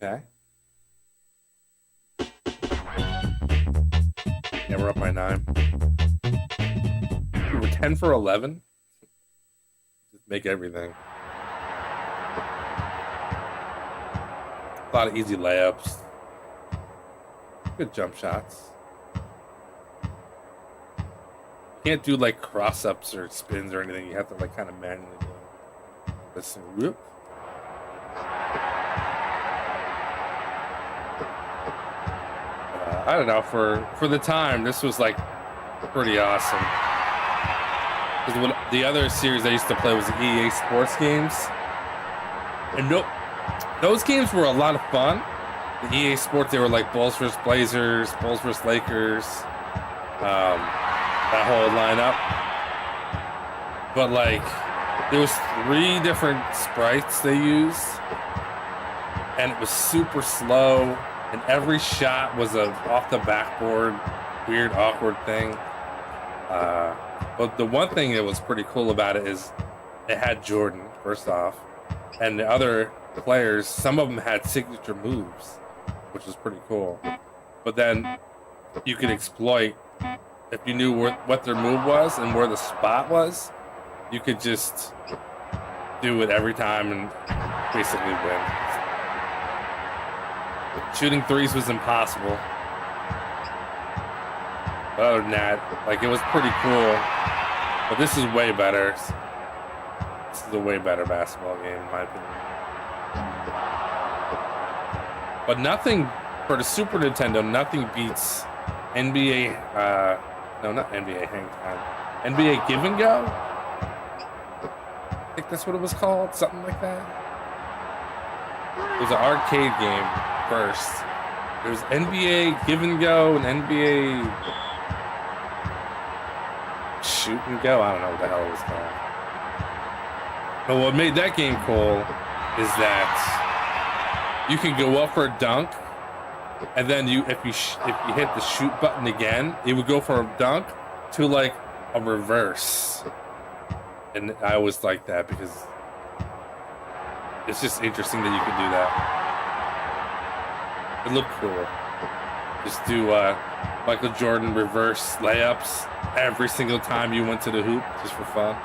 Okay. Yeah, we're up by 9. We were 10 for 11. Just make everything. A lot of easy layups. Good jump shots. Can't do like cross ups or spins or anything. You have to like kind of manually do it. Listen, whoop. I don't know, for the time, this was like pretty awesome. Because the other series I used to play was the EA Sports games, and those games were a lot of fun. The EA Sports, they were like Bulls vs. Blazers, Bulls vs. Lakers, that whole lineup. But like, there was 3 different sprites they used, and it was super slow, and every shot was a off the backboard, weird, awkward thing. But the one thing that was pretty cool about it is it had Jordan, first off, and the other players, some of them had signature moves, which was pretty cool. But then you could exploit, if you knew what their move was and where the spot was, you could just do it every time and basically win. Shooting 3s was impossible. But other than that, like, it was pretty cool. But this is way better. This is a way better basketball game, in my opinion. But nothing, for the Super Nintendo, nothing beats NBA, no, not NBA Hang Time. NBA Give and Go? I think that's what it was called, something like that. It was an arcade game first. There was NBA Give and Go and NBA Shoot and Go. I don't know what the hell it was called. But what made that game cool is that you can go up for a dunk, and then if you hit the shoot button again, it would go from a dunk to like a reverse. And I always like that because it's just interesting that you can do that. It looked cool. Just do Michael Jordan reverse layups every single time you went to the hoop, just for fun.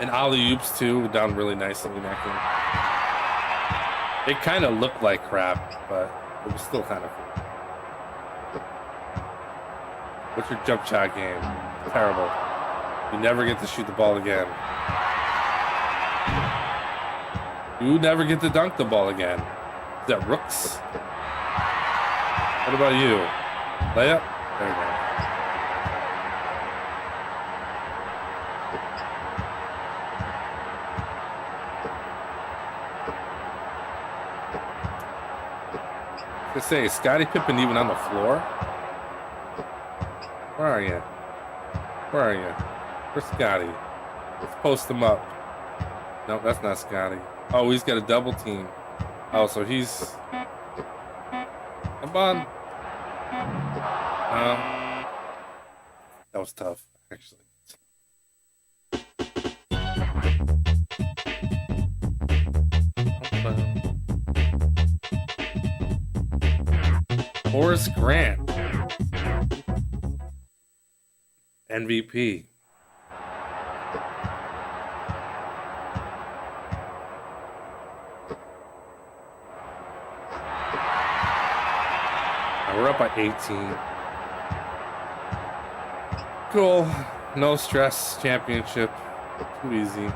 And alley-oops too, done really nicely in that game. It kind of looked like crap, but it was still kind of cool. What's your jump shot game? Terrible. You never get to shoot the ball again. You never get to dunk the ball again. Is that Rooks? What about you? Layup? There we go. To say, is Scottie Pippen even on the floor? Where are you? Where are you? Where's Scottie? Let's post him up. Nope, that's not Scottie. Oh, he's got a double team. Oh, so he's... Come on. That was tough, actually. Horace Grant. MVP. We're up by 18. Cool. No stress. Championship. Too easy.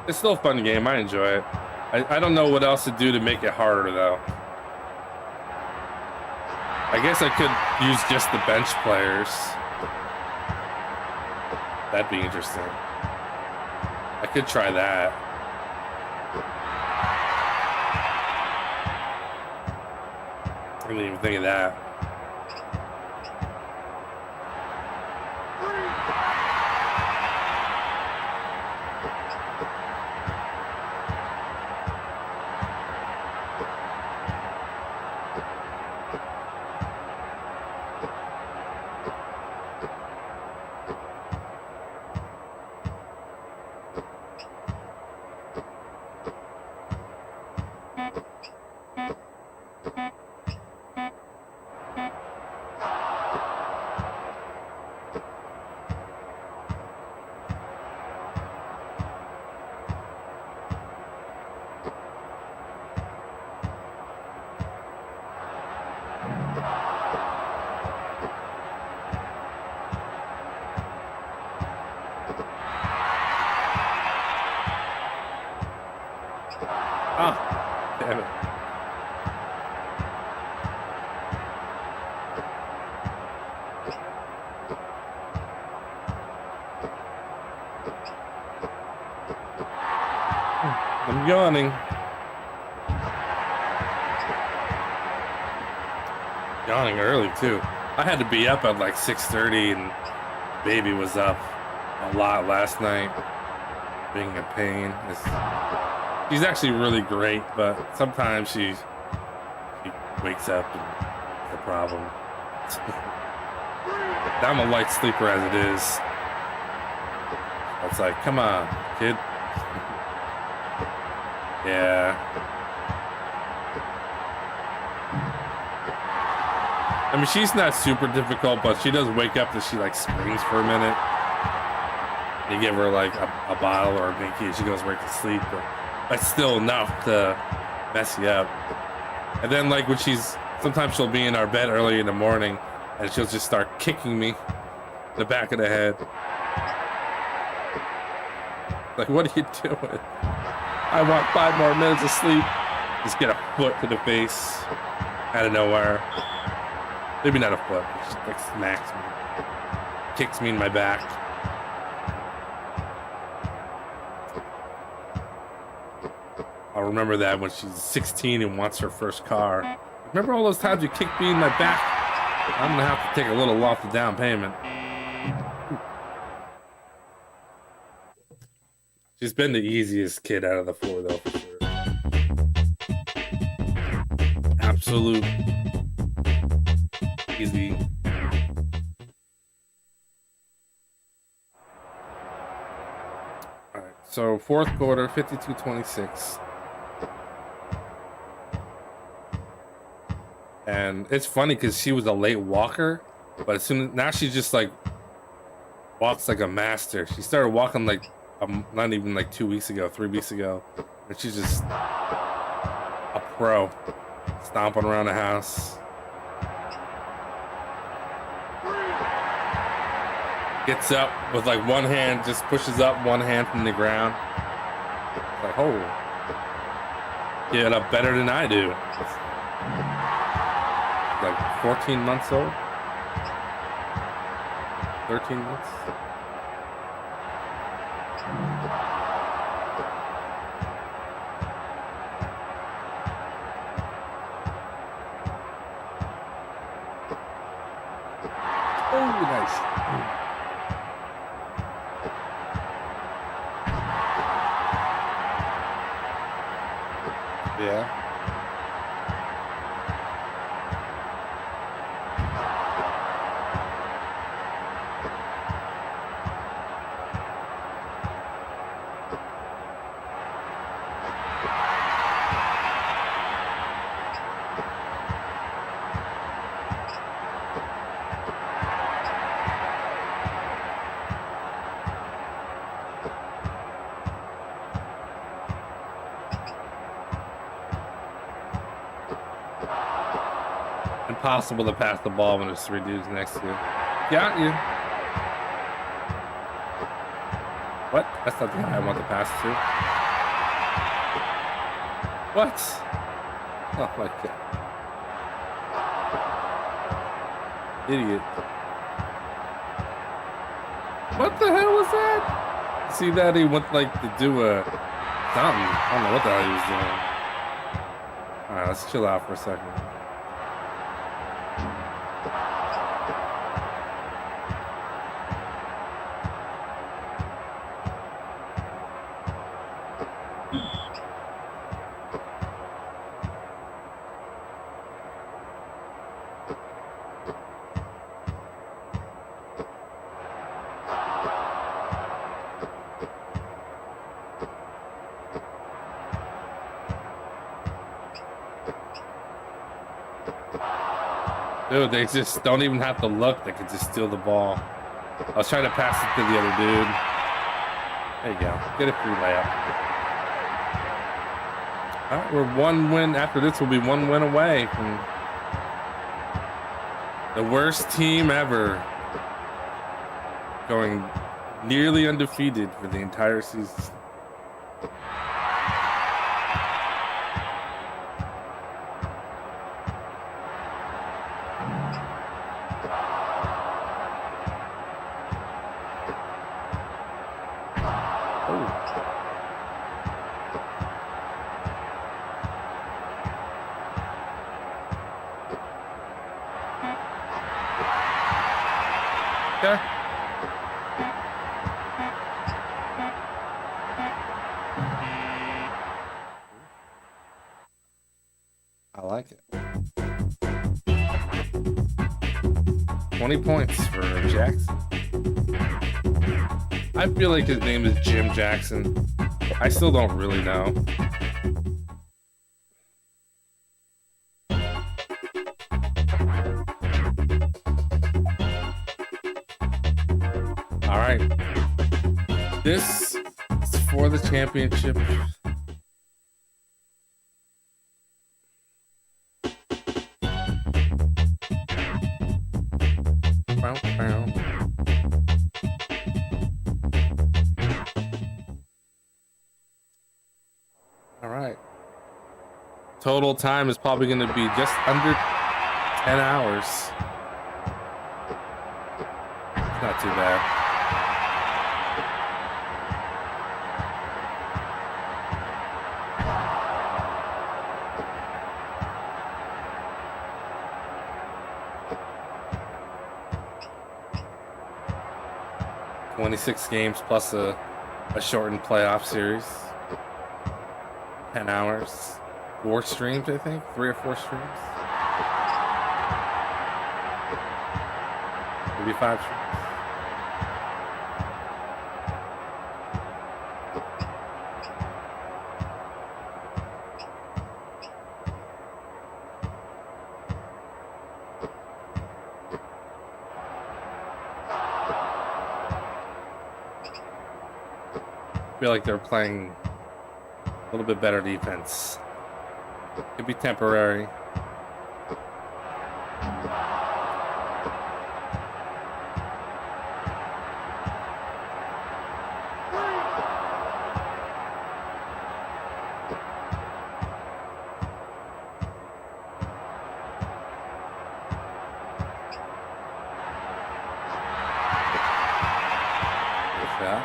It's still a fun game. I enjoy it. I don't know what else to do to make it harder, though. I guess I could use just the bench players. That'd be interesting. I could try that. I didn't even think of that. Ah, damn it. I'm yawning. Yawning early, too. I had to be up at like 6:30 and baby was up a lot last night. Being a pain. She's actually really great, but sometimes she wakes up and it's a problem. I'm a light sleeper as it is. It's like, come on, kid. Yeah. I mean, she's not super difficult, but she does wake up and she like screams for a minute. You give her like a bottle or a binky and she goes right to sleep, but that's still enough to mess you up. And then like when sometimes she'll be in our bed early in the morning and she'll just start kicking me in the back of the head. Like, what are you doing? I want 5 more minutes of sleep. Just get a foot to the face out of nowhere. Maybe not a foot, just like smacks me. Kicks me in my back. I'll remember that when she's 16 and wants her first car. Remember all those times you kicked me in my back? I'm gonna have to take a little off the down payment. She's been the easiest kid out of the 4, though, for sure. Absolute easy. All right, so 4th quarter, 52-26. And it's funny because she was a late walker, but now she's just like walks like a master. She started walking like not even like 2 weeks ago, 3 weeks ago, and she's just a pro, stomping around the house. Gets up with like one hand, just pushes up one hand from the ground. It's like, oh, get up better than I do. Like 14 months old, 13 months. Oh, nice. Yeah. Impossible to pass the ball when there's three dudes next to you. Got you. What? That's not the guy I want to pass to. What? Oh my god. Idiot. What the hell was that? See that he went like to do a something. I don't know what the hell he was doing. Alright, let's chill out for a second. Dude, they just don't even have to look. They could just steal the ball. I was trying to pass it to the other dude. There you go. Get a free layup. All right, we're one win. After this, we'll be one win away from the worst team ever. Going nearly undefeated for the entire season. Okay. I like it. 20 points for Jackson. I feel like his name is Jim Jackson. I still don't really know. All right. This is for the championship. All right. Total time is probably going to be just under 10 hours. Not too bad. "26 games plus a shortened playoff series. 10 hours. 4 streams, I think. 3 or 4 streams. Maybe 5 streams. I feel like they're playing a little bit better defense. Could be temporary. Yeah.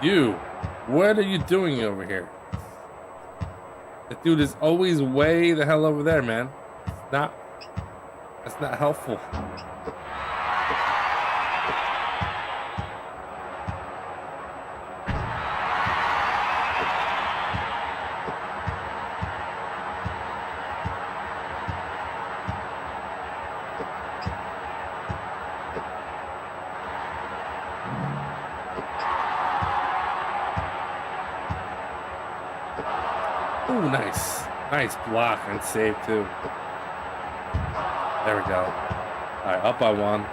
You, what are you doing over here? That dude is always way the hell over there, man. That's not helpful. Ooh, nice. Nice block and save, too. There we go. All right, up by one.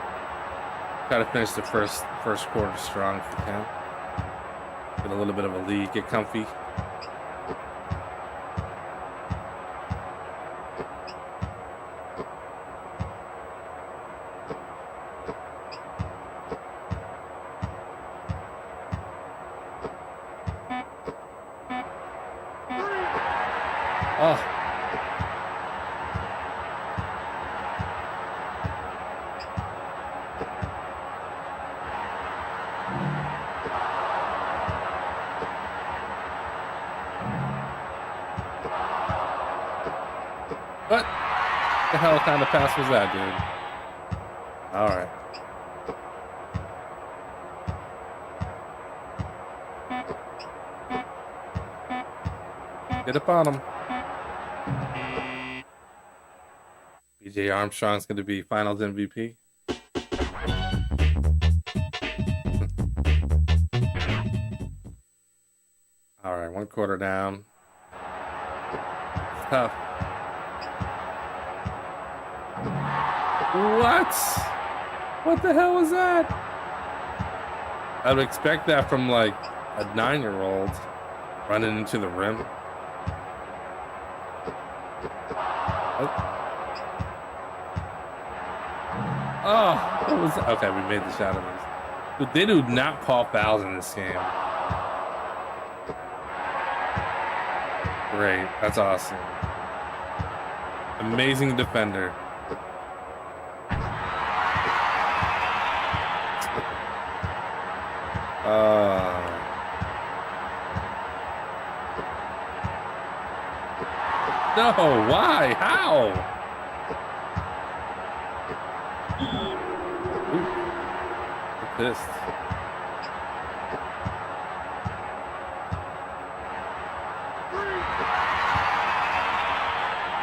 Try to finish the first quarter strong if we can. Get a little bit of a lead, get comfy. Oh. What the hell kind of pass was that, dude? All right. Get up on him. BJ Armstrong's going to be Finals MVP. All right, one quarter down. It's tough. What? What the hell was that? I would expect that from like a 9-year-old running into the rim. Oh, what was that? Okay, we made the shot of this. Dude, they do not call fouls in this game. Great, that's awesome. Amazing defender. No, why? How? Ooh, I'm pissed.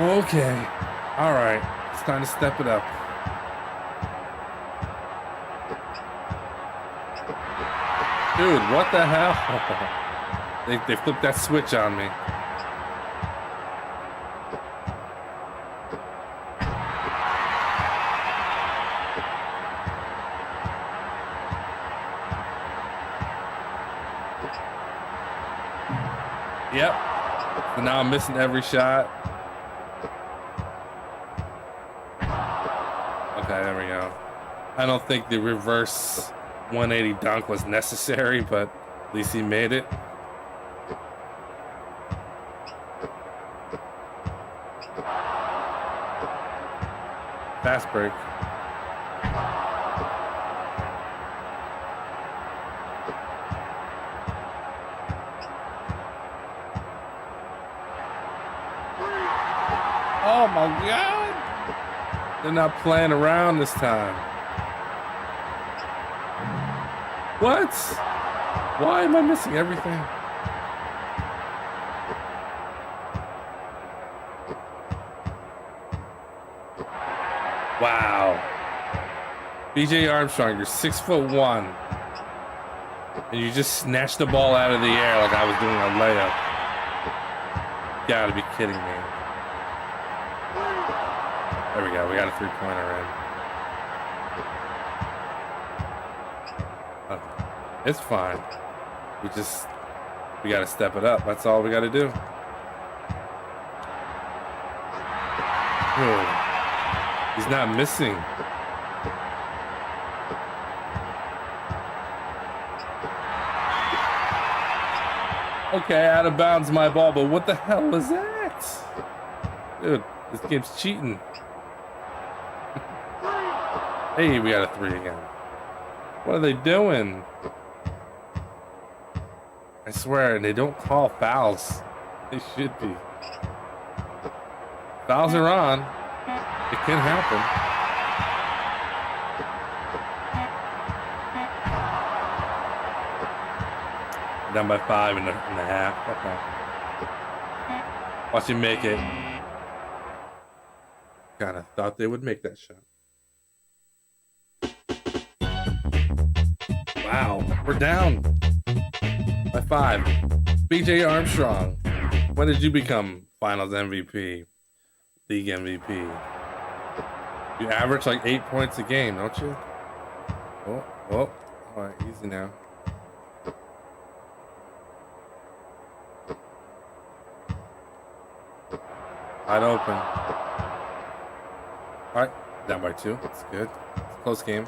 Okay. All right. It's time to step it up. Dude, what the hell? They flipped that switch on me. Yep. So now I'm missing every shot. Okay, there we go. I don't think the reverse 180 dunk was necessary, but at least he made it. Fast break. Oh my God! They're not playing around this time. What? Why am I missing everything? Wow. BJ Armstrong, you're 6'1", and you just snatched the ball out of the air like I was doing a layup. You gotta be kidding me. There we go. We got a 3-pointer in. It's fine. We gotta step it up. That's all we gotta do. Ooh. He's not missing. Okay, out of bounds my ball, but what the hell was that? Dude, This game's cheating. Hey, we got a 3 again. What are they doing? I swear, they don't call fouls. They should be. Fouls are on. It can happen. Down by 5 and a half. Okay. Watch him make it. Kind of thought they would make that shot. Wow, we're down by 5. BJ Armstrong, when did you become Finals MVP, League MVP? You average like 8 points a game, don't you? Oh, all right, easy now. Wide open. All right, down by 2. That's good. It's a close game.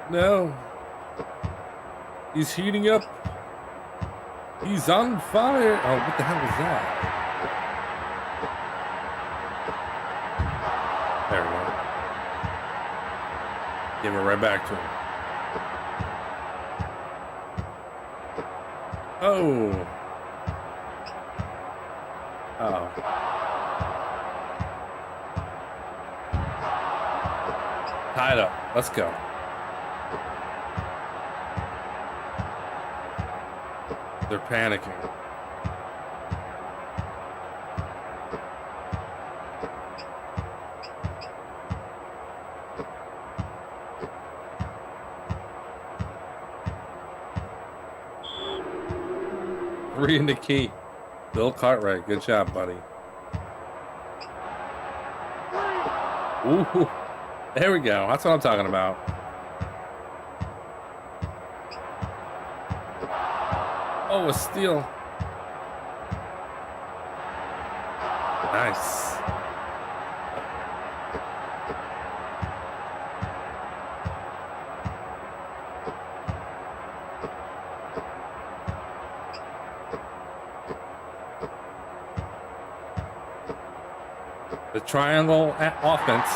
No. He's heating up. He's on fire. Oh, what the hell was that? There we go. Give it right back to him. Oh. Oh. Tied up. Let's go. They're panicking. Three in the key. Bill Cartwright, good job, buddy. Ooh, there we go. That's what I'm talking about. Oh, a steal. Nice. The triangle offense.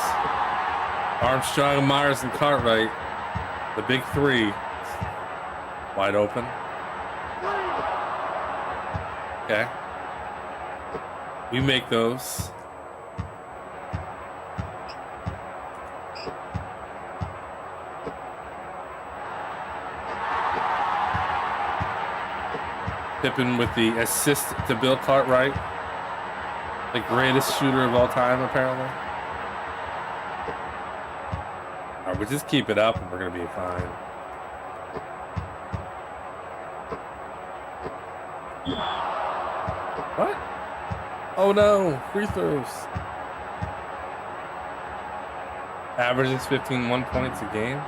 Armstrong, Myers, and Cartwright. The big 3. Wide open. Okay. We make those. Pippen with the assist to Bill Cartwright. The greatest shooter of all time, apparently. All right, we just keep it up and we're going to be fine. What? Oh no, free throws. Averages 1 points a game?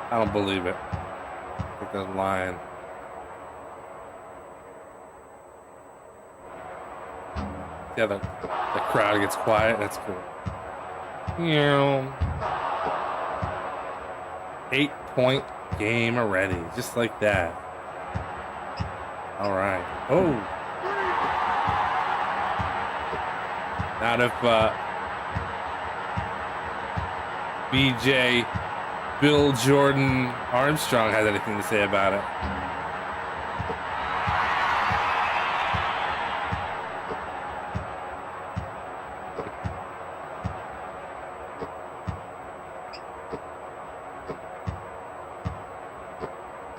I don't believe it. I think that's lying. Yeah, the crowd gets quiet. That's cool. 8-point game already. Just like that. All right. Oh. Not if BJ, Bill Jordan Armstrong has anything to say about it.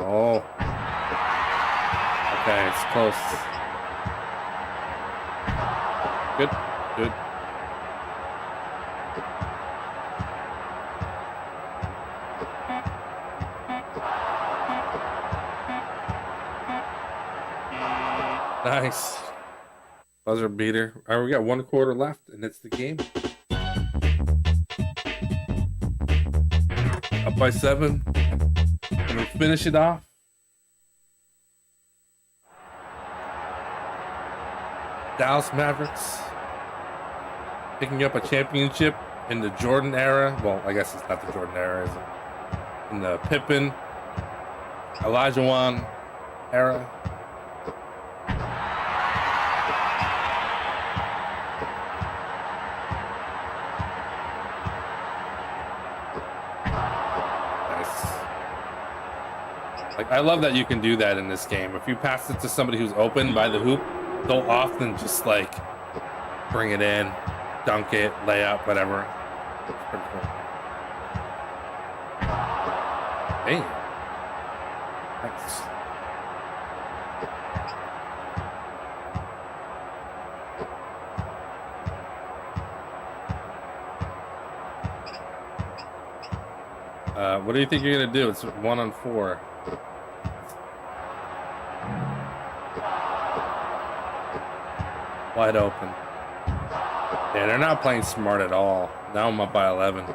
Oh. Okay, it's close. Good, good. Nice. Buzzer beater. All right, we got 1 quarter left, and it's the game. Up by 7. And we finish it off. Dallas Mavericks picking up a championship in the Jordan era. Well, I guess it's not the Jordan era, is it? In the Pippen, Olajuwon era. Like, I love that you can do that in this game. If you pass it to somebody who's open by the hoop, they'll often just like bring it in, dunk it, lay up, whatever. It's pretty cool. Damn. Nice. What do you think you're gonna do? It's 1-on-4. Wide open. Yeah, they're not playing smart at all. Now I'm up by 11.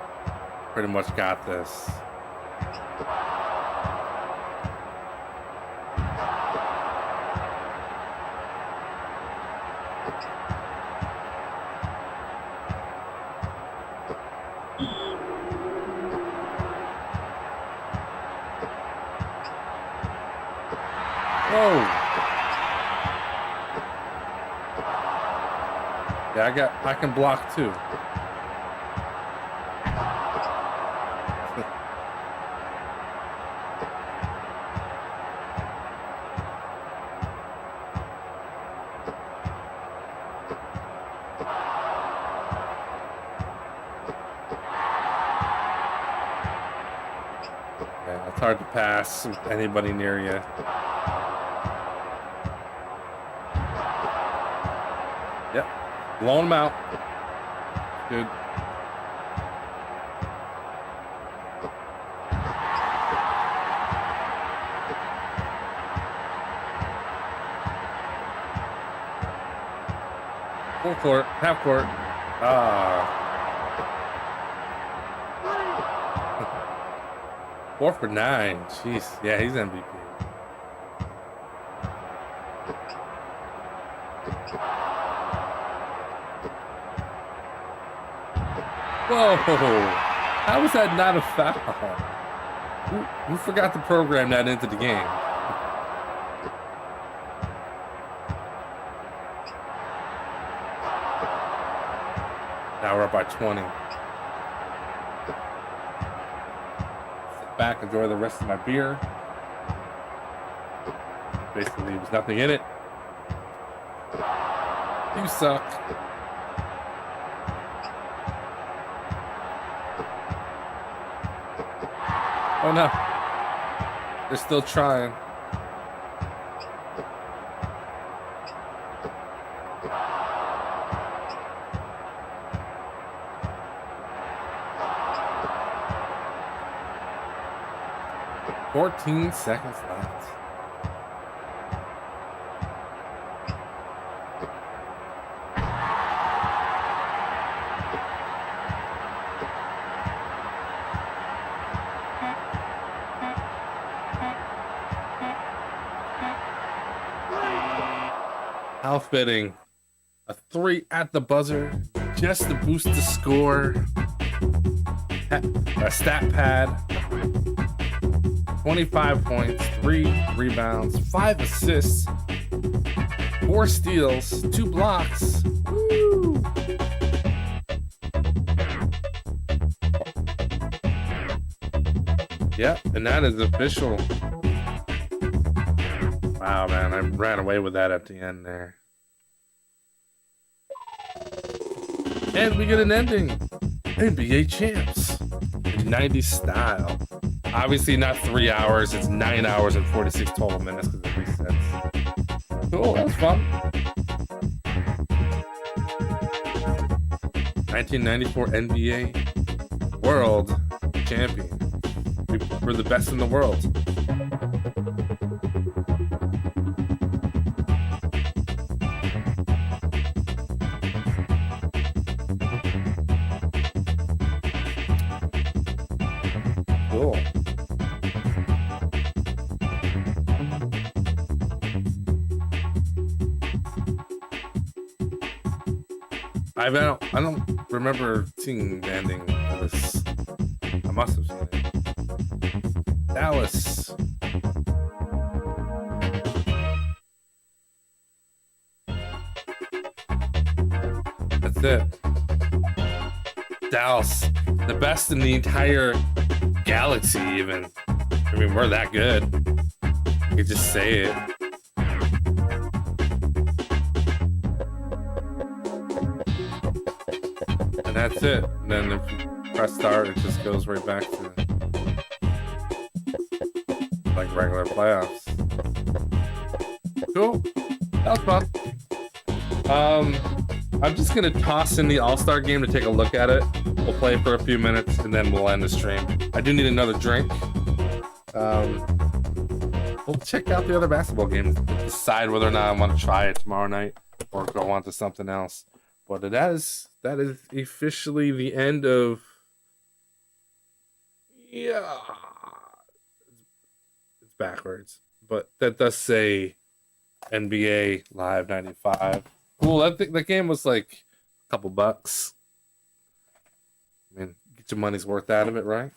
Pretty much got this. Whoa. Yeah, I can block too. Yeah, it's hard to pass with anybody near you. Yep, blowing them out. Good. Full court, half court. Ah. 4 for 9. Jeez. Yeah, he's MVP. Whoa! How was that not a foul? Who forgot to program that into the game? Now we're up by 20. Sit back, enjoy the rest of my beer. Basically, there's nothing in it. You suck. Oh no. They're still trying. "14 seconds left." How fitting. A 3 at the buzzer just to boost the score. A stat pad. 25 points, 3 rebounds, 5 assists, 4 steals, 2 blocks. Woo! Yep, and that is official. Wow, man, I ran away with that at the end there. And we get an ending. NBA champs. In 90s style. Obviously not 3 hours, it's 9 hours and 46 total minutes because it resets. Cool, that was fun. 1994 NBA World Champion. We're the best in the world. Cool. I don't remember seeing the ending of this. I must have seen it. Dallas. That's it. Dallas, the best in the entire galaxy, even. I mean, we're that good. could just say it. And that's it. And then if you press start, it just goes right back to like regular playoffs. Cool. That was fun. I'm just gonna toss in the All-Star game to take a look at it. We'll play for a few minutes and then we'll end the stream. I do need another drink. We'll check out the other basketball games, decide whether or not I want to try it tomorrow night or go on to something else. But that is officially the end of, yeah, it's backwards, but that does say NBA Live 95. Cool. I think the game was like a couple bucks. I mean, get your money's worth out of it, right?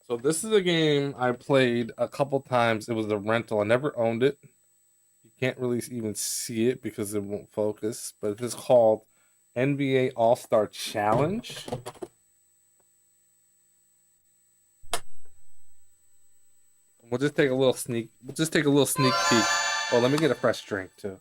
So this is a game I played a couple times. It was a rental. I never owned it. You can't really even see it because it won't focus. But it is called NBA All-Star Challenge. We'll just take a little sneak peek. Oh, let me get a fresh drink too.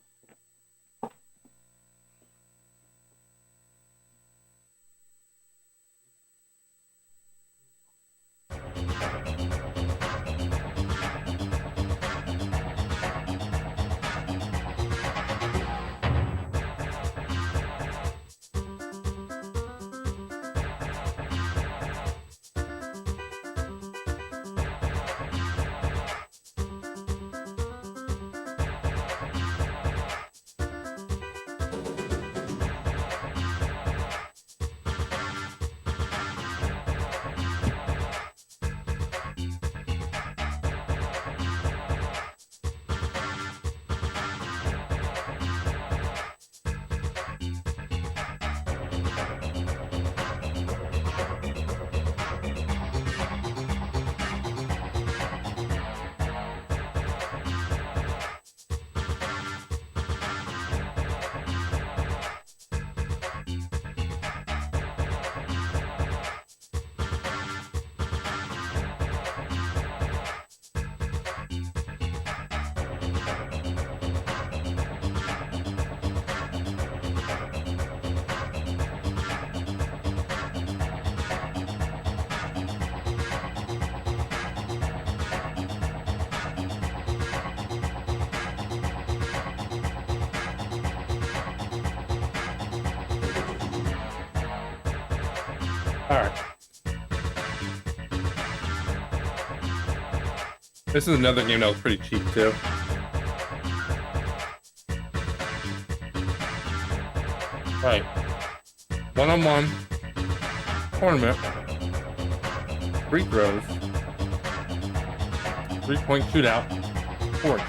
All right. This is another game that was pretty cheap too. All right. One-on-one tournament. Free throws. 3-point shootout. Fourth.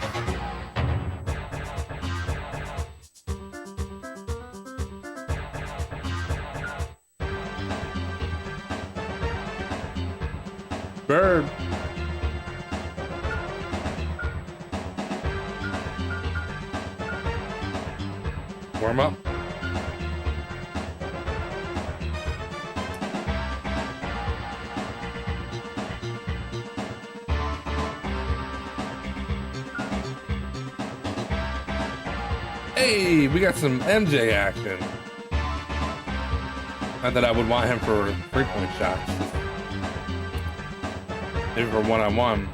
Bird. Warm up. Hey, we got some MJ action. Not that I would want him for 3-point shots. Maybe for one-on-one.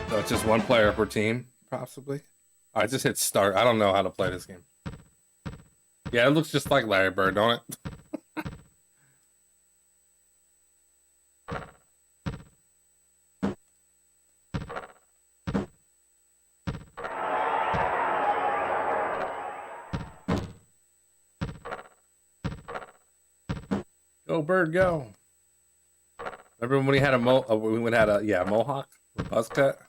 So it's just one player per team, possibly. I just hit start. I don't know how to play this game. Yeah, it looks just like Larry Bird, don't it? Go Bird, go! Remember when he had a mohawk, a buzz cut?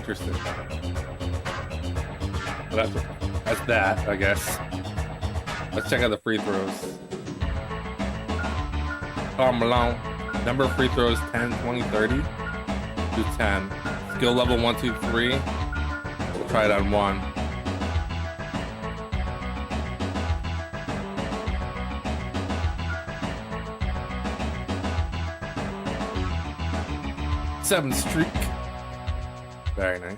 interesting. But that's that, I guess. Let's check out the free throws. Karl Malone. Number of free throws 10, 20, 30 to 10. Skill level 1, 2, 3. We'll try it on 1. Seven streak. Very nice.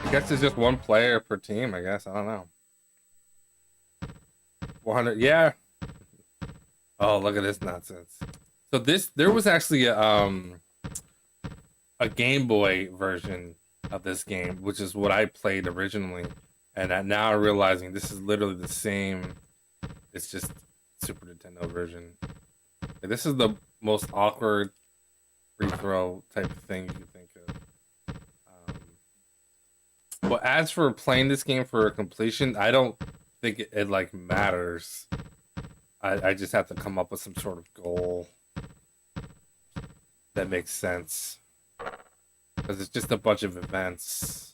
I guess it's just one player per team, I guess. I don't know. 400, yeah. Oh, look at this nonsense. So there was actually a Game Boy version of this game, which is what I played originally. And now I'm realizing this is literally the same. It's just Super Nintendo version. This is the most awkward free throw type of thing you can think of. But as for playing this game for completion, I don't think it like matters. I just have to come up with some sort of goal that makes sense, because it's just a bunch of events.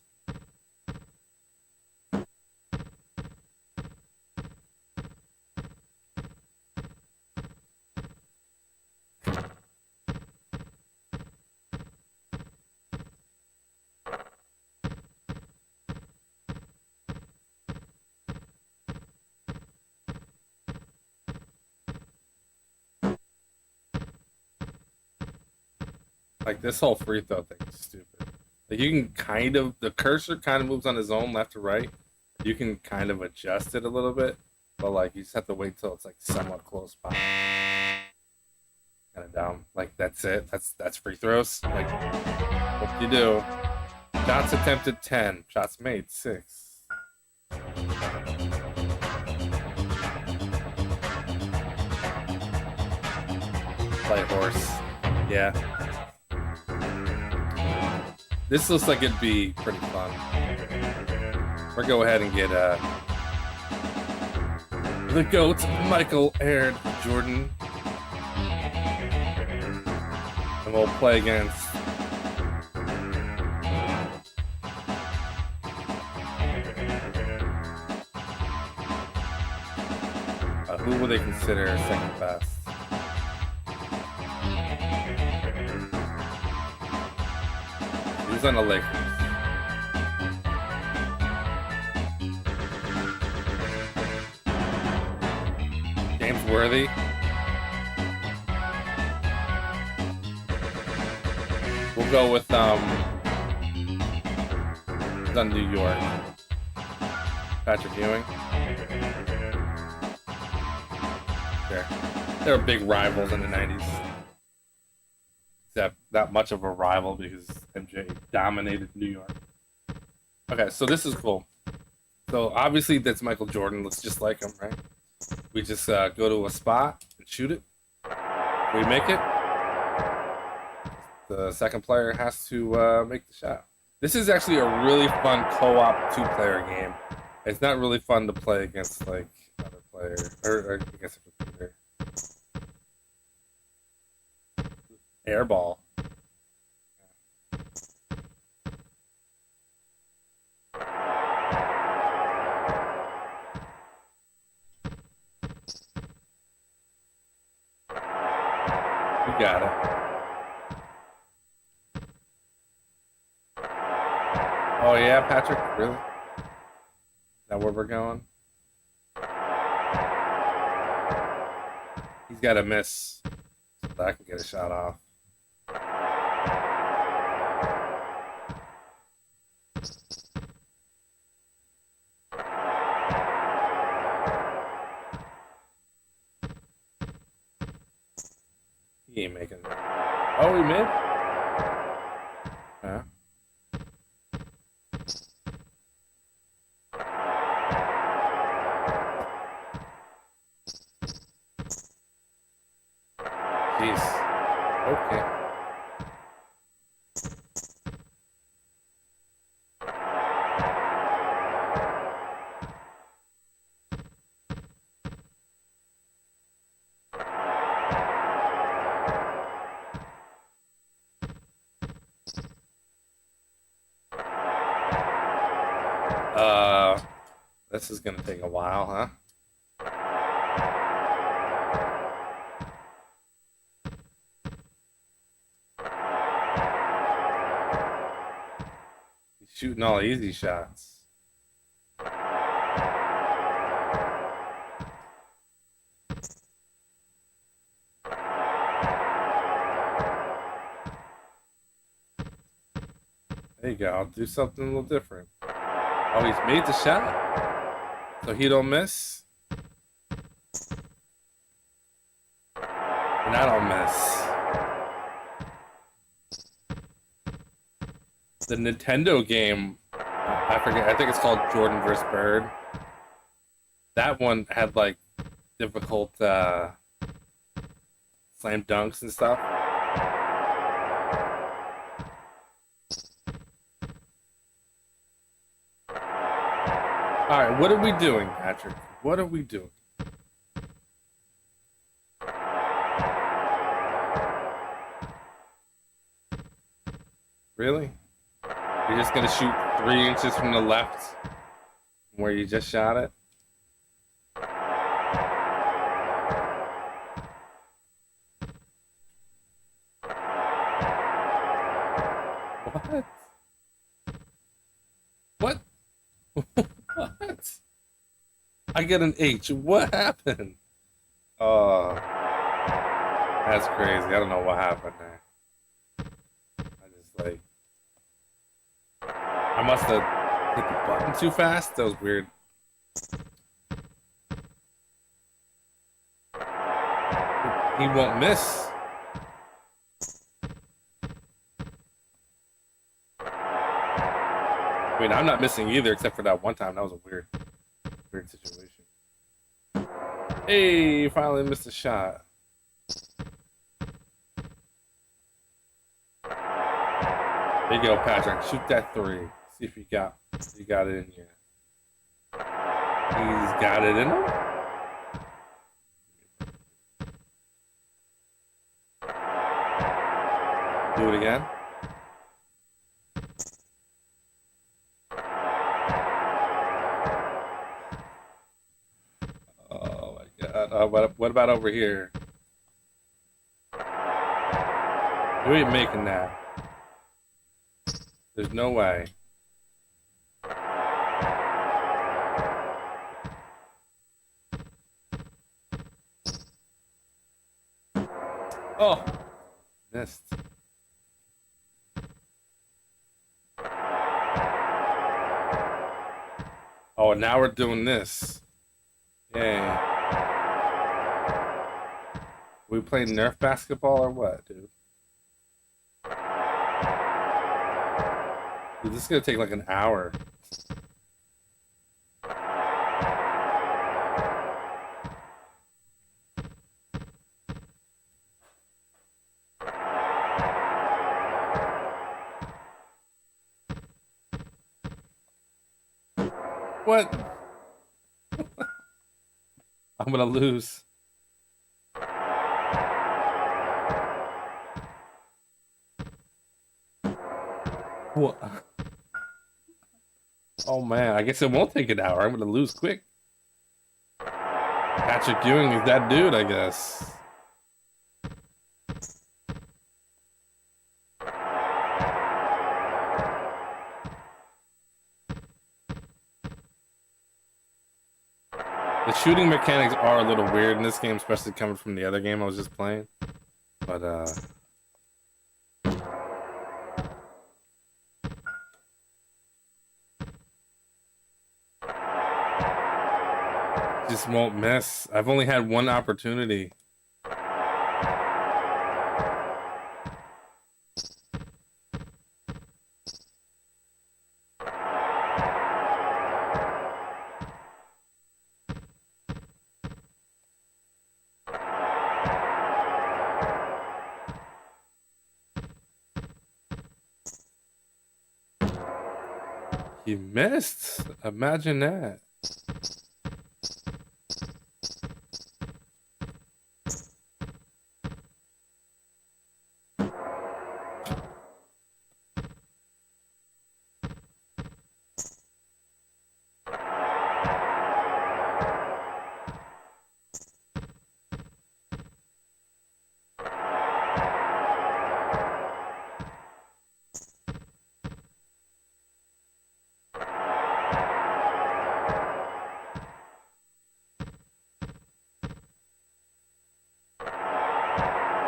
Like, this whole free throw thing is stupid. Like, you can kind of, the cursor kind of moves on its own left to right. You can kind of adjust it a little bit, but like, you just have to wait till it's like somewhat close by. Kind of down. Like, that's it. That's free throws. Like, what do you do? Shots attempted 10. Shots made 6. Play horse. Yeah. This looks like it'd be pretty fun. We'll go ahead and get the GOAT, Michael Aird Jordan. And we'll play against who would they consider second best? Who's on the Lakers? James Worthy. We'll go with who's on New York? Patrick Ewing. Sure. They were big rivals in the 90s. Except not much of a rival because MJ dominated New York. Okay, so this is cool. So obviously that's Michael Jordan. Looks just like him, right? We just go to a spot and shoot it. We make it. The second player has to make the shot. This is actually a really fun co-op 2-player game. It's not really fun to play against like other players or against a computer. Airball. You got it. Oh yeah, Patrick, really? Is that where we're going? He's got to miss so that I can get a shot off. He ain't making it. Oh, he made? Yeah. This is gonna take a while, huh? He's shooting all easy shots. There you go. I'll do something a little different. Oh, he's made the shot. So he don't miss. And I don't miss. The Nintendo game, I forget, I think it's called Jordan vs. Bird. That one had like difficult slam dunks and stuff. Alright, what are we doing, Patrick? What are we doing? Really? You're just gonna shoot 3 inches from the left where you just shot it? What? What? What? I get an H. What happened? Oh, that's crazy. I don't know what happened there. I just like, I must have hit the button too fast. That was weird. He won't miss. I mean, I'm not missing either, except for that one time. That was a weird situation. Hey, finally missed a shot. There you go, Patrick. Shoot that 3. See if you got it in here. He's got it in him. Do it again. Oh my God. What about over here? You ain't making that. There's no way. Oh, missed. Oh, and now we're doing this. Yay. We playing Nerf basketball or what, dude? Dude, this is gonna take like an hour. What? I'm gonna lose. What? Oh man, I guess it won't take an hour. I'm gonna lose quick. Patrick Ewing is that dude, I guess. The shooting mechanics are a little weird in this game, especially coming from the other game I was just playing. But just won't miss. I've only had one opportunity. He missed. Imagine that.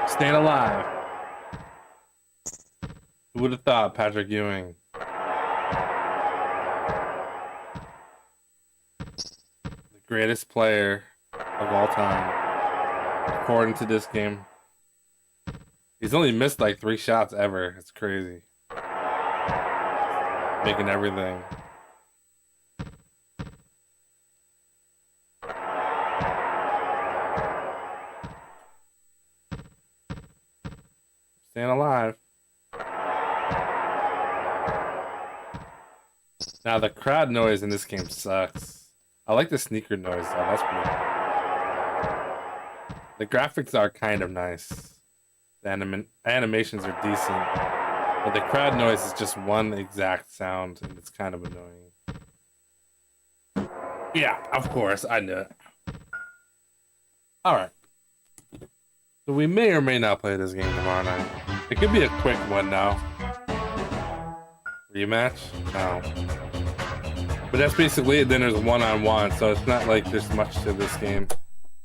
Staying alive. Who would have thought, Patrick Ewing? The greatest player of all time, according to this game. He's only missed like 3 shots ever. It's crazy. Making everything. Staying alive. Now the crowd noise in this game sucks. I like the sneaker noise though. That's pretty cool. The graphics are kind of nice. The animations are decent. But the crowd noise is just one exact sound and it's kind of annoying. Yeah, of course, I knew it. Alright. So we may or may not play this game tomorrow night. It could be a quick one now. Rematch? No. But that's basically it. Then there's one-on-one, so it's not like there's much to this game.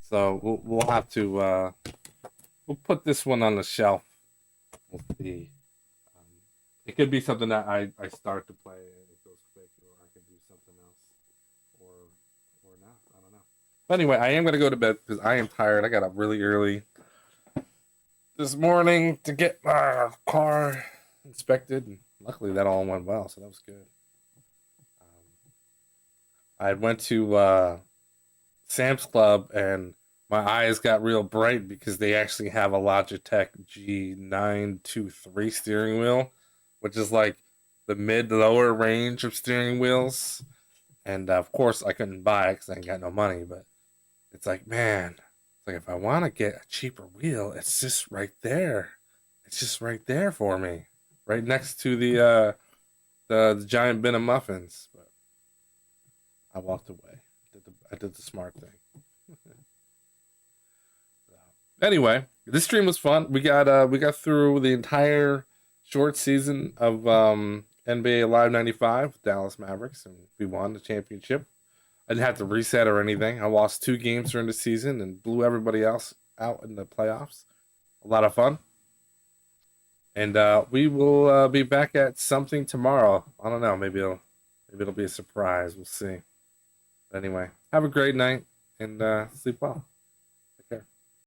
So we'll have to we'll put this one on the shelf. We'll see. It could be something that I start to play and it goes quick, or I could do something else, or not. I don't know. But anyway, I am gonna go to bed because I am tired. I got up really early this morning to get my car inspected, and luckily that all went well, so that was good. I went to Sam's Club and my eyes got real bright because they actually have a Logitech G923 steering wheel, which is like the mid-lower range of steering wheels. And of course I couldn't buy it because I ain't got no money, but it's like, man, it's like if I want to get a cheaper wheel, it's just right there. It's just right there for me, right next to the giant bin of muffins. But I walked away. I did the smart thing. Anyway, this stream was fun. We got through the entire short season of NBA Live 95 with Dallas Mavericks, and we won the championship. I didn't have to reset or anything. I lost 2 games during the season and blew everybody else out in the playoffs. A lot of fun. And we will be back at something tomorrow. I don't know. Maybe it'll be a surprise. We'll see. But anyway, have a great night and sleep well.